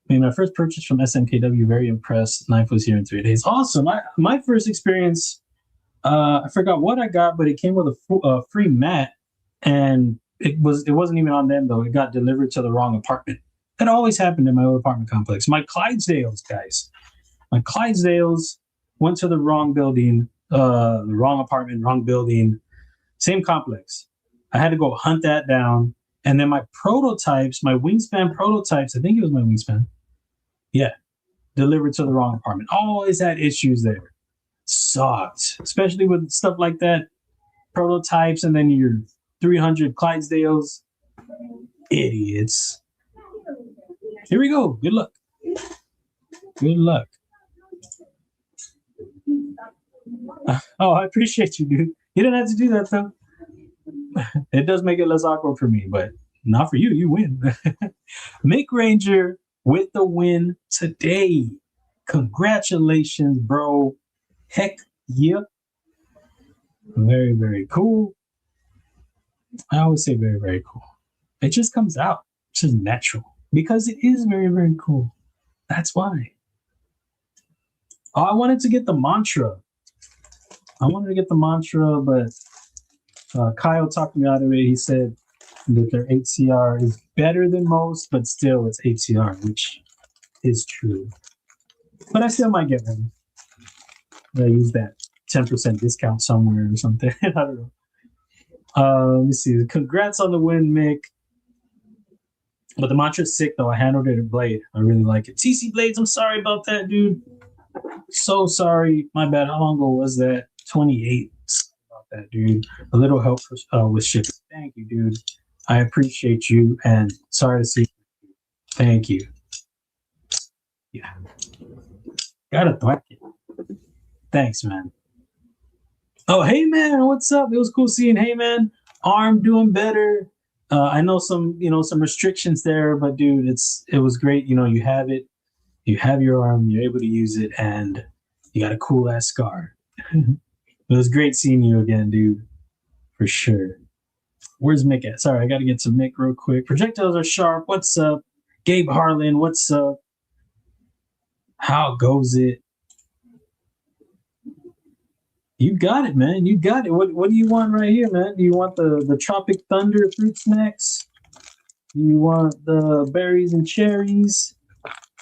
Made my first purchase from SMKW. Very impressed. Knife was here in 3 days. Awesome. My first experience, I forgot what I got, but it came with a free mat, and it wasn't even on them though. It got delivered to the wrong apartment. That always happened in my old apartment complex. My Clydesdales, guys. My Clydesdales went to the wrong building, the wrong apartment, wrong building, same complex. I had to go hunt that down. And then my prototypes, my wingspan prototypes, I think it was my wingspan. Yeah, delivered to the wrong apartment. Always had issues there. Sucked, especially with stuff like that. Prototypes and then your 300 Clydesdales. Idiots. Here we go. Good luck. Good luck. Oh, I appreciate you, dude. You didn't have to do that, though. It does make it less awkward for me, but not for you. You win. Mick Ranger with the win today. Congratulations, bro. Heck yeah. Very, very cool. I always say very, very cool. It just comes out. It's just natural. Because it is very, very cool. That's why. Oh, I wanted to get the mantra. But Kyle talked me out of it. He said that their HCR is better than most, but still it's HCR, which is true. But I still might get one. I use that 10% discount somewhere or something. I don't know. Let me see. Congrats on the win, Mick. But the mantra's sick, though. I handled it at Blade. I really like it. TC Blades, I'm sorry about that, dude. So sorry. My bad. How long ago was that? 28. Sorry about that, dude. A little help with shipping. Thank you, dude. I appreciate you, and sorry to see you. Thank you. Yeah. Gotta thank you. Thanks, man. Oh, hey, man. What's up? It was cool seeing Hey, man. Arm doing better. I know some restrictions there, but dude, it was great. You have it. You have your arm. You're able to use it, and you got a cool ass scar. It was great seeing you again, dude. For sure. Where's Mick at? Sorry, I got to get some Mick real quick. Projectiles are sharp. What's up? Gabe Harlan, what's up? How goes it? You got it, man. You got it. What do you want right here, man? Do you want the Tropic Thunder fruit snacks? Do you want the berries and cherries?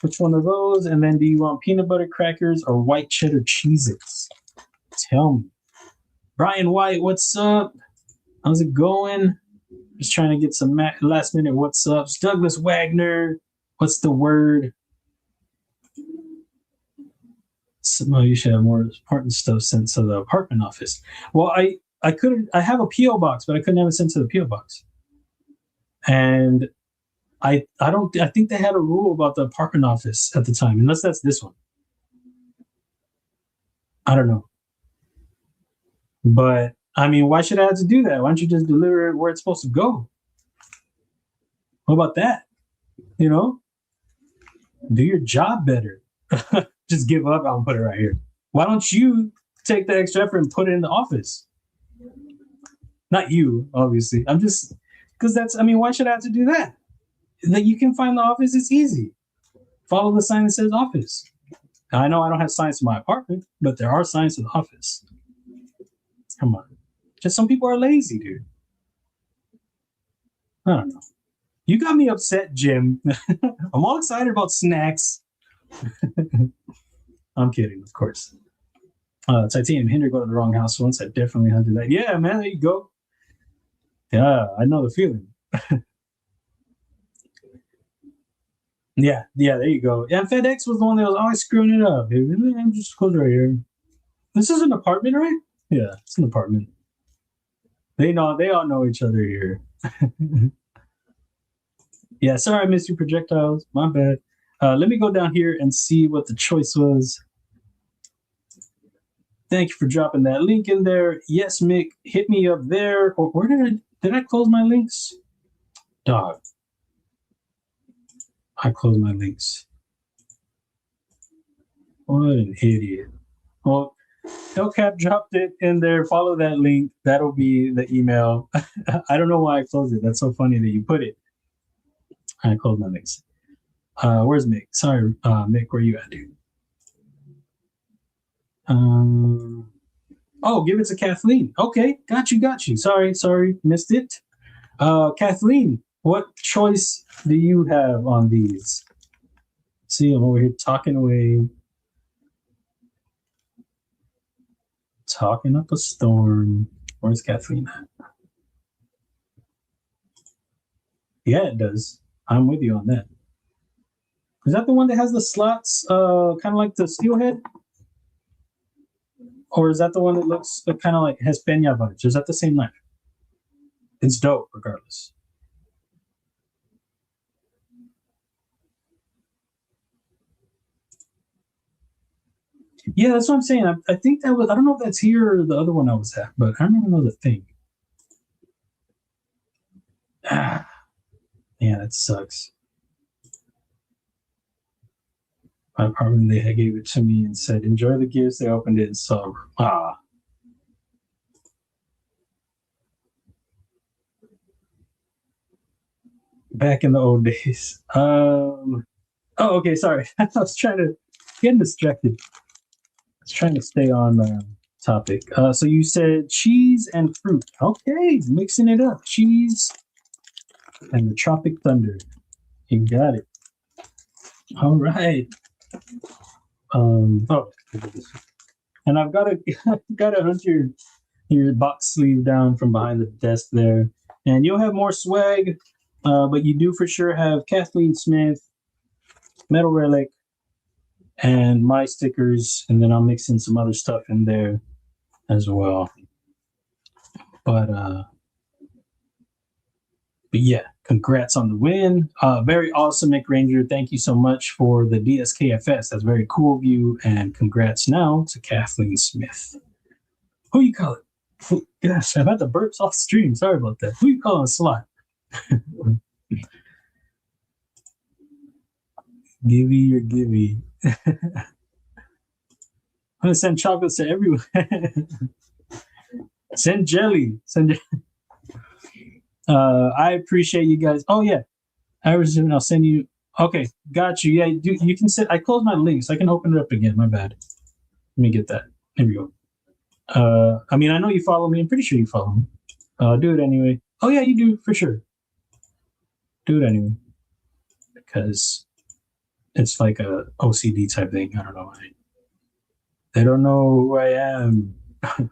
Which one of those? And then do you want peanut butter crackers or white cheddar Cheez-Its? Tell me. Brian White, what's up? How's it going? Just trying to get some last minute what's ups. Douglas Wagner, what's the word? You should have more important stuff sent to the apartment office. Well, I couldn't. I have a PO box, but I couldn't have it sent to the PO box. And I think they had a rule about the apartment office at the time, unless that's this one. I don't know. But I mean, why should I have to do that? Why don't you just deliver it where it's supposed to go? What about that? Do your job better. Just give up. I'll put it right here. Why don't you take the extra effort and put it in the office? Not you, obviously. I'm just because why should I have to do that? That you can find the office. It's easy. Follow the sign that says office. Now, I know I don't have signs to my apartment, but there are signs to the office. Come on. Just some people are lazy, dude. I don't know. You got me upset, Jim. I'm all excited about snacks. I'm kidding, of course. Titanium Hinder, go to the wrong house once. I definitely hunted that. Yeah, man, there you go. Yeah, I know the feeling. Yeah, there you go. Yeah, FedEx was the one that was always screwing it up. I'm just close right here. This is an apartment, right? Yeah, it's an apartment. They all know each other here. Yeah, sorry I missed your projectiles. My bad. Let me go down here and see what the choice was. Thank you for dropping that link in there. Yes, Mick, hit me up there. Or where did I close my links? Dog. I closed my links. What an idiot. Well, Hellcat dropped it in there. Follow that link. That'll be the email. I don't know why I closed it. That's so funny that you put it. I closed my links. Where's Mick? Sorry, Mick, where you at, dude? Oh, give it to Kathleen. Okay, got you. Sorry, missed it. Kathleen, what choice do you have on these? See, I'm over here talking away. Talking up a storm. Where's Kathleen at? Yeah, it does. I'm with you on that. Is that the one that has the slots, kind of like the Steelhead? Or is that the one that looks kind of like has Peña vibes? Is that the same knife? It's dope, regardless. Yeah, that's what I'm saying. I think that was, I don't know if that's here or the other one I was at, but I don't even know the thing. Yeah, that sucks. My apartment, they gave it to me and said, enjoy the gifts. They opened it and saw, back in the old days. Oh, okay, sorry. I was trying to get distracted. I was trying to stay on topic. So you said cheese and fruit. Okay, mixing it up. Cheese and the Tropic Thunder. You got it. All right. Oh, and I've got to hunt your box sleeve down from behind the desk there, and you'll have more swag. But you do for sure have Kathleen Smith, Metal Relic, and my stickers, and then I'll mix in some other stuff in there as well. But yeah, congrats on the win. Very awesome, Mick Ranger. Thank you so much for the DSKFS. That's very cool of you. And congrats now to Kathleen Smith. Who you call it? Gosh, I've had the burps off stream. Sorry about that. Who you calling a slot? Givey or Givey. I'm gonna send chocolates to everyone. Send jelly. I appreciate you guys. Oh yeah, I'll send you. Okay, got you. Yeah, you can sit. I closed my links. I can open it up again. My bad. Let me get that. There we go. I mean, I know you follow me. I'm pretty sure you follow me. Do it anyway. Oh yeah, you do for sure. Do it anyway because it's like a OCD type thing. I don't know why. They don't know who I am. I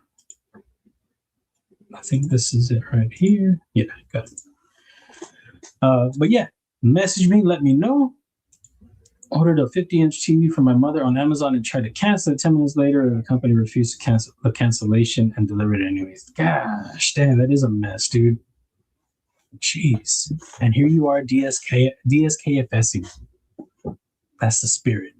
think this is it right here. Yeah, got it. But yeah, message me, let me know. Ordered a 50-inch TV for my mother on Amazon and tried to cancel it. 10 minutes later, the company refused to cancel the cancellation and delivered it anyways. Gosh, damn, that is a mess, dude. Jeez. And here you are, DSKFSing. That's the spirit.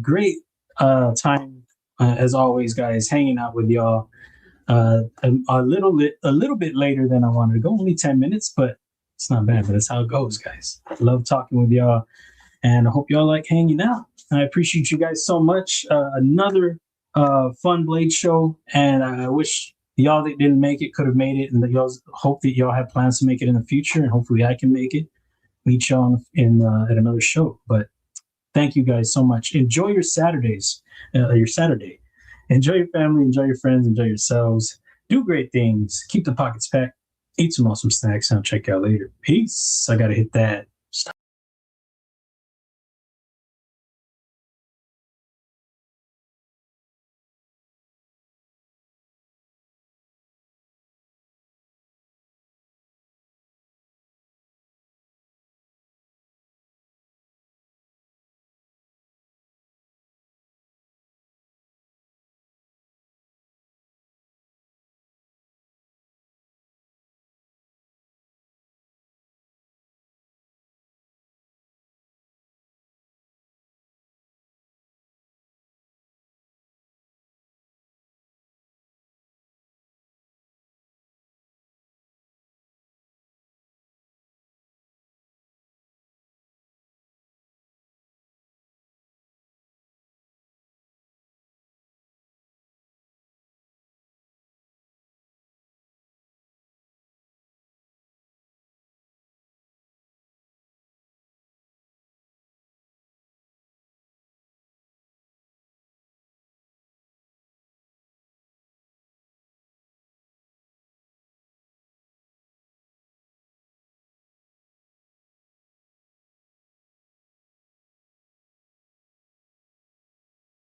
Great time as always, guys, hanging out with y'all. A little bit later than I wanted to go, only 10 minutes, but it's not bad. But that's how it goes, guys. I love talking with y'all, and I hope y'all like hanging out. I appreciate you guys so much. Another fun Blade show, and I wish y'all that didn't make it could have made it, and that y'all hope that y'all have plans to make it in the future, and hopefully I can make it. Meet y'all in at another show. But thank you guys so much. Enjoy your Saturdays, your Saturday. Enjoy your family, enjoy your friends, enjoy yourselves. Do great things. Keep the pockets packed. Eat some awesome snacks and I'll check you out later. Peace. I gotta hit that